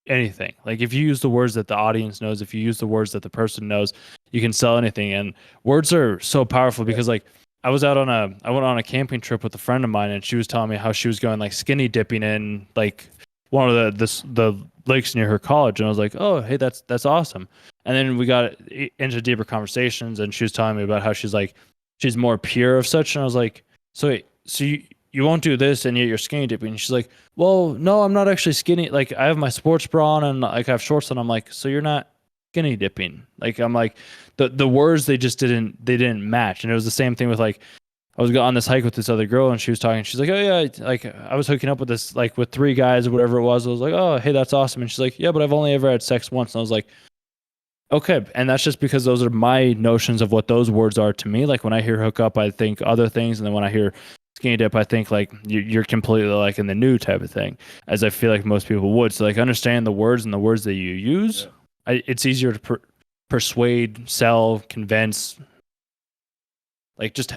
anything. Like if you use the words that the audience knows, if you use the words that the person knows, you can sell anything. And words are so powerful Yeah. because like I went on a camping trip with a friend of mine, and she was telling me how she was going like skinny dipping in like one of the lakes near her college, and I was like, oh hey, that's awesome. And then we got into deeper conversations, and she was telling me about how she's more pure of such, and I was like, so wait, so you won't do this and yet you're skinny dipping. And she's like, well, no, I'm not actually skinny. Like I have my sports bra on and like I have shorts on. I'm like, so you're not skinny dipping. Like I'm like the words they didn't match. And it was the same thing with like I was on this hike with this other girl, and she was talking. She's like, oh yeah, like I was hooking up with this like with 3 guys or whatever it was. I was like, oh hey, that's awesome. And she's like, yeah, but I've only ever had sex once. And I was like, okay. And that's just because those are my notions of what those words are to me. Like when I hear hook up, I think other things, and then when I hear skinny dip, I think like you're completely like in the new type of thing, as I feel like most people would. So like understand the words and the words that you use. Yeah. It's easier to persuade, sell, convince, like just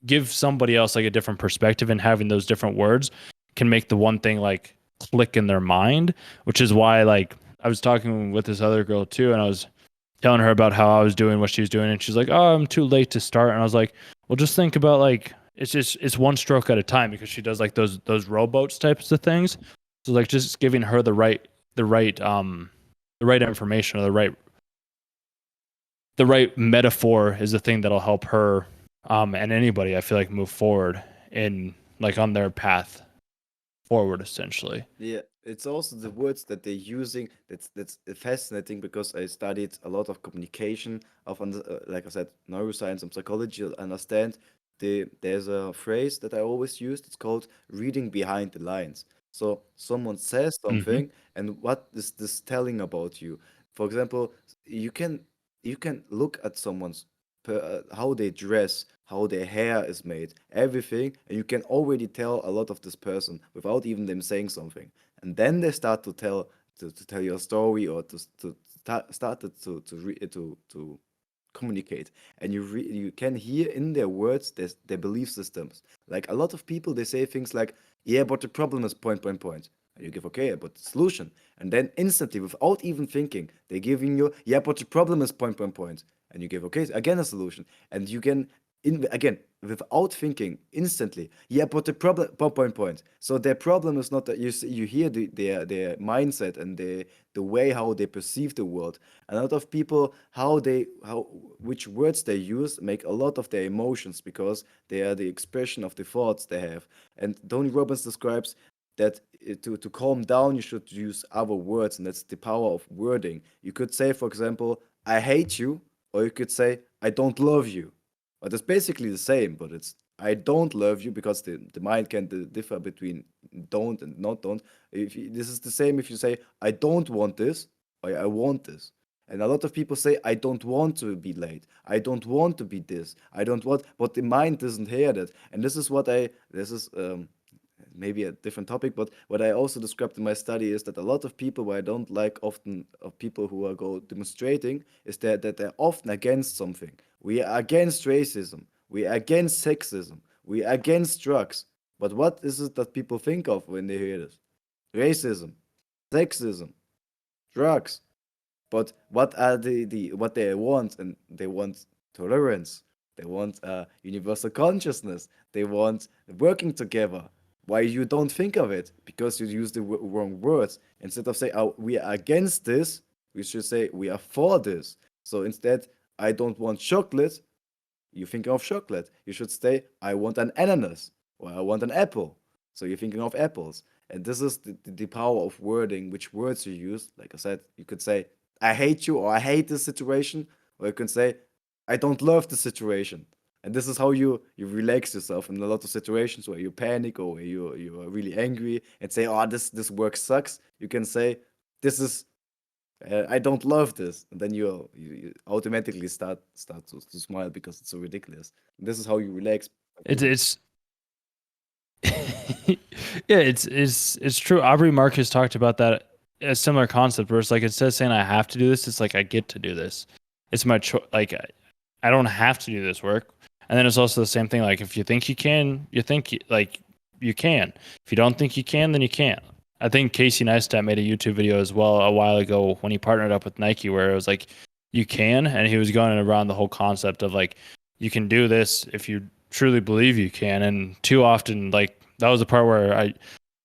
give somebody else like a different perspective, and having those different words can make the one thing like click in their mind, which is why like I was talking with this other girl too, and I was telling her about how I was doing what she was doing, and she's like, oh, I'm too late to start. And I was like, well, just think about like it's one stroke at a time, because she does like those rowboats types of things. So like just giving her the right information, or the right metaphor is the thing that'll help her and anybody, I feel like, move forward in like on their path forward, essentially. Yeah, it's also the words that they're using. That's fascinating because I studied a lot of communication like I said, neuroscience and psychology. I understand there's a phrase that I always use. It's called reading behind the lines. So someone says Hmm. something, and what is this telling about you? For example, you can you can look at someone's how they dress, how their hair is made, everything, and you can already tell a lot of this person without even them saying something. And then they start to tell your story or to start to communicate, and you can hear in their words their belief systems. Like a lot of people, they say things like, "Yeah, but the problem is point point point." And you give, "Okay, but the solution," and then instantly, without even thinking, they're giving you, "Yeah, but the problem is point point point," and you give, "Okay, again a solution," and you can again without thinking instantly, "Yeah, but the problem point point point." So their problem is not that you hear their mindset and the way how they perceive the world. A lot of people, how which words they use make a lot of their emotions, because they are the expression of the thoughts they have. And Tony Robbins describes that to calm down, you should use other words, and that's the power of wording. You could say, for example, "I hate you," or you could say, "I don't love you." But it's basically the same, but it's "I don't love you," because the mind can differ between don't and not don't. This is the same if you say, "I don't want this," or "I want this." And a lot of people say, "I don't want to be late. I don't want to be this. I don't want," but the mind doesn't hear that. And this is maybe a different topic, but what I also described in my study is that a lot of people, what I don't like often of people who are go demonstrating, is that they're often against something. We are against racism. We are against sexism. We are against drugs. But what is it that people think of when they hear this? Racism, sexism, drugs. But what are the what they want? And they want tolerance. They want universal consciousness. They want working together. Why you don't think of it? Because you use the wrong words. Instead of saying, "Oh, we are against this," we should say, "We are for this." So instead, "I don't want chocolate," you're thinking of chocolate. You should say, "I want an ananas," or "I want an apple." So you're thinking of apples. And this is the power of wording, which words you use. Like I said, you could say, "I hate you," or "I hate this situation," or you can say, "I don't love the situation." And this is how you relax yourself in a lot of situations where you panic or where you are really angry and say, "Oh, this work sucks." You can say, "This is I don't love this," and then you automatically start to smile because it's so ridiculous. This is how you relax by It's doing it. it's yeah, it's true. Aubrey Marcus talked about that, a similar concept where it's like, instead of saying I have to do this, it's like I get to do this. It's my choice. Like I don't have to do this work. And then it's also the same thing. Like if you think you can, like you can. If you don't think you can, then you can't. I think Casey Neistat made a YouTube video as well a while ago when he partnered up with Nike, where it was like you can, and he was going around the whole concept of like you can do this if you truly believe you can. And too often, like that was the part where I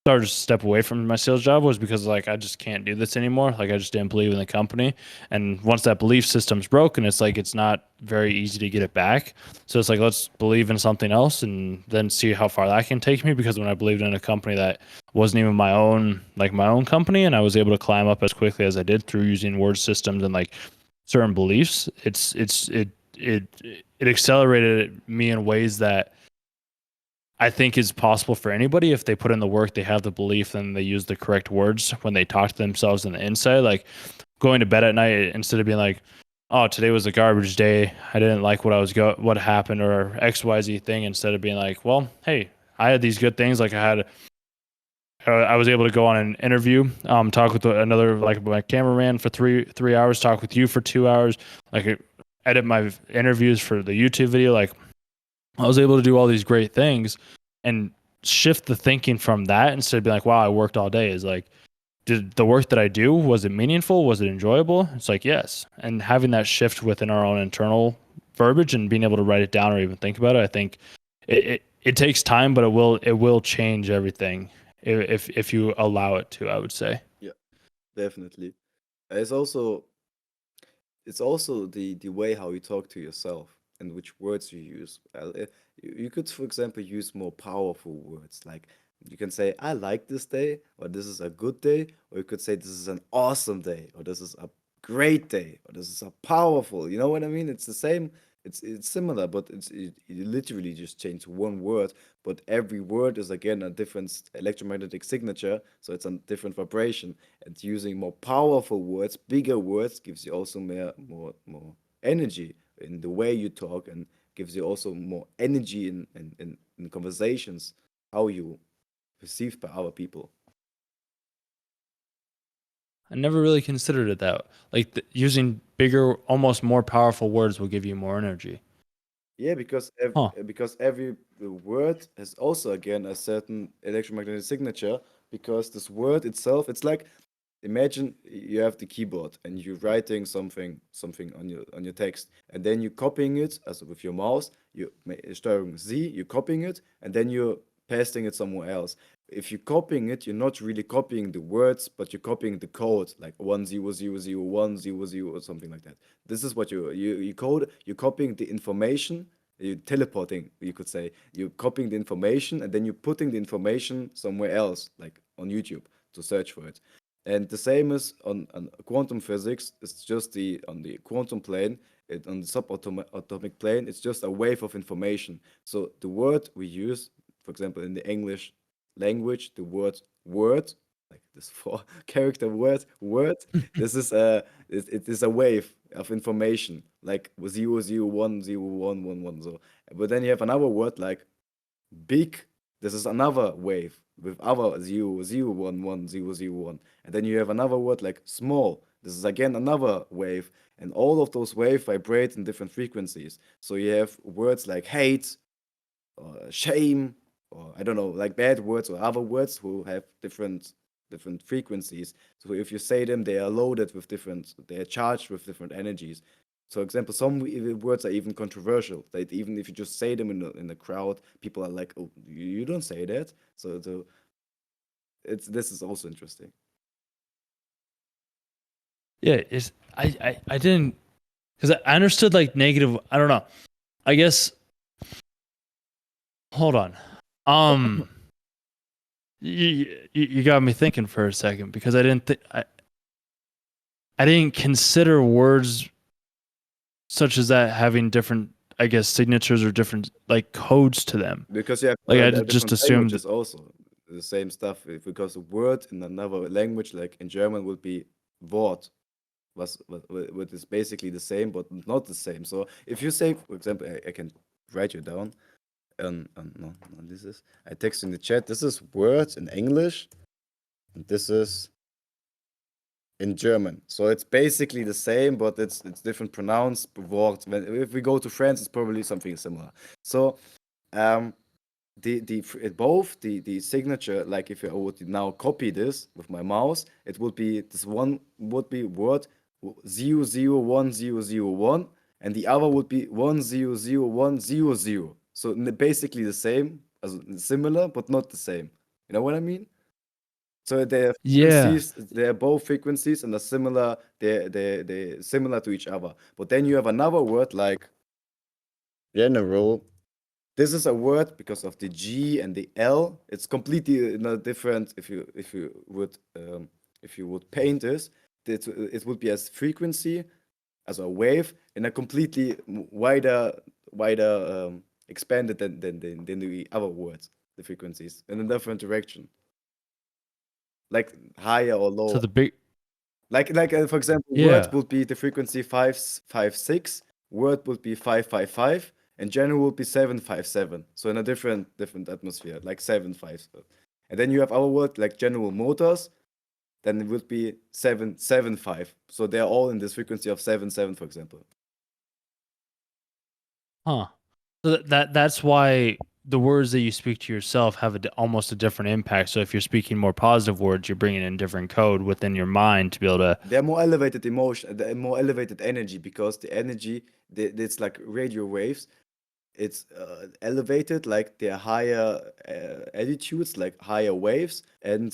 started to step away from my sales job, was because like I just can't do this anymore. Like I just didn't believe in the company. And once that belief system's broken, it's like it's not very easy to get it back. So it's like, let's believe in something else and then see how far that can take me. Because when I believed in a company that wasn't even my own company, and I was able to climb up as quickly as I did through using word systems and like certain beliefs, it accelerated me in ways that I think is possible for anybody if they put in the work, they have the belief, and they use the correct words when they talk to themselves in the inside. Like going to bed at night, instead of being like, "Oh, today was a garbage day. I didn't like what happened," or XYZ thing. Instead of being like, "Well, hey, I had these good things. Like I was able to go on an interview, talk with another, like my cameraman for three hours, talk with you for 2 hours, like edit my interviews for the YouTube video. Like I was able to do all these great things and shift the thinking from that, instead of being like, wow, I worked all day, is like, did the work that I do, was it meaningful? Was it enjoyable? It's like, yes. And having that shift within our own internal verbiage and being able to write it down or even think about it, I think it takes time, but it will change everything if you allow it to, I would say. Yeah, definitely. It's also it's also the way how you talk to yourself and which words you use. You could, for example, use more powerful words like You can say, I like this day, or this is a good day, or you could say, this is an awesome day, or this is a great day, or this is a powerful. You know what I mean? It's the same. It's similar, but you literally just change one word, but every word is again a different electromagnetic signature, so it's a different vibration. And using more powerful words, bigger words, gives you also more energy in the way you talk, and gives you also more energy in conversations, how you perceived by other people. I never really considered it that like using bigger, almost more powerful words will give you more energy. Yeah, Huh. because every word has also again a certain electromagnetic signature. Because this word itself, it's like, imagine you have the keyboard and you're writing something on your text, and then you're copying it as with your mouse. You Steuerung Z, you're copying it, and then you're pasting it somewhere else. If you're copying it, you're not really copying the words, but you're copying the code, like 1000100 or something like that. This is what you code. You're copying the information. You're teleporting, you could say. You're copying the information, and then you're putting the information somewhere else, like on YouTube, to search for it. And the same is on quantum physics. It's just the on the quantum plane, on the subatomic plane. It's just a wave of information. So the word we use, for example, in the English language, the word, like this four character word, this is it is a wave of information, like 0010111. So, but then you have another word like big. This is another wave with other 0011001. And then you have another word like small. This is again another wave. And all of those waves vibrate in different frequencies. So you have words like hate, or shame, or I don't know, like bad words or other words who have different frequencies. So if you say them, they are loaded with different, they are charged with different energies. So, example, some words are even controversial. That even if you just say them in the crowd, people are like, "Oh, you don't say that." So it's this is also interesting. Yeah, it's I didn't because I understood like negative. I don't know. I guess hold on. Um, you got me thinking for a second because I didn't consider words such as that having different, I guess, signatures or different like codes to them. Because you have Like I just different assumed. languages also. The same stuff. Because a word in another language, like in German, would be Wort, what is basically the same, but not the same. So if you say, for example, I can write you down. No, this is, I text in the chat. This is words in English, and this is in German. So it's basically the same, but it's different pronounced Wort. If we go to France, it's probably something similar. So um, both the signature, like if I would now copy this with my mouse, it would be this one would be word 001001, and the other would be 100100. So basically the same, as similar, but not the same. You know what I mean? So they're Yeah, frequencies, they're both frequencies and are similar, they're similar to each other. But then you have another word like general. This is a word because of the G and the L. It's completely different. If you would paint this, it would be as frequency as a wave in a completely wider expanded than the other words, the frequencies in a different direction, like higher or so lower. the big Like for example, word yeah. would be the frequency 556, word would be 555, and general would be 757. So in a different atmosphere, like 75. And then you have our word like General Motors, then it would be 775. So they're all in this frequency of 77, for example. Huh. So that's why the words that you speak to yourself have almost a different impact. So if you're speaking more positive words, you're bringing in different code within your mind to be able to. They're more elevated emotion, they're more elevated energy, because the energy, it's like radio waves. It's elevated, like they're higher altitudes, like higher waves, and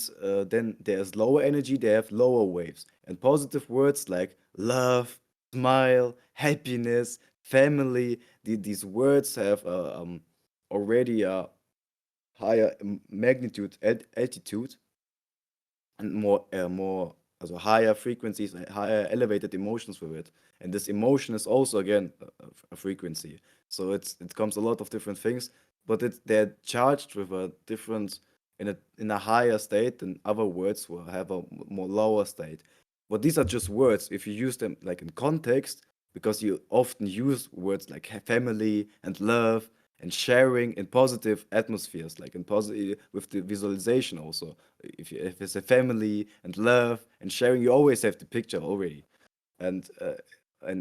then there's lower energy, they have lower waves. And positive words like love, smile, happiness, family, these words have already higher magnitude, altitude, and more also higher frequencies, higher elevated emotions with it. And this emotion is also again a frequency. So it comes a lot of different things, but they're charged with a different in a higher state than other words will have a more lower state. But these are just words. If you use them like in context, because you often use words like family and love and sharing in positive atmospheres, like in positive with the visualization also. If it's a family and love and sharing, you always have the picture already, and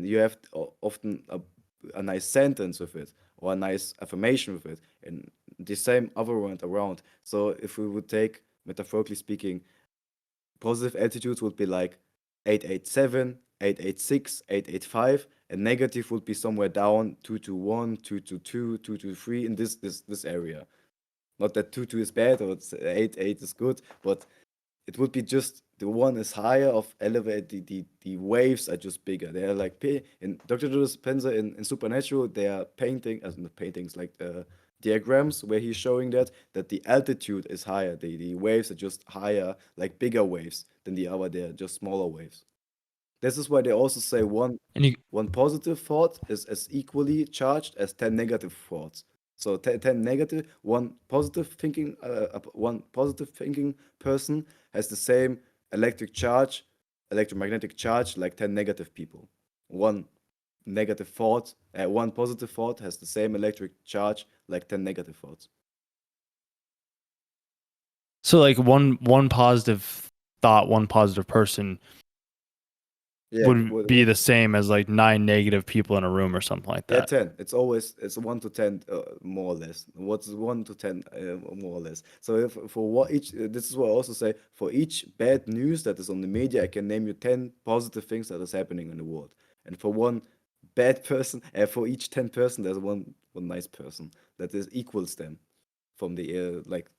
you have often a nice sentence with it or a nice affirmation with it, and the same other word around. So if we would take metaphorically speaking, positive attitudes would be like 887, 886, 885, and negative would be somewhere down 221, 222, 223 in this area. Not that 2 2 is bad or 8 8 is good, but it would be just the one is higher of elevate the waves are just bigger. They are like in Dr. Joe Dispenza in Supernatural, they are painting as not paintings like diagrams where he's showing that the altitude is higher. The waves are just higher, like bigger waves than the other, they're just smaller waves. This is why they also say And you one positive thought is as equally charged as 10 negative thoughts. So 10 negative, one positive thinking person has the same electric charge, electromagnetic charge like 10 negative people. One one positive thought has the same electric charge like 10 negative thoughts. so like one positive thought, one positive person Yeah, would be the same as like 9 negative people in a room or something like yeah, that. 10. It's 1 to 10, more or less. What's 1 to 10, more or less. So if for what each, this is what I also say, for each bad news that is on the media, I can name you 10 positive things that is happening in the world. And for one bad person, for each 10 person, there's one nice person that is equals them from the like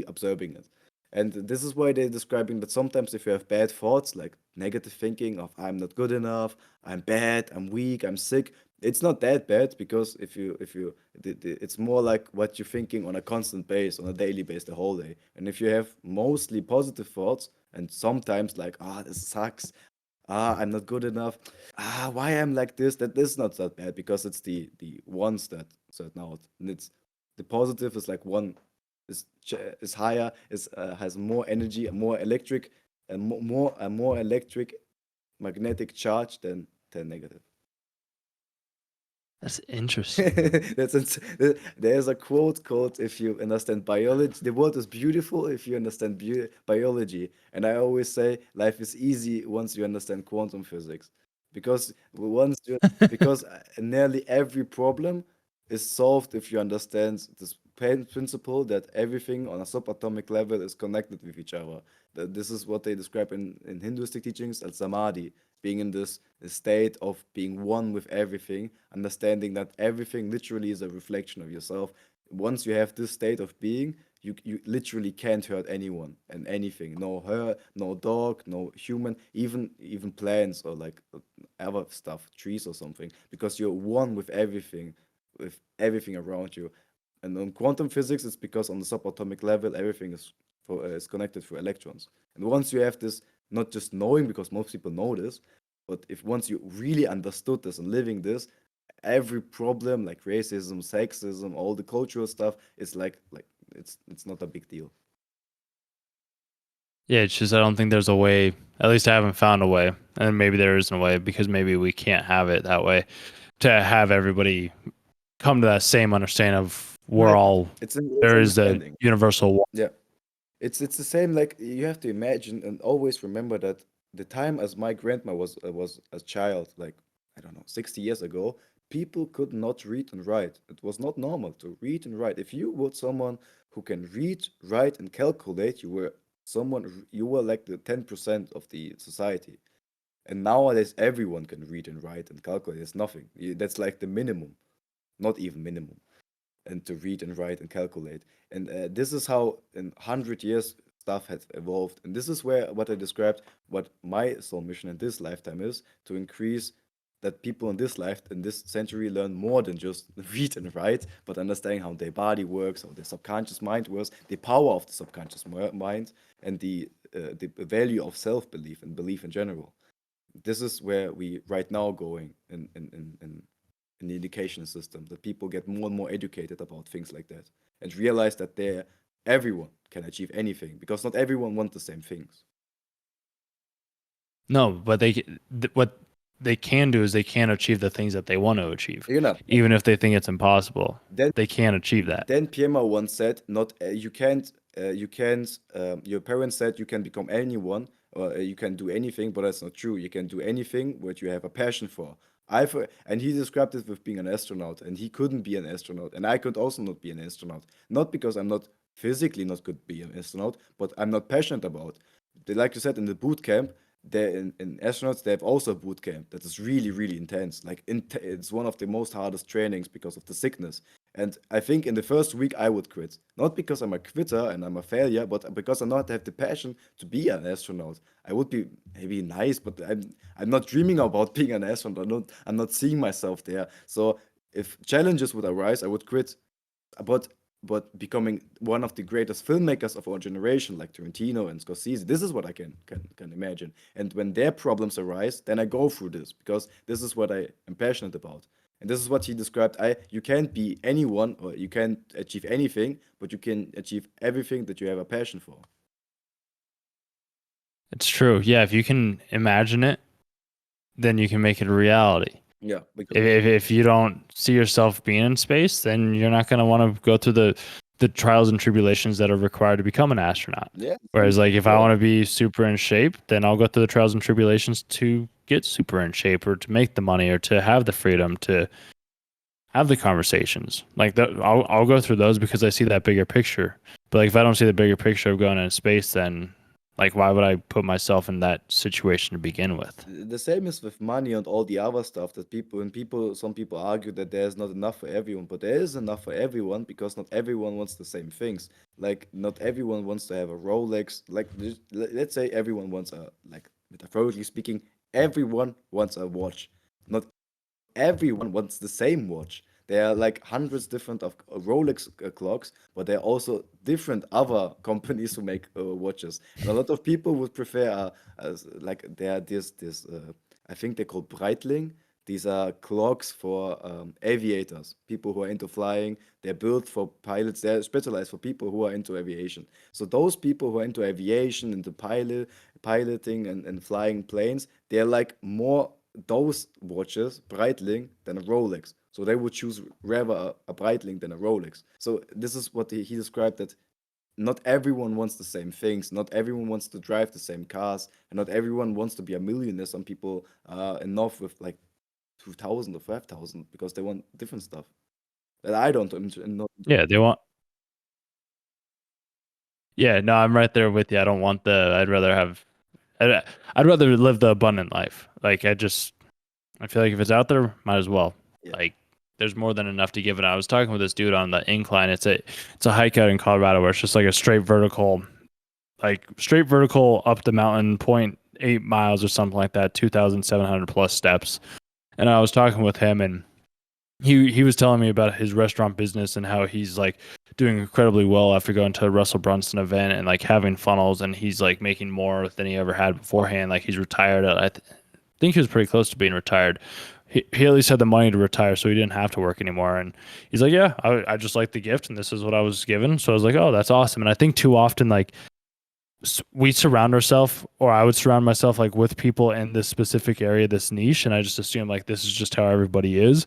observing it. And this is why they're describing that sometimes if you have bad thoughts, like negative thinking of I'm not good enough, I'm bad, I'm weak, I'm sick, it's not that bad because it's more like what you're thinking on a constant base, on a daily base, the whole day. And if you have mostly positive thoughts and sometimes like, this sucks, I'm not good enough, why I'm like this is not that bad because it's the ones that certain out. And it's the positive is like one is higher, is has more energy, more electric, and more electric magnetic charge than negative. That's interesting. There's a quote called if you understand biology, the world is beautiful if you understand biology. And I always say life is easy once you understand quantum physics. Because nearly every problem is solved if you understand this principle that everything on a subatomic level is connected with each other. This is what they describe in Hinduistic teachings as samadhi, being in this state of being one with everything, understanding that everything literally is a reflection of yourself. Once you have this state of being, you literally can't hurt anyone and anything. No hurt, no dog, no human, even plants or like other stuff, trees or something, because you're one with everything around you. And on quantum physics, it's because on the subatomic level, everything is connected through electrons. And once you have this, not just knowing, because most people know this, but if once you really understood this and living this, every problem like racism, sexism, all the cultural stuff is like it's not a big deal. Yeah, it's just I don't think there's a way. At least I haven't found a way, and maybe there isn't a way because maybe we can't have it that way to have everybody come to that same understanding of we're No, all it's there is a understanding. universal. Yeah. It's the same like you have to imagine and always remember that the time as my grandma was a child, like I don't know, 60 years ago, people could not read and write. It was not normal to read and write. If you were someone who can read, write, and calculate, you were like the 10% of the society. And nowadays everyone can read and write and calculate. It's nothing. That's like the minimum, not even minimum, and to read and write and calculate. And this is how in 100 years stuff has evolved. And this is where what I described, what my soul mission in this lifetime is to increase that people in this life, in this century, learn more than just read and write, but understanding how their body works, how their subconscious mind works, the power of the subconscious mind, and the value of self-belief and belief in general. This is where we right now going in the education system, that people get more and more educated about things like that and realize that everyone can achieve anything, because not everyone wants the same things. No, but what they can do is they can achieve the things that they want to achieve, You know, even if they think it's impossible. then They can achieve that. then Piema once said, "Not you can't. Your parents said you can become anyone, or you can do anything, but that's not true. You can do anything what you have a passion for." And he described it with being an astronaut, and he couldn't be an astronaut, and I could also not be an astronaut. Not because I'm not physically not good be an astronaut, but I'm not passionate about. Like you said, in the boot camp, in astronauts they have also a boot camp that is really really intense. It's one of the most hardest trainings because of the sickness. And I think in the first week I would quit. Not because I'm a quitter and I'm a failure, but because I not have the passion to be an astronaut. I would be maybe nice, but I'm not dreaming about being an astronaut. I'm not seeing myself there. So if challenges would arise, I would quit. But becoming one of the greatest filmmakers of our generation, like Tarantino and Scorsese, this is what I can imagine. And when their problems arise, then I go through this, because this is what I am passionate about. And this is what he described. You can't be anyone, or you can't achieve anything, but you can achieve everything that you have a passion for. It's true. Yeah, if you can imagine it, then you can make it a reality. Yeah, because If you don't see yourself being in space, then you're not going to want to go through the trials and tribulations that are required to become an astronaut. yeah, Whereas, like, if I yeah, want to be super in shape, then I'll go through the trials and tribulations to get super in shape, or to make the money, or to have the freedom to have the conversations. Like that, I'll go through those because I see that bigger picture. But like, if I don't see the bigger picture of going into space, then like, why would I put myself in that situation to begin with? the same is with money and all the other stuff that some people argue that there's not enough for everyone, but there is enough for everyone, because not everyone wants the same things. Like, not everyone wants to have a Rolex. Like, let's say everyone wants like, metaphorically speaking, everyone wants a watch. Not everyone wants the same watch. There are like hundreds different of Rolex clocks, but there are also different other companies who make watches. And a lot of people would prefer, like, there are I think they're called Breitling. These are clocks for aviators, people who are into flying. They're built for pilots. They're specialized for people who are into aviation. So those people who are into aviation, into piloting and flying planes, they're like more those watches, Breitling, than a Rolex. So they would choose rather a Breitling than a Rolex. So this is what he described, that not everyone wants the same things. Not everyone wants to drive the same cars, and not everyone wants to be a millionaire. Some people are enough with like 2,000 or 5,000 because they want different stuff that I don't. Not. Yeah, they want. Yeah, no, I'm right there with you. I don't want the. I'd rather have. I'd rather live the abundant life. Like, I feel like if it's out there, might as well. Yeah. Like, there's more than enough to give. And I was talking with this dude on the incline. It's a hike out in Colorado where it's just like a straight vertical up the mountain, 0.8 miles or something like that, 2,700 plus steps. And I was talking with him, and he was telling me about his restaurant business and how he's like doing incredibly well after going to a Russell Brunson event and like having funnels, and he's like making more than he ever had beforehand. Like, he's retired. I think he was pretty close to being retired. He at least had the money to retire, so he didn't have to work anymore. And he's like, yeah, I just like the gift, and this is what I was given. So I was like, oh, that's awesome. And I think too often, like, we surround ourselves, or I would surround myself, like, with people in this specific area, this niche, and I just assume like this is just how everybody is.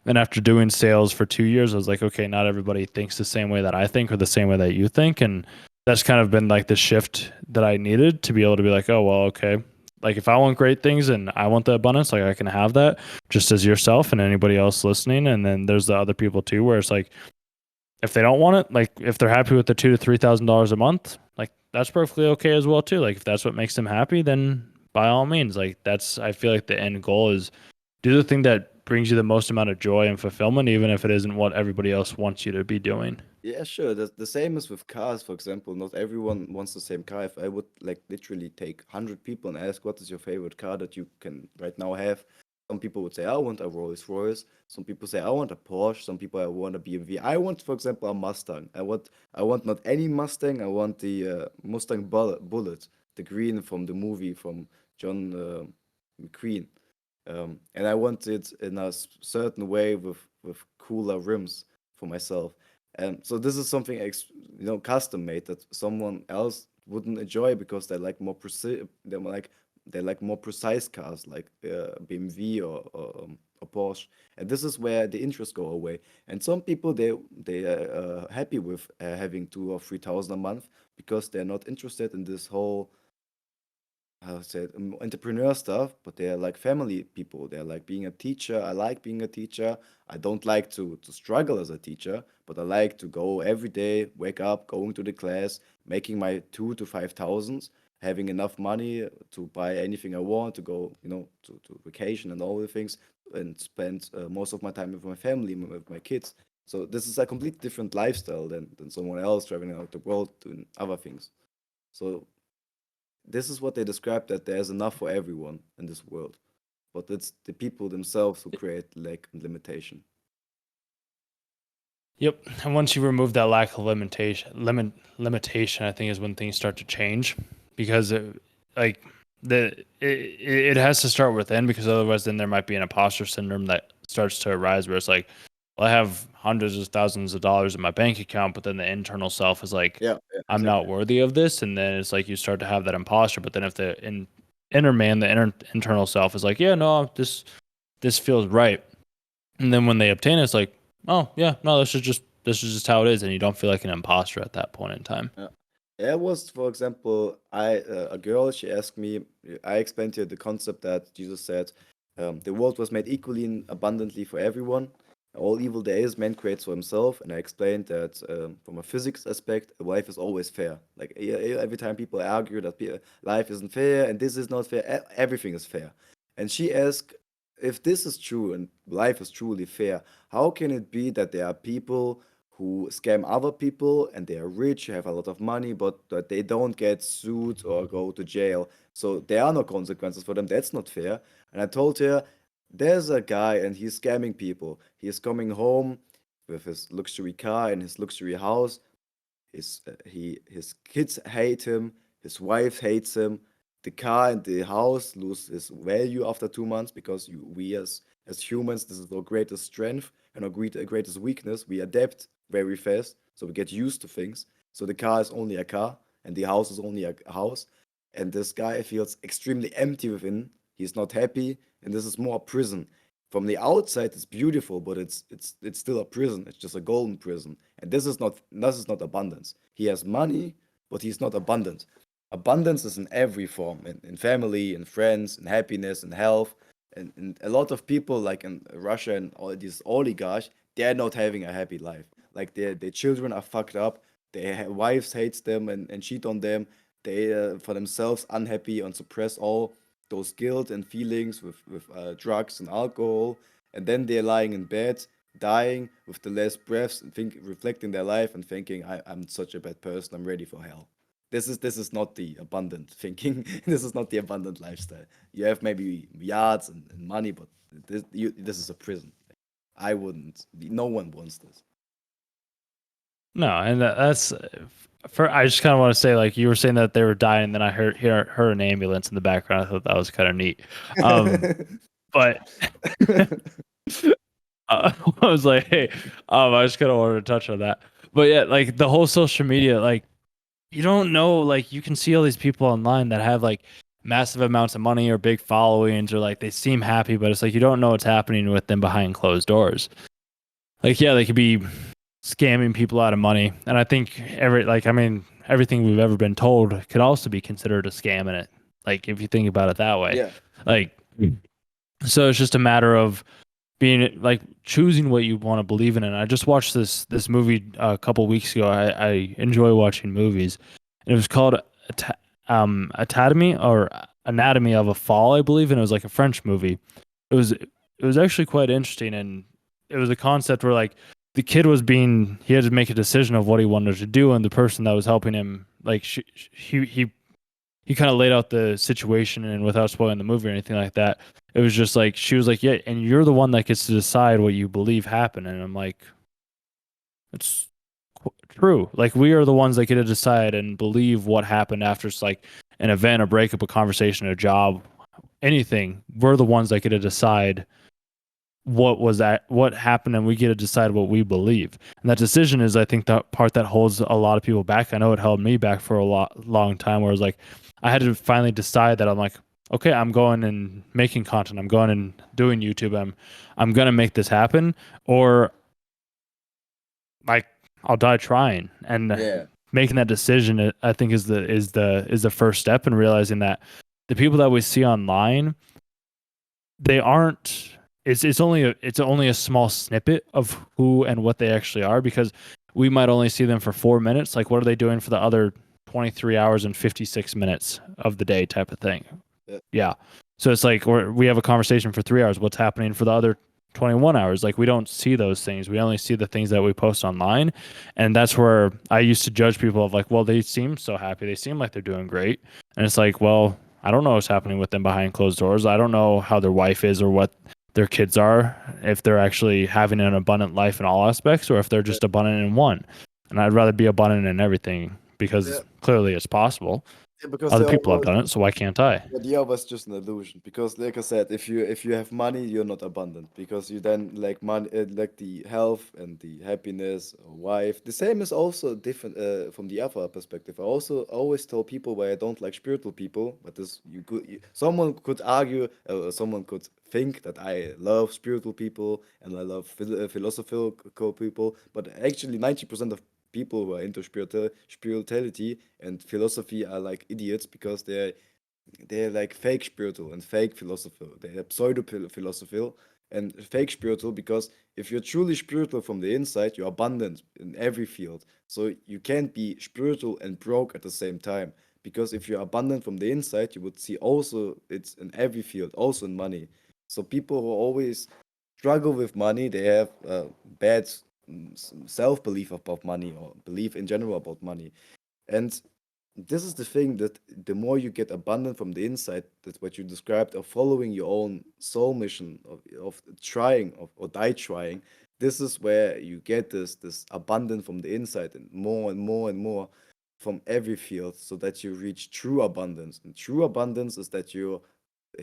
And after doing sales for 2 years, I was like, okay, not everybody thinks the same way that I think, or the same way that you think. And that's kind of been like the shift that I needed to be able to be like, oh, well, okay. Like, if I want great things and I want the abundance, like, I can have that just as yourself and anybody else listening. And then there's the other people too, where it's like, if they don't want it, like, if they're happy with the $2,000 to $3,000 a month, like, that's perfectly okay as well too. Like, if that's what makes them happy, then by all means, like, I feel like the end goal is do the thing that brings you the most amount of joy and fulfillment, even if it isn't what everybody else wants you to be doing. Yeah, sure. The same is with cars, for example. Not everyone wants the same car. If I would like literally take 100 people and ask what is your favorite car that you can right now have, Some people would say, I want a Rolls Royce. Some people say, I want a Porsche. Some people, I want a BMW. I want, for example, a Mustang. I want not any Mustang. I want the Mustang Bullet, the green from the movie from John McQueen. And I want it in a certain way with cooler rims for myself. And so this is something custom made that someone else wouldn't enjoy because they like more precise cars like BMW or Porsche. And this is where the interests go away. And some people they are happy with having 2 or 3 thousand a month because they're not interested in this whole how to say it, entrepreneur stuff, but they're like family people. They're like being a teacher. I like being a teacher. I don't like to struggle as a teacher, but I like to go every day, wake up, going to the class, making my 2 to 5 thousands, having enough money to buy anything I want, to go, to vacation and all the things, and spend most of my time with my family, with my kids. So this is a completely different lifestyle than someone else traveling out the world doing other things. So this is what they describe, that there's enough for everyone in this world, but it's the people themselves who create lack and limitation. Yep. And once you remove that lack of limitation, I think is when things start to change, because like it has to start within, because otherwise then there might be an imposter syndrome that starts to arise where it's like, well, I have hundreds of thousands of dollars in my bank account, but then the internal self is like, Yeah, yeah, I'm not exactly. worthy of this, and then it's like you start to have that imposter. But then if the inner man, the internal self is like, yeah, no, this feels right, and then when they obtain it, it's like, oh yeah, no, this is just how it is, and you don't feel like an imposter at that point in time. Yeah. There was, for example, a girl. She asked me. I explained to her the concept that Jesus said, the world was made equally and abundantly for everyone. All evil there is, man creates for himself. And I explained that from a physics aspect, life is always fair. Like every time people argue that life isn't fair and this is not fair, everything is fair. And she asked, if this is true and life is truly fair, how can it be that there are people who scam other people and they are rich, have a lot of money, but that they don't get sued or go to jail? So there are no consequences for them. That's not fair. And I told her, there's a guy and he's scamming people. He's coming home with his luxury car and his luxury house. His kids hate him. His wife hates him. The car and the house lose its value after 2 months because we as humans, this is our greatest strength and our greatest weakness. We adapt very fast, so we get used to things. So the car is only a car, and the house is only a house. And this guy feels extremely empty within. He's not happy, and this is more a prison. From the outside, it's beautiful, but it's still a prison. It's just a golden prison. And this is not abundance. He has money, but he's not abundant. Abundance is in every form, in family, in friends, in happiness, in health. And a lot of people, like in Russia and all these oligarchs, they're not having a happy life. Like their children are fucked up. Their wives hates them and cheat on them. They for themselves unhappy and suppress all those guilt and feelings with drugs and alcohol, and then they're lying in bed, dying with the last breaths, and reflecting their life and thinking, I'm such a bad person. I'm ready for hell. This is not the abundant thinking. This is not the abundant lifestyle. You have maybe yards and money, but this is a prison. I wouldn't. No one wants this. No, and that's for. I just kind of want to say, like you were saying that they were dying, and then I heard an ambulance in the background. I thought that was kind of neat. But I was like, hey, I just kind of wanted to touch on that. But yeah, like the whole social media, like you don't know, like you can see all these people online that have like massive amounts of money or big followings, or like they seem happy, but it's like you don't know what's happening with them behind closed doors. Like, yeah, they could be scamming people out of money, and I think everything we've ever been told could also be considered a scam in it. Like if you think about it that way, Yeah. like so it's just a matter of being like choosing what you want to believe in. And I just watched this movie a couple weeks ago. I enjoy watching movies, and it was called Anatomy or Anatomy of a Fall, I believe, and it was like a French movie. It was actually quite interesting, and it was a concept where like the kid he had to make a decision of what he wanted to do, and the person that was helping him, like he he kind of laid out the situation, and without spoiling the movie or anything like that, it was just like she was like, yeah, and you're the one that gets to decide what you believe happened. And I'm like, it's true. Like we are the ones that get to decide and believe what happened after it's like an event, a breakup, a conversation, a job, anything. We're the ones that get to decide what happened, and we get to decide what we believe. And that decision is, I think, the part that holds a lot of people back. I know it held me back for a long time, where it was like I had to finally decide that I'm like, okay, I'm going and making content, I'm going and doing YouTube, I'm gonna make this happen, or like I'll die trying. And Yeah. making that decision, I think, is the first step in realizing that the people that we see online, they aren't. It's only a small snippet of who and what they actually are, because we might only see them for 4 minutes. Like, what are they doing for the other 23 hours and 56 minutes of the day, type of thing? Yeah. So it's like we have a conversation for 3 hours. What's happening for the other 21 hours? Like, we don't see those things. We only see the things that we post online. And that's where I used to judge people of like, well, they seem so happy. They seem like they're doing great. And it's like, well, I don't know what's happening with them behind closed doors. I don't know how their wife is or what their kids are, if they're actually having an abundant life in all aspects, or if they're just abundant in one. And I'd rather be abundant in everything, because clearly it's possible. Because other people have done it, so why can't I? But the other is just an illusion. Because, like I said, if you have money, you're not abundant. Because you then like money, like the health and the happiness, or wife. The same is also different from the other perspective. I also always tell people why I don't like spiritual people. But this someone could argue, someone could think that I love spiritual people and I love philosophical people. But actually, 90% of people who are into spirituality and philosophy are like idiots, because they're like fake spiritual and fake philosophical. They're pseudo philosophical and fake spiritual, because if you're truly spiritual from the inside, you're abundant in every field. So you can't be spiritual and broke at the same time. Because if you're abundant from the inside, you would see also it's in every field, also in money. So people who always struggle with money, they have bad self belief about money, or belief in general about money. And this is the thing, that the more you get abundant from the inside, that's what you described, of following your own soul mission, of trying, or die trying. This is where you get this abundant from the inside, and more and more and more from every field, so that you reach true abundance. And true abundance is that you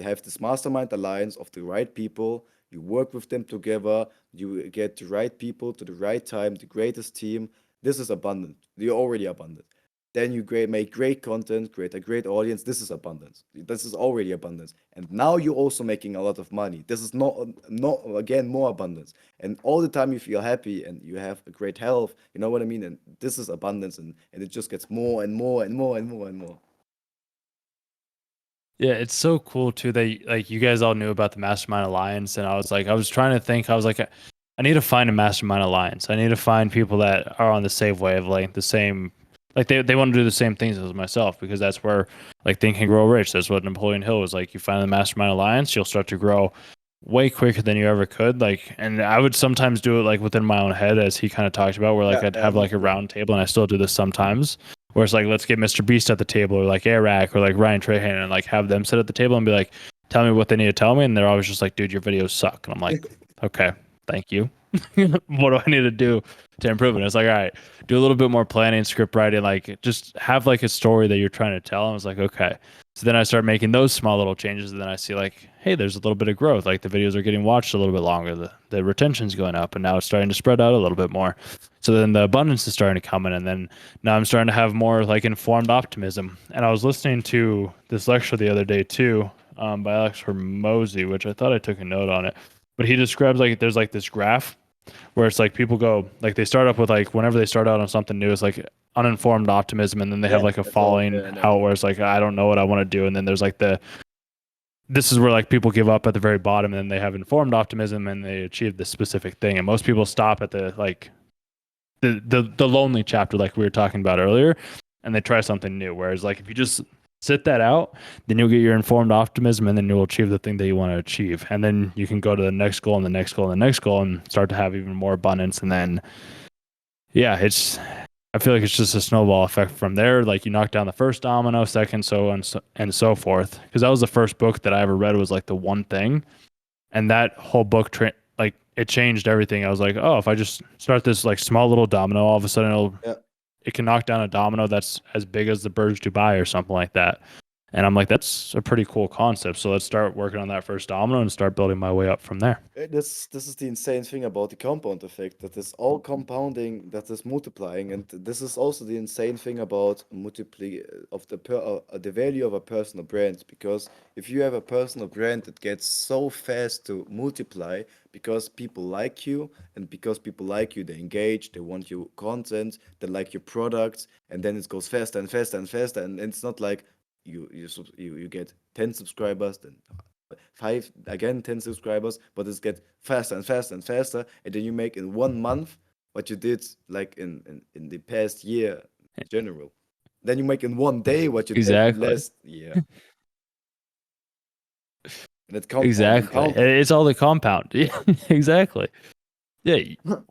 have this mastermind alliance of the right people. You work with them together. You get the right people to the right time, the greatest team. This is abundant. You're already abundant. Then you make great content, create a great audience. This is abundance. This is already abundance. And now you're also making a lot of money. This is not again more abundance. And all the time you feel happy and you have a great health. You know what I mean? And this is abundance, and it just gets more and more and more and more and more. Yeah, it's so cool too that like you guys all knew about the Mastermind Alliance, and I was trying to think. I was like, I need to find a Mastermind Alliance. I need to find people that are on the same wavelength, the same, like they want to do the same things as myself, because that's where like Think and Grow Rich. That's what Napoleon Hill was like. You find the Mastermind Alliance, you'll start to grow way quicker than you ever could. Like, and I would sometimes do it like within my own head, as he kind of talked about, where like I'd have like a round table, and I still do this sometimes, where it's like, let's get Mr. Beast at the table, or like Arak, or like Ryan Trahan, and like have them sit at the table and be like, tell me what they need to tell me. And they're always just like, dude, your videos suck. And I'm like, okay, thank you. What do I need to do to improve it? It's like, all right, do a little bit more planning, script writing, like just have like a story that you're trying to tell. And I was like, okay. So then I start making those small little changes, and then I see like, hey, there's a little bit of growth. Like the videos are getting watched a little bit longer. The retention's going up, and now it's starting to spread out a little bit more. So then the abundance is starting to come in, and then now I'm starting to have more like informed optimism. And I was listening to this lecture the other day too, by Alex Hormozy, which I thought I took a note on it. But he describes like there's like this graph where it's like people go like they start up with like whenever they start out on something new, it's like uninformed optimism, and then they have like a falling out where it's like, I don't know what I want to do, and then there's like this is where like people give up at the very bottom, and then they have informed optimism and they achieve this specific thing. And most people stop at the like the lonely chapter, like we were talking about earlier, and they try something new. Whereas like if you just sit that out, then you'll get your informed optimism, and then you'll achieve the thing that you want to achieve. And then you can go to the next goal and the next goal and the next goal, and start to have even more abundance. And then, yeah, it's I feel like it's just a snowball effect from there. Like you knock down the first domino, second, and so forth. Because that was the first book that I ever read was like The One Thing, and that whole book like it changed everything. I was like, oh, if I just start this like small little domino, all of a sudden Yeah. it can knock down a domino that's as big as the Burj Dubai or something like that. And I'm like, that's a pretty cool concept. So let's start working on that first domino and start building my way up from there. This is the insane thing about the compound effect, that is all compounding, that is multiplying, and this is also the insane thing about multiply of the value of a personal brand. Because if you have a personal brand that gets so fast to multiply because people like you, and because people like you, they engage, they want your content, they like your products, and then it goes faster and faster and faster, and it's not like you get 10 subscribers, then five again 10 subscribers, but it's get faster and faster and faster, and then you make in 1 month what you did like in the past year in general. Then you make in 1 day what you did Exactly. last year, and it's compounding, Exactly. It's all the compound. Yeah, exactly. Yeah.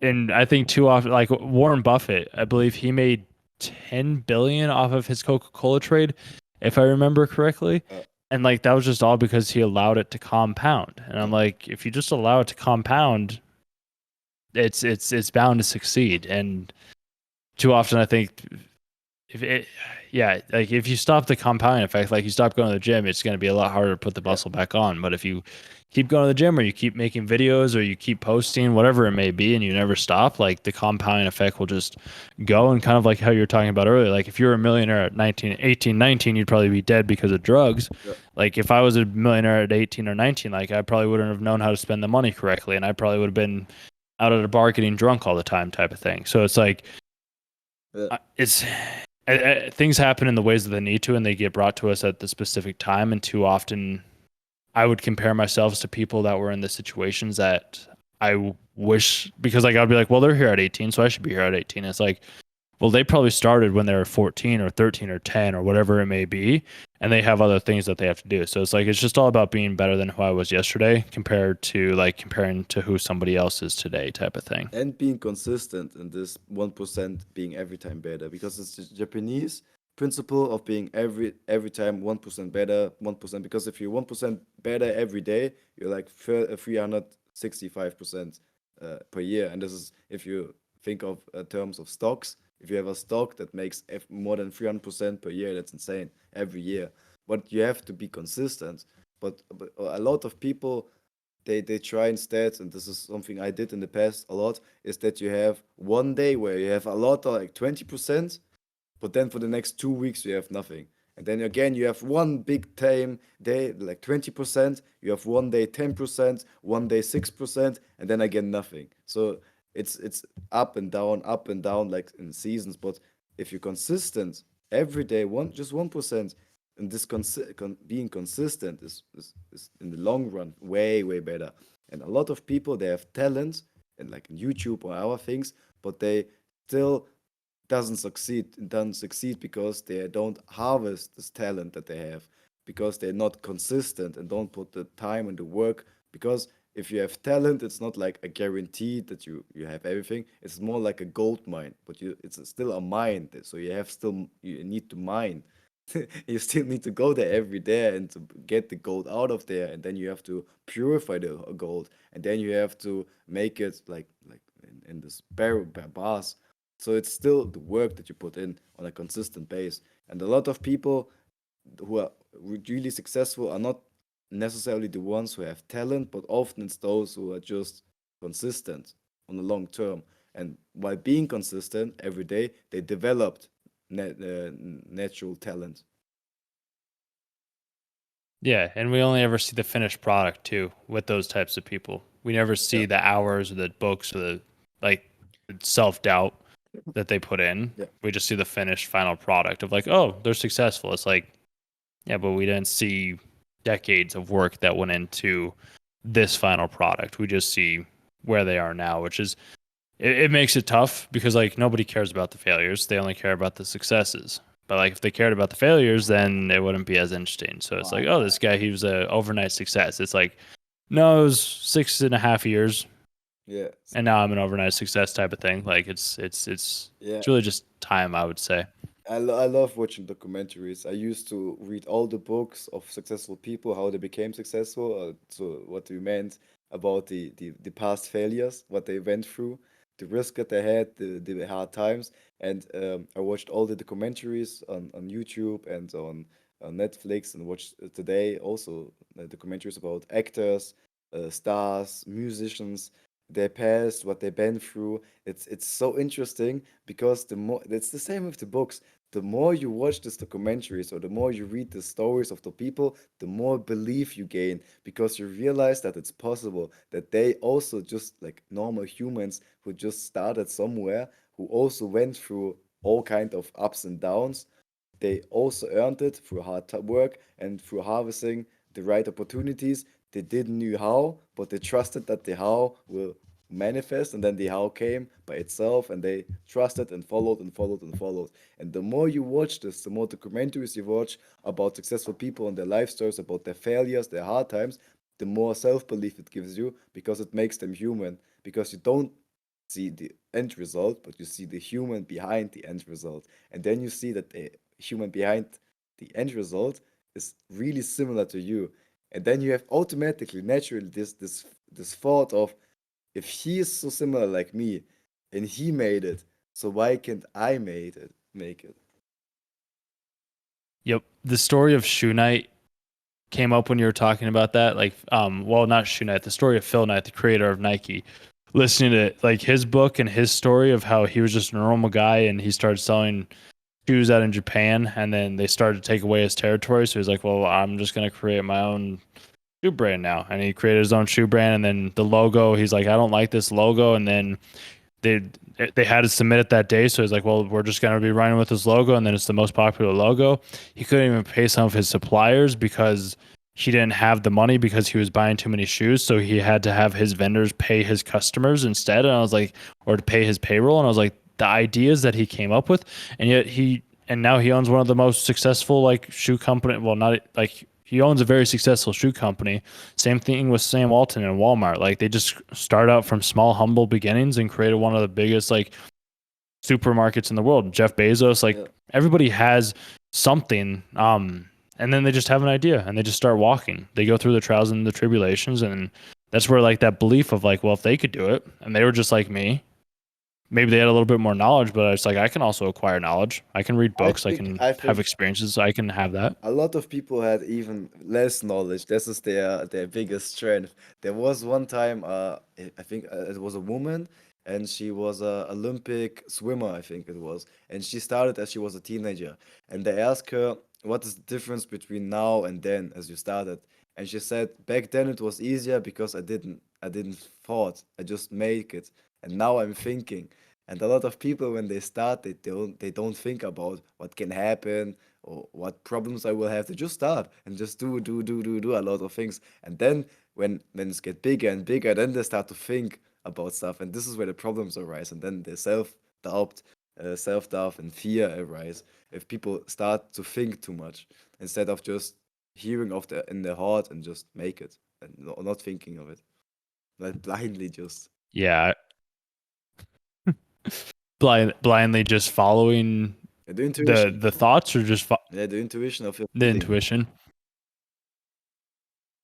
And I think too often, like Warren Buffett, I believe he made 10 billion off of his Coca-Cola trade, if I remember correctly. uh, And like that was just all because he allowed it to compound. And I'm like, if you just allow it to compound, it's bound to succeed. And too often I think if it yeah, like if you stop the compounding effect, like you stop going to the gym, it's going to be a lot harder to put the yeah. muscle back on. But if you keep going to the gym or you keep making videos or you keep posting, whatever it may be, and you never stop, like the compounding effect will just go. And kind of like how you were talking about earlier, like if you're a millionaire at 19, 18, 19, you'd probably be dead because of drugs. Yeah. Like if I was a millionaire at 18 or 19, like I probably wouldn't have known how to spend the money correctly. And I probably would have been out at a bar getting drunk all the time type of thing. So it's like, Yeah. it's things happen in the ways that they need to, and they get brought to us at the specific time. And too often, I would compare myself to people that were in the situations that I wish, because like I'd be like, well, they're here at 18, so I should be here at 18. It's like, well, they probably started when they were 14 or 13 or 10 or whatever it may be, and they have other things that they have to do. So it's like it's just all about being better than who I was yesterday compared to like comparing to who somebody else is today type of thing. And being consistent in this 1% being every time better, because it's the Japanese principle of being every time 1% better, 1%. Because if you're 1% better every day, you're like 365% per year. And this is if you think of terms of stocks. If you have a stock that makes more than 300% per year, that's insane every year. But you have to be consistent. But a lot of people, they try instead, and this is something I did in the past a lot, is that you have 1 day where you have a lot, like 20%, but then for the next 2 weeks you have nothing. And then again you have one big time day like 20%, you have 1 day 10%, 1 day 6%, and then again nothing. So it's up and down like in seasons. But if you're consistent every day, just 1%, and this being consistent is in the long run way better. And a lot of people, they have talent and like in YouTube or our things, but they still doesn't succeed because they don't harvest this talent that they have, because they're not consistent and don't put the time and the work. Because if you have talent, it's not like a guarantee that you have everything. It's more like a gold mine, but it's still a mine. So you need to mine. You still need to go there every day and to get the gold out of there, and then you have to purify the gold, and then you have to make it like in this bars. So it's still the work that you put in on a consistent base. And a lot of people who are really successful are not necessarily the ones who have talent, but often it's those who are just consistent on the long term. And while being consistent every day, they developed natural talent. Yeah, and we only ever see the finished product too with those types of people. We never Yeah, see the hours or the books or the like self-doubt that they put in. yeah, We just see the finished final product of like, oh, they're successful. It's like, yeah, but we didn't see decades of work that went into this final product. We just see where they are now, which is it makes it tough because like nobody cares about the failures. They only care about the successes. But like if they cared about the failures, then it wouldn't be as interesting. So it's like, oh, this guy, he was a overnight success. It's like, no, it was 6.5 years. Yeah, And now I'm an overnight success type of thing. Like yeah. it's really just time, I would say. I love watching documentaries. I used to read all the books of successful people, how they became successful, so what we meant about the past failures, what they went through, the risk that they had, the hard times. And I watched all the documentaries on YouTube and on Netflix, and watched today also documentaries about actors, stars, musicians, their past, what they've been through. It's so interesting because the more it's the same with the books, the more you watch these documentaries or the more you read the stories of the people, the more belief you gain because you realize that it's possible, that they also just like normal humans who just started somewhere, who also went through all kind of ups and downs. They also earned it through work and through harvesting the right opportunities. They didn't know how, but they trusted that the how will manifest, and then the how came by itself, and they trusted and followed and followed and followed. And the more you watch this, the more documentaries you watch about successful people and their life stories, about their failures, their hard times, the more self-belief it gives you because it makes them human. Because you don't see the end result, but you see the human behind the end result. And then you see that the human behind the end result is really similar to you. And then you have automatically, naturally, this thought of, if he is so similar like me and he made it, so why can't I make it? Yep. The story of Shoe Knight came up when you were talking about that. Like, well, not Shoe Knight, the story of Phil Knight, the creator of Nike. Listening to like his book and his story of how he was just a normal guy and he started selling shoes out in Japan, and then they started to take away his territory. So he's like, well, I'm just gonna create my own shoe brand now. And he created his own shoe brand, and then the logo, he's like, I don't like this logo. And then they they had to submit it that day. So he's like, well, we're just gonna be running with this logo, and then it's the most popular logo. He couldn't even pay some of his suppliers because he didn't have the money because he was buying too many shoes. So he had to have his vendors pay his customers instead. And I was like, or to pay his payroll. And I was like, the ideas that he came up with, and yet and now he owns one of the most successful like shoe company. Well, not like he owns a very successful shoe company. Same thing with Sam Walton and Walmart. Like they just start out from small, humble beginnings and created one of the biggest like supermarkets in the world. Jeff Bezos, like Yeah. everybody has something. And then they just have an idea and they just start walking. They go through the trials and the tribulations, and that's where like that belief of like, well, if they could do it and they were just like me, maybe they had a little bit more knowledge, but it's like I can also acquire knowledge. I can read I books. I think can I have think experiences. I can have that. a lot of people had even less knowledge. This is their biggest strength. There was one time, I think it was a woman, and she was a Olympic swimmer, I think it was, and she started as she was a teenager. And they asked her, "What is the difference between now and then, as you started?" And she said, "Back then it was easier because I didn't thought. I just make it, and now I'm thinking." And a lot of people, when they start, they don't think about what can happen or what problems I will have. To just start and just do a lot of things. And then when it get bigger and bigger, then they start to think about stuff. And this is where the problems arise. And then the self-doubt, self-doubt and fear arise if people start to think too much instead of just hearing of the in their heart and just make it and not thinking of it. Like blindly just. Yeah, blindly just following Yeah, the the intuition. the thoughts or just Yeah, the intuition of your the feeling. intuition.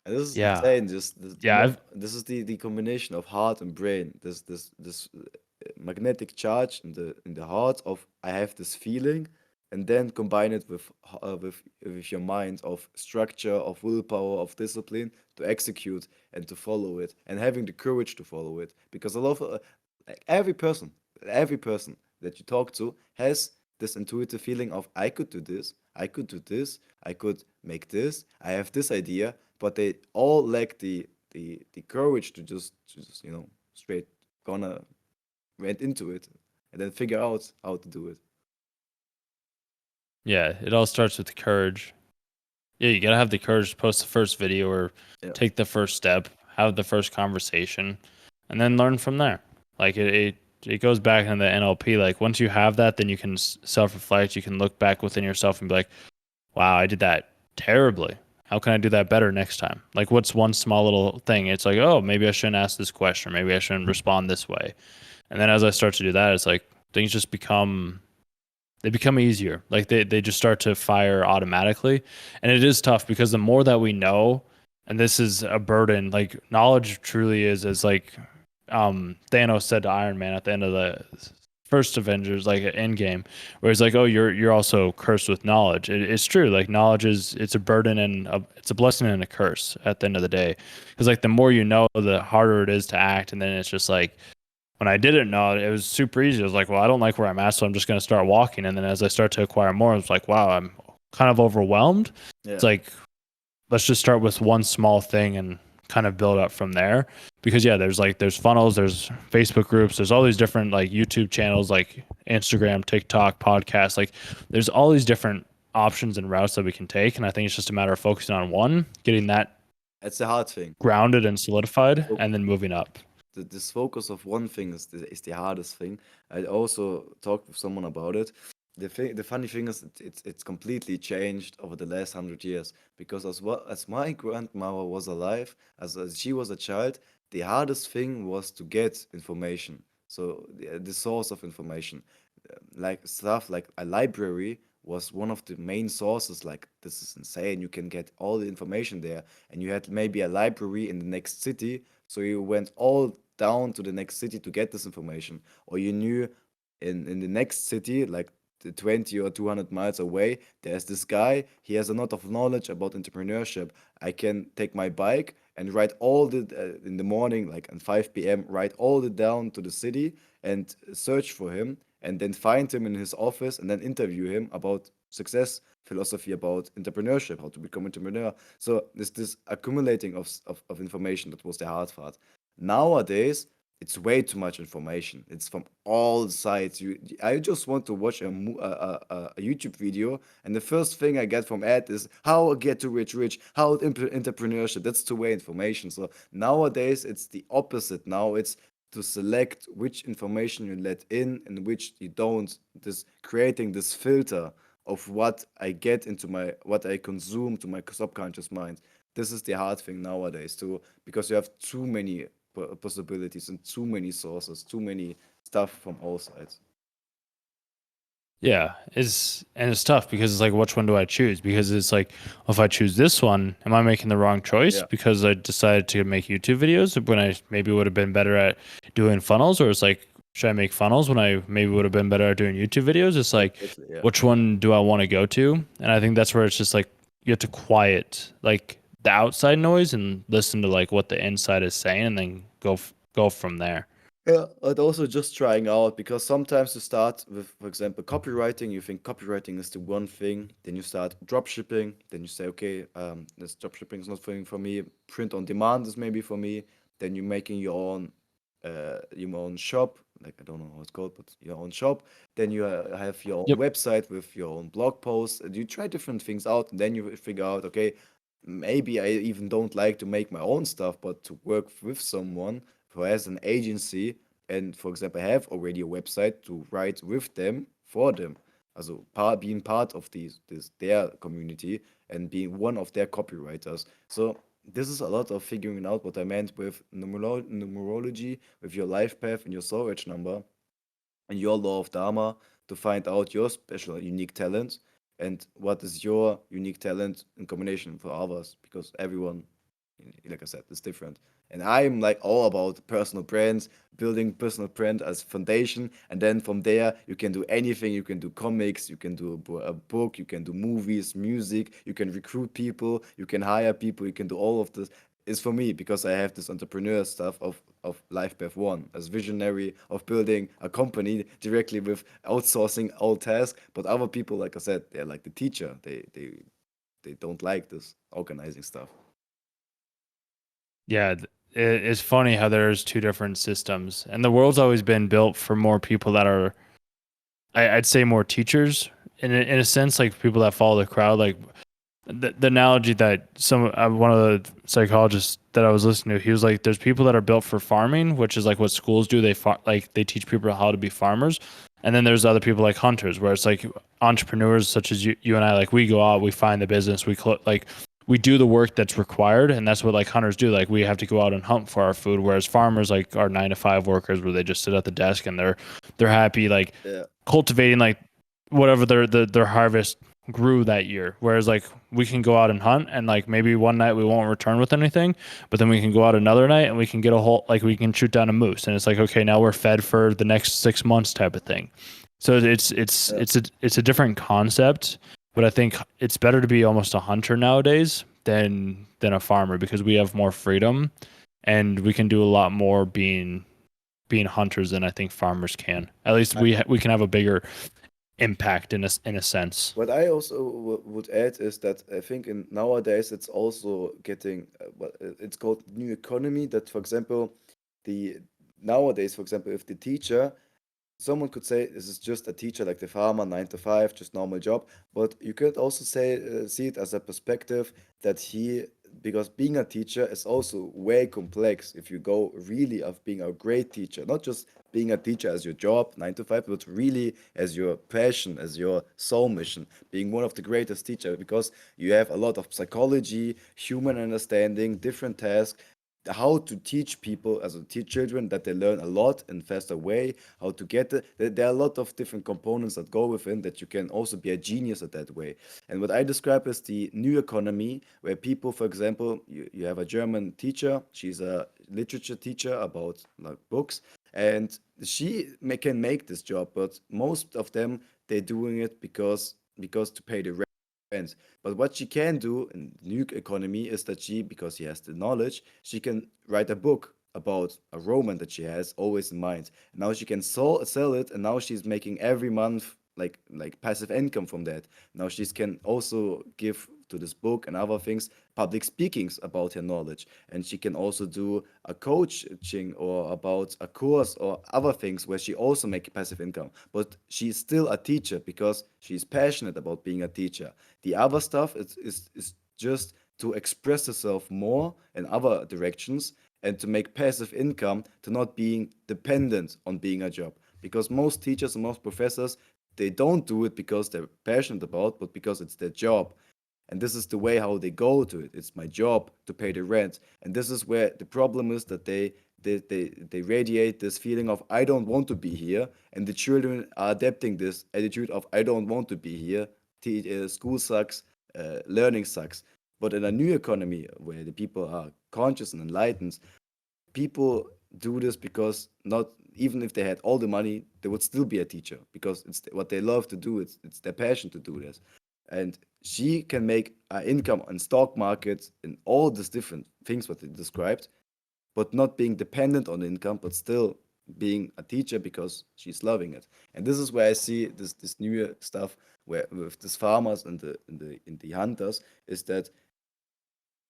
And this is Yeah, insane. Just the yeah, more, I've this is the combination of heart and brain. This magnetic charge in the heart of I have this feeling, and then combine it with with your mind of structure, of willpower, of discipline to execute and to follow it, and having the courage to follow it. Because a lot of like every person that you talk to has this intuitive feeling of I could do this, I could do this, I could make this, I have this idea, but they all lack the courage to just straight gonna went into it and then figure out how to do it. yeah. It all starts with the courage. Yeah, you gotta have the courage to post the first video or Yeah. take the first step, have the first conversation, and then learn from there. Like it goes back in the NLP. Like once you have that, then you can self reflect. You can look back within yourself and be like, "Wow, I did that terribly. how can I do that better next time? Like, what's one small little thing? It's like, oh, maybe I shouldn't ask this question. Maybe I shouldn't respond this way. And then as I start to do that, it's like things just become easier. Like they just start to fire automatically. And it is tough because the more that we know, and this is a burden, like knowledge truly is as like Thanos said to Iron Man at the end of the first Avengers, like Endgame, where he's like, "Oh, you're also cursed with knowledge." It's true. Like knowledge it's a burden and it's a blessing and a curse at the end of the day. Because like the more you know, the harder it is to act. And then it's just like when I didn't know, it was super easy. I was like, "Well, I don't like where I'm at, so I'm just going to start walking." And then as I start to acquire more, I was like, "Wow, I'm kind of overwhelmed." Yeah. It's like let's just start with one small thing and kind of build up from there. Because yeah, there's funnels, there's Facebook groups, there's all these different like YouTube channels, like Instagram, TikTok, podcasts, like there's all these different options and routes that we can take. And I think it's just a matter of focusing on one, getting that It's the hard thing. grounded and solidified, So and then moving up. this focus of one thing is the hardest thing. I also talked with someone about it. The funny thing is it's completely changed over the last 100 years, because as well as my grandmother was alive, as she was a child, the hardest thing was to get information. So the source of information, like stuff like a library was one of the main sources. Like, this is insane, you can get all the information there, and you had maybe a library in the next city, so you went all down to the next city to get this information. Or you knew in the next city, like the 20 or 200 miles away, there's this guy, he has a lot of knowledge about entrepreneurship. I can take my bike and ride all the in the morning, like at 5 p.m., ride all the down to the city and search for him, and then find him in his office and then interview him about success philosophy, about entrepreneurship, how to become entrepreneur. So there's this accumulating of information that was the hard part. Nowadays, it's way too much information. It's from all sides. I just want to watch a YouTube video, and the first thing I get from ad is how get to rich, how entrepreneurship. That's two way information. So nowadays, it's the opposite. Now it's to select which information you let in and which you don't. This creating this filter of what I get into what I consume to my subconscious mind. This is the hard thing nowadays too, because you have too many possibilities and too many sources, too many stuff from all sides. Yeah, it's tough because it's like, which one do I choose? Because it's like, if I choose this one, am I making the wrong choice Yeah, because I decided to make YouTube videos when I maybe would have been better at doing funnels? Or it's like, should I make funnels when I maybe would have been better at doing YouTube videos? It's like, exactly. Yeah, which one do I want to go to? And I think that's where it's just like you have to quiet like the outside noise and listen to like what the inside is saying, and then go from there. yeah, and also just trying out, because sometimes you start with, for example, copywriting. You think copywriting is the one thing, then you start drop shipping. Then you say, okay, this drop shipping is not for me. Print on demand is maybe for me. Then you're making your own shop. Like, I don't know how it's called, but your own shop. Then you have your own Yep. website with your own blog posts, and you try different things out. And then you figure out, okay, maybe I even don't like to make my own stuff, but to work with someone who has an agency and, for example, have already a website, to write with them for them. Also being part of their community and being one of their copywriters. So this is a lot of figuring out what I meant with numerology, with your life path and your soul edge number and your law of Dharma, to find out your special, unique talent, and what is your unique talent in combination for others, because everyone, like I said, is different. And I'm like all about personal brands, building personal brand as foundation, and then from there you can do anything. You can do comics, you can do a book, you can do movies, music, you can recruit people, you can hire people, you can do all of this. Is for me, because I have this entrepreneur stuff of Life Path One as visionary of building a company directly with outsourcing all tasks. But other people, like I said, they're like the teacher. They don't like this organizing stuff. Yeah, it's funny how there's two different systems, and the world's always been built for more people that are, I'd say, more teachers in a sense, like people that follow the crowd. Like the analogy that one of the psychologists that I was listening to, he was like, "There's people that are built for farming, which is like what schools do. They teach people how to be farmers, and then there's other people like hunters, where it's like entrepreneurs such as you and I. Like we go out, we find the business, we do the work that's required, and that's what like hunters do. Like we have to go out and hunt for our food, whereas farmers like are 9 to 5 workers where they just sit at the desk and they're happy like Yeah. cultivating like whatever their harvest grew that year. Whereas like we can go out and hunt and like maybe one night we won't return with anything, but then we can go out another night and we can get a whole like we can shoot down a moose and it's like okay now we're fed for the next 6 months type of thing. So Yeah. it's a different concept, but I think it's better to be almost a hunter nowadays than a farmer because we have more freedom and we can do a lot more being hunters than I think farmers can. At least I, we can have a bigger impact in a sense. what I also would add is that I think in nowadays it's also getting it's called new economy. That for example, the nowadays, for example, if the teacher, someone could say this is just a teacher like the farmer, 9 to 5, just normal job. But you could also say see it as a perspective that because being a teacher is also way complex. If you go really of being a great teacher, not just being a teacher as your job, 9 to 5, but really as your passion, as your soul mission, being one of the greatest teachers because you have a lot of psychology, human understanding, different tasks, how to teach people as a teach children that they learn a lot in faster way, how to get it. There are a lot of different components that go within that you can also be a genius at that way. And what I describe is the new economy where people, for example, you have a German teacher, she's a literature teacher about like books, and she can make this job, but most of them they're doing it because to pay the rent. But what she can do in the new economy is that she, because she has the knowledge, she can write a book about a Roman that she has always in mind. Now she can sell it, and now she's making every month like passive income from that. Now she can also give to this book and other things public speakings about her knowledge, and she can also do a coaching or about a course or other things where she also make passive income. But she's still a teacher because she's passionate about being a teacher. The other stuff is just to express herself more in other directions and to make passive income, to not being dependent on being a job. Because most teachers and most professors, they don't do it because they're passionate about, but because it's their job. And this is the way how they go to it. It's my job to pay the rent. And this is where the problem is that they radiate this feeling of I don't want to be here, and the children are adapting this attitude of I don't want to be here. School sucks, learning sucks. But in a new economy where the people are conscious and enlightened, people do this because not even if they had all the money, they would still be a teacher because it's what they love to do. It's their passion to do this, and she can make an income on stock markets and all these different things what they described, but not being dependent on income, but still being a teacher because she's loving it. And this is where I see this new stuff where with these farmers and the hunters is that,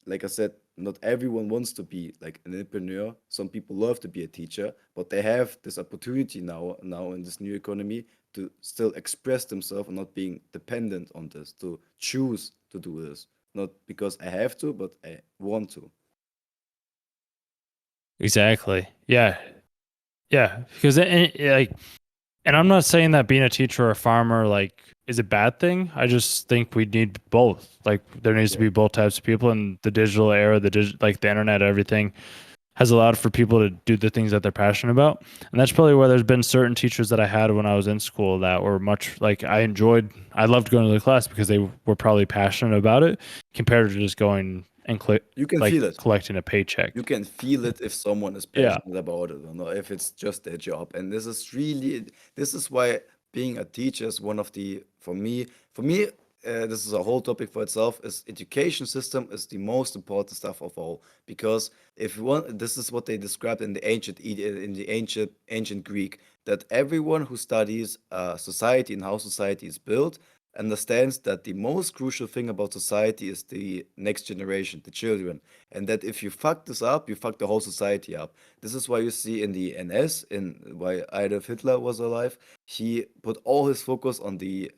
like I said, not everyone wants to be like an entrepreneur. Some people love to be a teacher, but they have this opportunity now in this new economy to still express themselves and not being dependent on this, to choose to do this. Not because I have to, but I want to. Exactly. Yeah. Yeah. Because like, and I'm not saying that being a teacher or a farmer like is a bad thing. I just think we need both. Like there needs to Yeah. be both types of people in the digital era, like the internet, everything has allowed for people to do the things that they're passionate about. And that's probably where there's been certain teachers that I had when I was in school that were much like I loved going to the class because they were probably passionate about it compared to just going and You can like feel it. collecting a paycheck. You can feel it if someone is Yeah. passionate about it or not, if it's just their job. And this is why being a teacher is one of the, for me, this is a whole topic for itself, is education system is the most important stuff of all. Because if you want, this is what they described in the ancient Greek, that everyone who studies society and how society is built understands that the most crucial thing about society is the next generation, the children, and that if you fuck this up, you fuck the whole society up. This is why you see in the NS, in why Adolf Hitler was alive, he put all his focus on the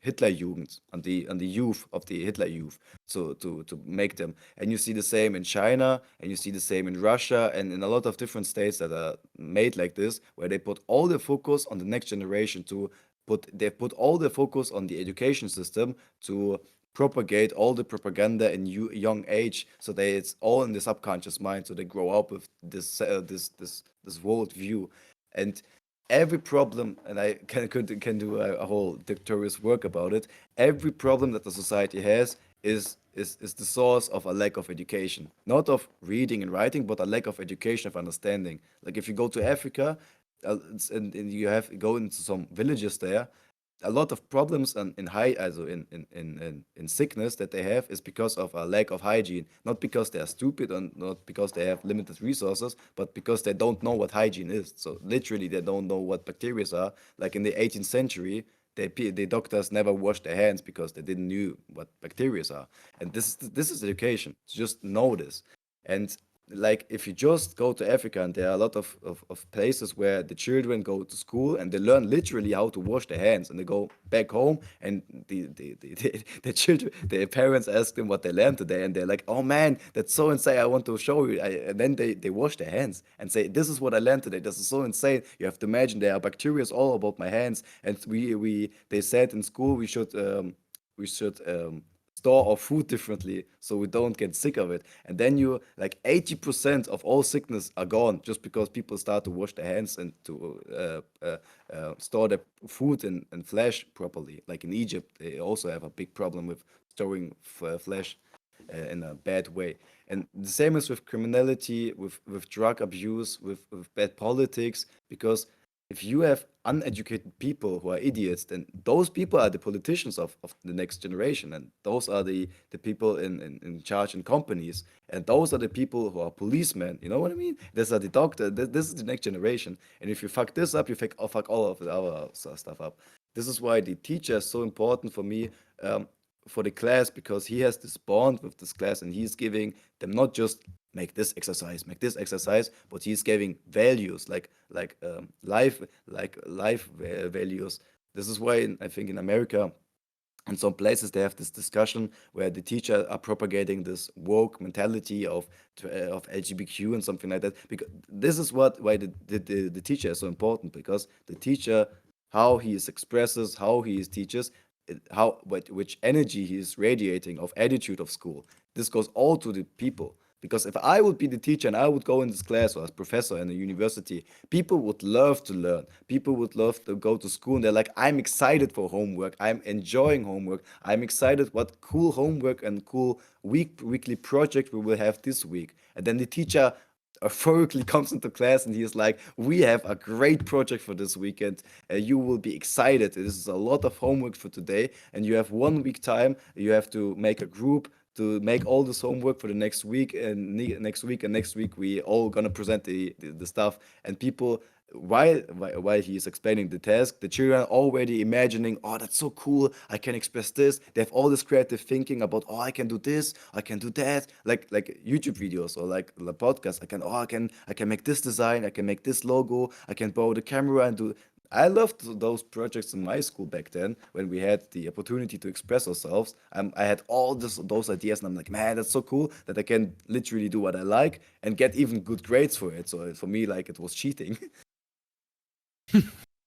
Hitlerjugend, on the youth of the Hitler youth, so to make them. And you see the same in China, and you see the same in Russia, and in a lot of different states that are made like this, where they put all the focus on the next generation to they put all the focus on the education system to propagate all the propaganda in young age, so it's all in the subconscious mind, so they grow up with this world view. And every problem, and I can do a whole doctorious work about it. Every problem that the society has is the source of a lack of education, not of reading and writing, but a lack of education, of understanding. Like if you go to Africa, and you have go into some villages there, a lot of problems in high also in sickness that they have is because of a lack of hygiene, not because they are stupid and not because they have limited resources, but because they don't know what hygiene is. So literally they don't know what bacteria are. Like in the 18th century, the doctors never washed their hands because they didn't knew what bacteria are. And this is education, to just know this. And like if you just go to Africa, and there are a lot of places where the children go to school and they learn literally how to wash their hands, and they go back home, and the children, their parents ask them what they learned today, and they're like, oh man, that's so insane, I want to show you. And then they wash their hands and say, this is what I learned today, this is so insane. You have to imagine there are bacteria all about my hands. And we they said in school we should store our food differently so we don't get sick of it. And then you like 80% of all sickness are gone just because people start to wash their hands and to store their food and flesh properly. Like in Egypt, they also have a big problem with storing flesh in a bad way. And the same is with criminality, with drug abuse, with bad politics, because if you have uneducated people who are idiots, then those people are the politicians of the next generation. And those are the people in charge in companies. And those are the people who are policemen. You know what I mean? These are the doctor. This is the next generation. And if you fuck this up, you fuck all of the other stuff up. This is why the teacher is so important for me, um, for the class, because he has this bond with this class, and he's giving them not just make this exercise, but he's giving values like life values. This is why I think in America, in some places, they have this discussion where the teacher are propagating this woke mentality of LGBTQ and something like that. Because this is why the teacher is so important, because the teacher, how he is expresses, how he is teaches, which energy he is radiating of attitude of school. This goes all to the people. Because if I would be the teacher and I would go in this class or as professor in a university, people would love to learn. People would love to go to school, and they're like, I'm excited for homework. I'm enjoying homework. I'm excited what cool homework and cool weekly project we will have this week. And then the teacher euphorically comes into class and he is like, we have a great project for this weekend. You will be excited. This is a lot of homework for today, and you have 1 week time. You have to make a group to make all this homework for the next week, and next week we all gonna present the stuff. And people, while he is explaining the task, the children are already imagining, oh, that's so cool, I can express this. They have all this creative thinking about, oh, I can do this, I can do that, like YouTube videos or like the podcast. I can make this design, I can make this logo, I can borrow the camera and do. I loved those projects in my school back then when we had the opportunity to express ourselves. I had all those ideas, and I'm like, man, that's so cool that I can literally do what I like and get even good grades for it. So for me, like, it was cheating.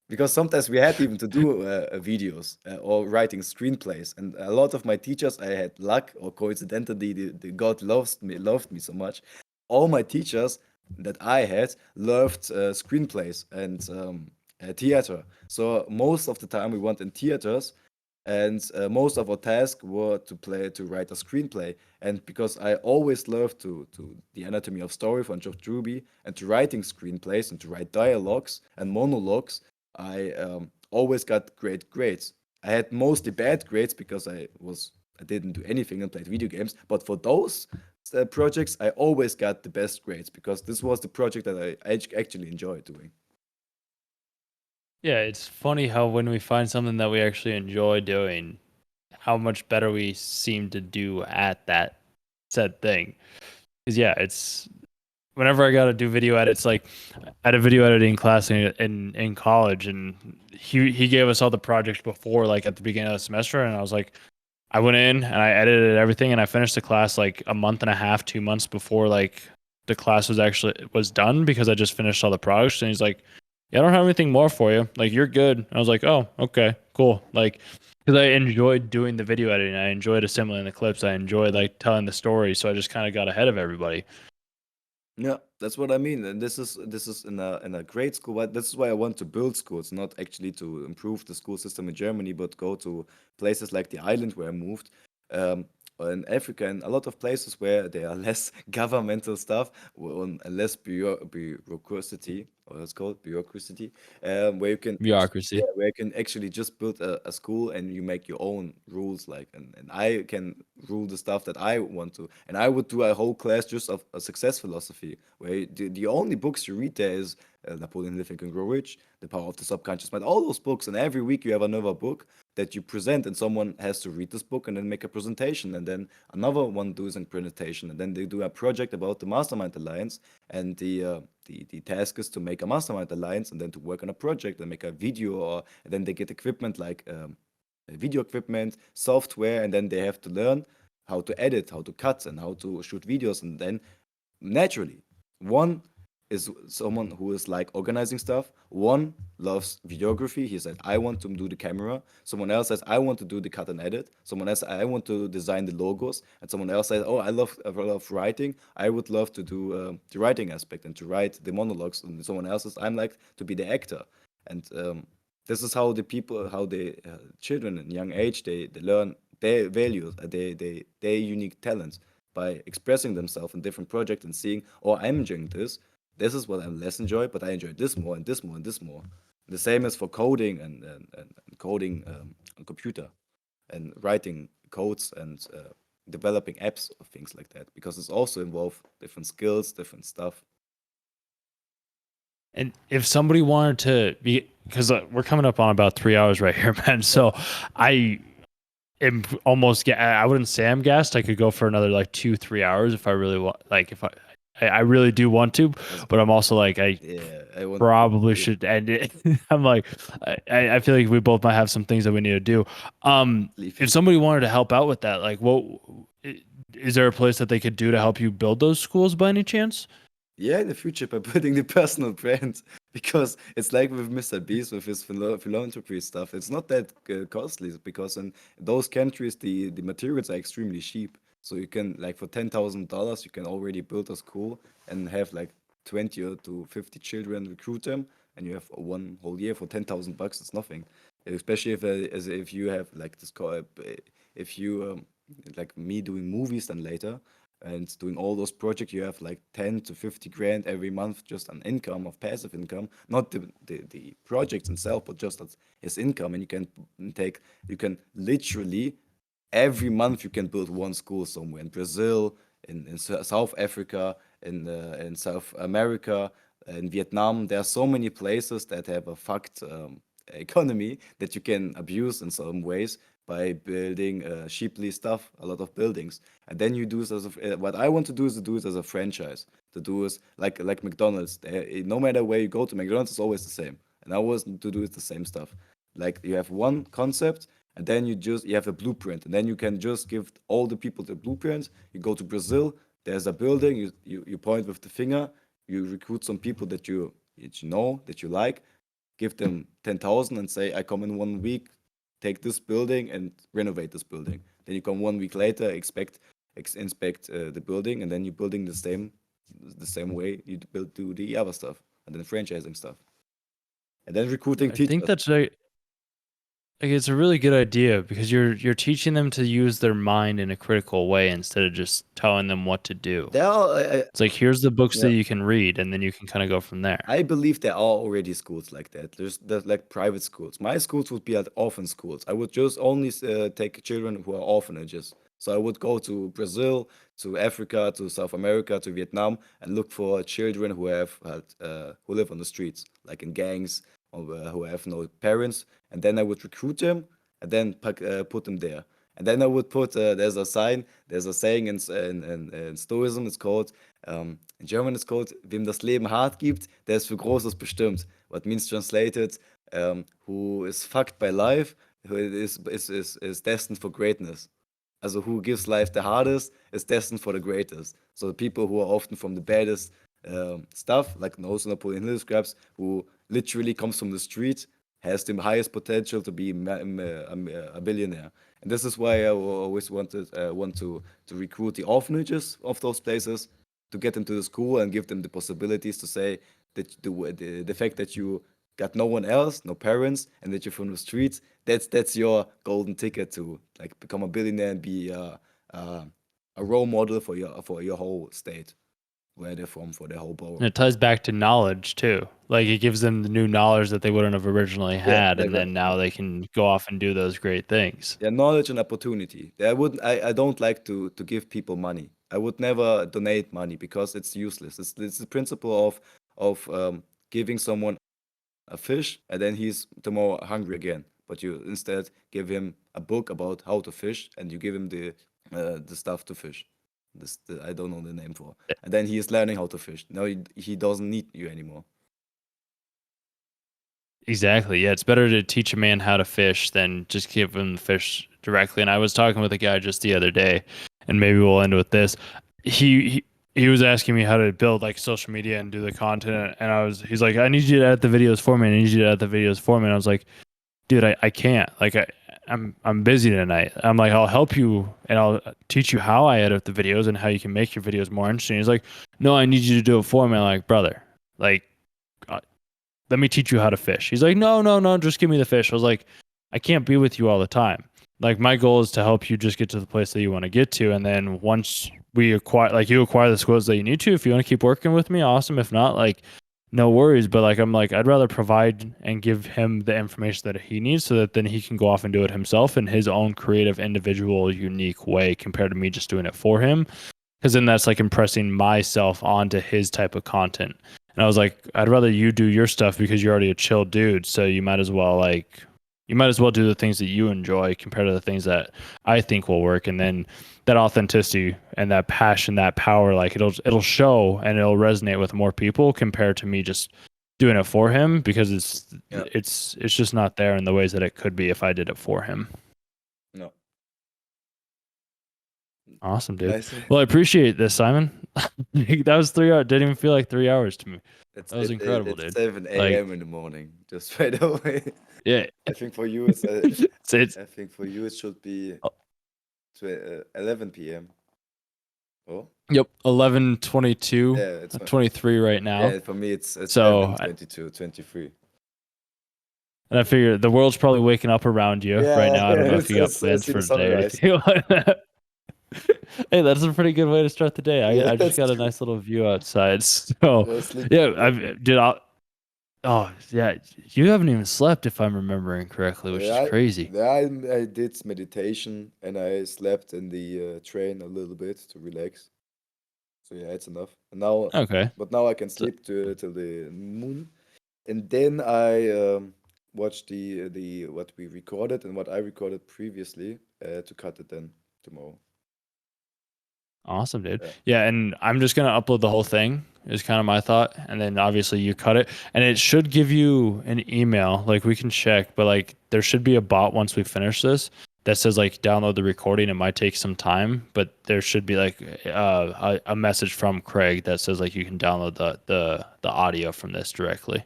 Because sometimes we had even to do videos or writing screenplays, and a lot of my teachers, I had luck, or coincidentally, the God loved me so much. All my teachers that I had loved screenplays and theater. So most of the time we went in theaters, and most of our tasks were to write a screenplay. And because I always loved to the anatomy of story from George Truby, and to writing screenplays and to write dialogues and monologues, I always got great grades. I had mostly bad grades because I didn't do anything and played video games. But for those projects, I always got the best grades because this was the project that I actually enjoyed doing. Yeah, it's funny how when we find something that we actually enjoy doing, how much better we seem to do at that said thing. Because yeah, it's whenever I got to do video edits, like I had a video editing class in college, and he gave us all the projects before, like at the beginning of the semester, and I was like, I went in and I edited everything, and I finished the class like a month and a half, 2 months before like the class was done, because I just finished all the projects. And he's like, yeah, I don't have anything more for you. Like, you're good. I was like, oh, okay, cool. Like, because I enjoyed doing the video editing. I enjoyed assembling the clips. I enjoyed like telling the story. So I just kind of got ahead of everybody. Yeah, that's what I mean. And this is in a great school. But this is why I want to build schools, not actually to improve the school system in Germany, but go to places like the island where I moved, um, or in Africa, and a lot of places where there are less governmental stuff, and less bureaucracy, or it's called bureaucracy, where you can yeah, Bureaucracy. where you can actually just build a school and you make your own rules, like, and I can rule the stuff that I want to. And I would do a whole class just of a success philosophy, where the only books you read there is Napoleon Hill Think and Grow Rich, The Power of the Subconscious Mind, all those books. And every week you have another book that you present, and someone has to read this book and then make a presentation, and then another one does a presentation, and then they do a project about the Mastermind Alliance, and the task is to make a Mastermind Alliance, and then to work on a project and make a video, or and then they get equipment like video equipment, software, and then they have to learn how to edit, how to cut, and how to shoot videos. And then naturally, one is someone who is like organizing stuff. One loves videography. He said, I want to do the camera. Someone else says, I want to do the cut and edit. Someone else, I want to design the logos. And someone else says, oh, I love writing. I would love to do the writing aspect and to write the monologues. And someone else says, I'm like to be the actor. And this is how the people, how the children in young age, they learn their values, their unique talents by expressing themselves in different projects and seeing, oh, I'm enjoying this. This is what I less enjoy, but I enjoy this more and this more and this more. The same as for coding and coding on computer and writing codes and developing apps or things like that, because it's also involve different skills, different stuff. And if somebody wanted to be, because we're coming up on about 3 hours right here, man. So I am almost get. I wouldn't say I'm gassed. I could go for another like 2-3 hours if I really want. Like if I really do want to, That's but I'm also like I yeah, I want probably if should end it. I'm like I feel like we both might have some things that we need to do. leave If you. somebody wanted to help out with that, like what is there a place that they could do to help you build those schools by any chance? Yeah, in the future by building the personal brand, because it's like with Mr. Beast with his philanthropy stuff. It's not that costly, because in those countries the materials are extremely cheap. So you can, like, for $10,000 you can already build a school and have like 20 or to 50 children, recruit them, and you have one whole year for $10,000. It's nothing, especially if you have like this if you like me doing movies then later and doing all those projects, you have like 10 to 50 grand every month just an income of passive income, not the projects itself, but just as his income. And you can take, you can literally every month you can build one school somewhere in Brazil, in South Africa, in South America, in Vietnam. There are so many places that have a fucked economy that you can abuse in some ways by building cheaply stuff, a lot of buildings. And then you do this as what I want to do is to do it as a franchise. To do is like McDonald's. No matter where you go to McDonald's, it's always the same. And I was to do it the same stuff. Like you have one concept, and then you have a blueprint, and then you can just give all the people the blueprint. You go to Brazil, there's a building, you point with the finger, you recruit some people that you know that you like, give them 10,000 and say, I come in 1 week, take this building and renovate this building. Then you come 1 week later, inspect the building, and then you're building the same way you do the other stuff, and then franchising stuff, and then recruiting I think teachers. that's like it's a really good idea because you're teaching them to use their mind in a critical way instead of just telling them what to do. There are, It's like here's the books yeah, that you can read and then you can kind of go from there. I believe there are already schools like that. There's like private schools. My schools would be at orphan schools. I would just only take children who are orphanages. So I would go to Brazil, to Africa, to South America, to Vietnam, and look for children who live on the streets, like in gangs, or who have no parents. And then I would recruit them, and then put them there. And then I would put there's a saying in Stoicism. It's called in German it's called, wem das Leben hart gibt, der ist für Großes bestimmt. What means translated, who is fucked by life, who is destined for greatness. Also who gives life the hardest is destined for the greatest. So the people who are often from the baddest stuff, like also Napoleon Hill describes, who literally comes from the street, has the highest potential to be a billionaire. And this is why I always want to recruit the orphanages of those places to get them to the school and give them the possibilities to say that the fact that you got no one else, no parents, and that you're from the streets, that's your golden ticket to like become a billionaire and be a role model for your whole state where they're from, for their whole borough. And it ties back to knowledge too. Like it gives them the new knowledge that they wouldn't have originally Yeah, had, and like then now they can go off and do those great things. yeah, knowledge and opportunity. I don't like to give people money. I would never donate money because it's useless. It's the principle of giving someone a fish and then he's tomorrow hungry again. But you instead give him a book about how to fish and you give him the stuff to fish. I don't know the name for. And then he is learning how to fish. Now he doesn't need you anymore. Exactly. Yeah, it's better to teach a man how to fish than just give him the fish directly. And I was talking with a guy just the other day, and maybe we'll end with this. He was asking me how to build like social media and do the content, and he's like, I need you to edit the videos for me. I need you to edit the videos for me. And I was like, dude, I can't. Like I'm busy tonight. I'm like, I'll help you and I'll teach you how I edit the videos and how you can make your videos more interesting. He's like, no, I need you to do it for me. I'm like, brother, like let me teach you how to fish. He's like, no, just give me the fish. I was like, I can't be with you all the time. Like my goal is to help you just get to the place that you want to get to. And then once we acquire, like you acquire the skills that you need to, if you want to keep working with me, awesome. If not, like no worries. But like, I'm like, I'd rather provide and give him the information that he needs so that then he can go off and do it himself in his own creative, individual, unique way compared to me just doing it for him. Because then that's like impressing myself onto his type of content. And I was like, I'd rather you do your stuff because you're already a chill dude. So you might as well do the things that you enjoy compared to the things that I think will work. And then that authenticity and that passion, that power, like it'll show and it'll resonate with more people compared to me just doing it for him because it's just not there in the ways that it could be if I did it for him. No. Awesome, dude. I see. Well, I appreciate this, Simon. That was 3 hours. Didn't even feel like 3 hours to me. It's, That was incredible, it's dude. 7 Like, a.m. in the morning, just by the way. yeah, I think for you it's it's I think for you it should be 11 p.m. Oh, yep, 11:22, yeah, it's 23 right now. yeah, for me it's So, 22, 23. and I figure the world's probably waking up around you right now. I don't know if you got I plans see for the today or sunrise. anything like that. Hey, that's a pretty good way to start the day. Yeah, I just that's got a true. nice little view outside. So, Yeah, sleep. yeah, oh, yeah, you haven't even slept if I'm remembering correctly, which is Yeah, crazy. I did meditation and I slept in the train a little bit to relax. So yeah, it's enough. And now, Okay. but now I can So, sleep till the moon, and then I watch the what we recorded and what I recorded previously to cut it then tomorrow. awesome, dude. Yeah. Yeah, and I'm just gonna upload the whole thing. Is kind of my thought, and then obviously you cut it, and it should give you an email. Like we can check, but like there should be a bot once we finish this that says like download the recording. It might take some time, but there should be like a message from Craig that says like you can download the audio from this directly.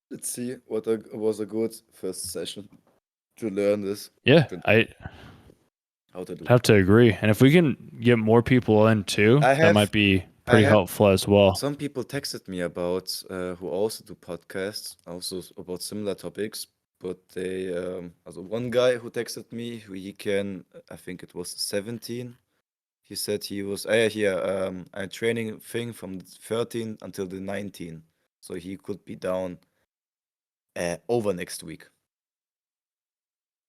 Let's see what was a good first session to learn this. Yeah, to- I how to do. have to agree, and if we can get more people in too, I that have might be I pretty have helpful as well. some people texted me about who also do podcasts, also about similar topics. But they, also one guy who texted me, he can, I think it was 17. He said he was, here, a training thing from the 13 until the 19. So he could be down over next week.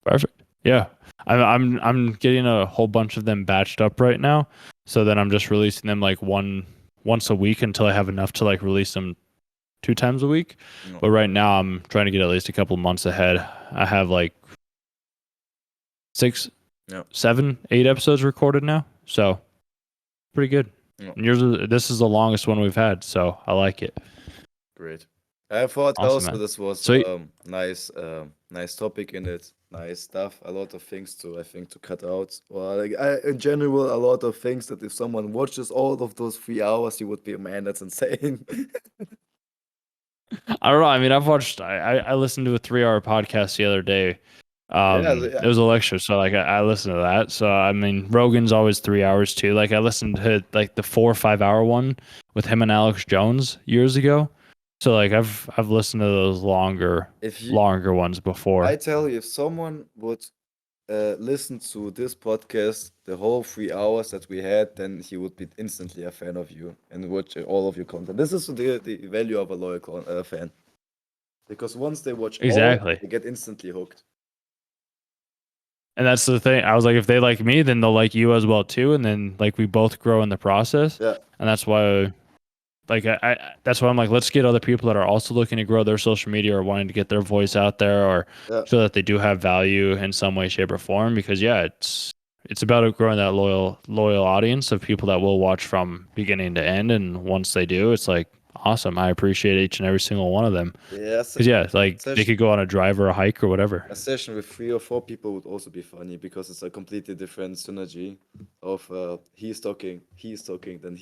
Perfect. Yeah, I'm getting a whole bunch of them batched up right now. So then I'm just releasing them like once a week until I have enough to like release them 2 times a week. No. But right now I'm trying to get at least a couple months ahead. I have like 6, Yeah. 7, 8 episodes recorded now. So pretty good. Yeah. And this is the longest one we've had, so I like it. Great. I thought Awesome, also man. this was Sweet. nice topic in it. Nice stuff. A lot of things to, I think, to cut out. Or like, in general, a lot of things that if someone watches all of those 3 hours, you would be, man, that's insane. I don't know. I mean, I listened to a 3 hour podcast the other day. Yeah, It was a lecture, so like I listened to that. So I mean, Rogan's always 3 hours too. Like I listened to like the 4 or 5 hour one with him and Alex Jones years ago. So like I've listened to those if you, longer ones I before. tell you, if someone would listen to this podcast, the whole 3 hours that we had, then he would be instantly a fan of you and watch all of your content. This is the value of a loyal fan. Because once they watch all, Exactly. they get instantly hooked. And that's the thing. I was like, if they like me, then they'll like you as well too, and then like we both grow in the process. Yeah, And that's why, like, that's why I'm like, let's get other people that are also looking to grow their social media or wanting to get their voice out there, or yeah. so that they do have value in some way, shape, or form. Because yeah, it's about growing that loyal audience of people that will watch from beginning to end. And once they do, it's like awesome. I appreciate each and every single one of them. Yes, Because yeah, like they session, could go on a drive or a hike or whatever. a session with 3 or 4 people would also be funny because it's a completely different synergy of he's talking, then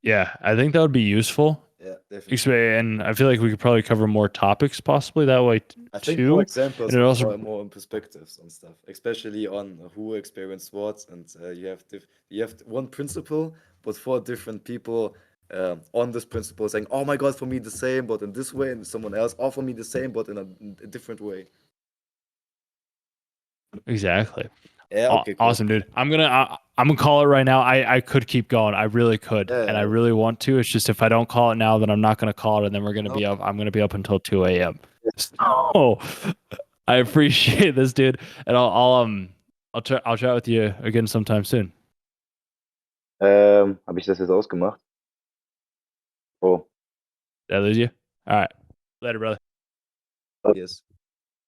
Yeah, I think that would be useful. yeah, definitely. And I feel like we could probably cover more topics possibly that way I think more too. examples And it and also more perspectives on stuff, especially on who experienced what, and you have one principle, but 4 different people on this principle saying, "Oh my God, for me the same, but in this way," and someone else, "Oh, for me the same, but in a different way." exactly. Yeah. Okay. Cool. Awesome, dude. I'm gonna call it right now. I could keep going. I really could, and I Yeah. really want to. It's just if I don't call it now, then I'm not gonna call it, and then we're gonna No. be up. I'm gonna be up until 2 a.m. So I appreciate this, dude, and I'll chat with you again sometime soon. Habe ich das jetzt ausgemacht? Oh. Did I lose you? All right, later, brother. Yes.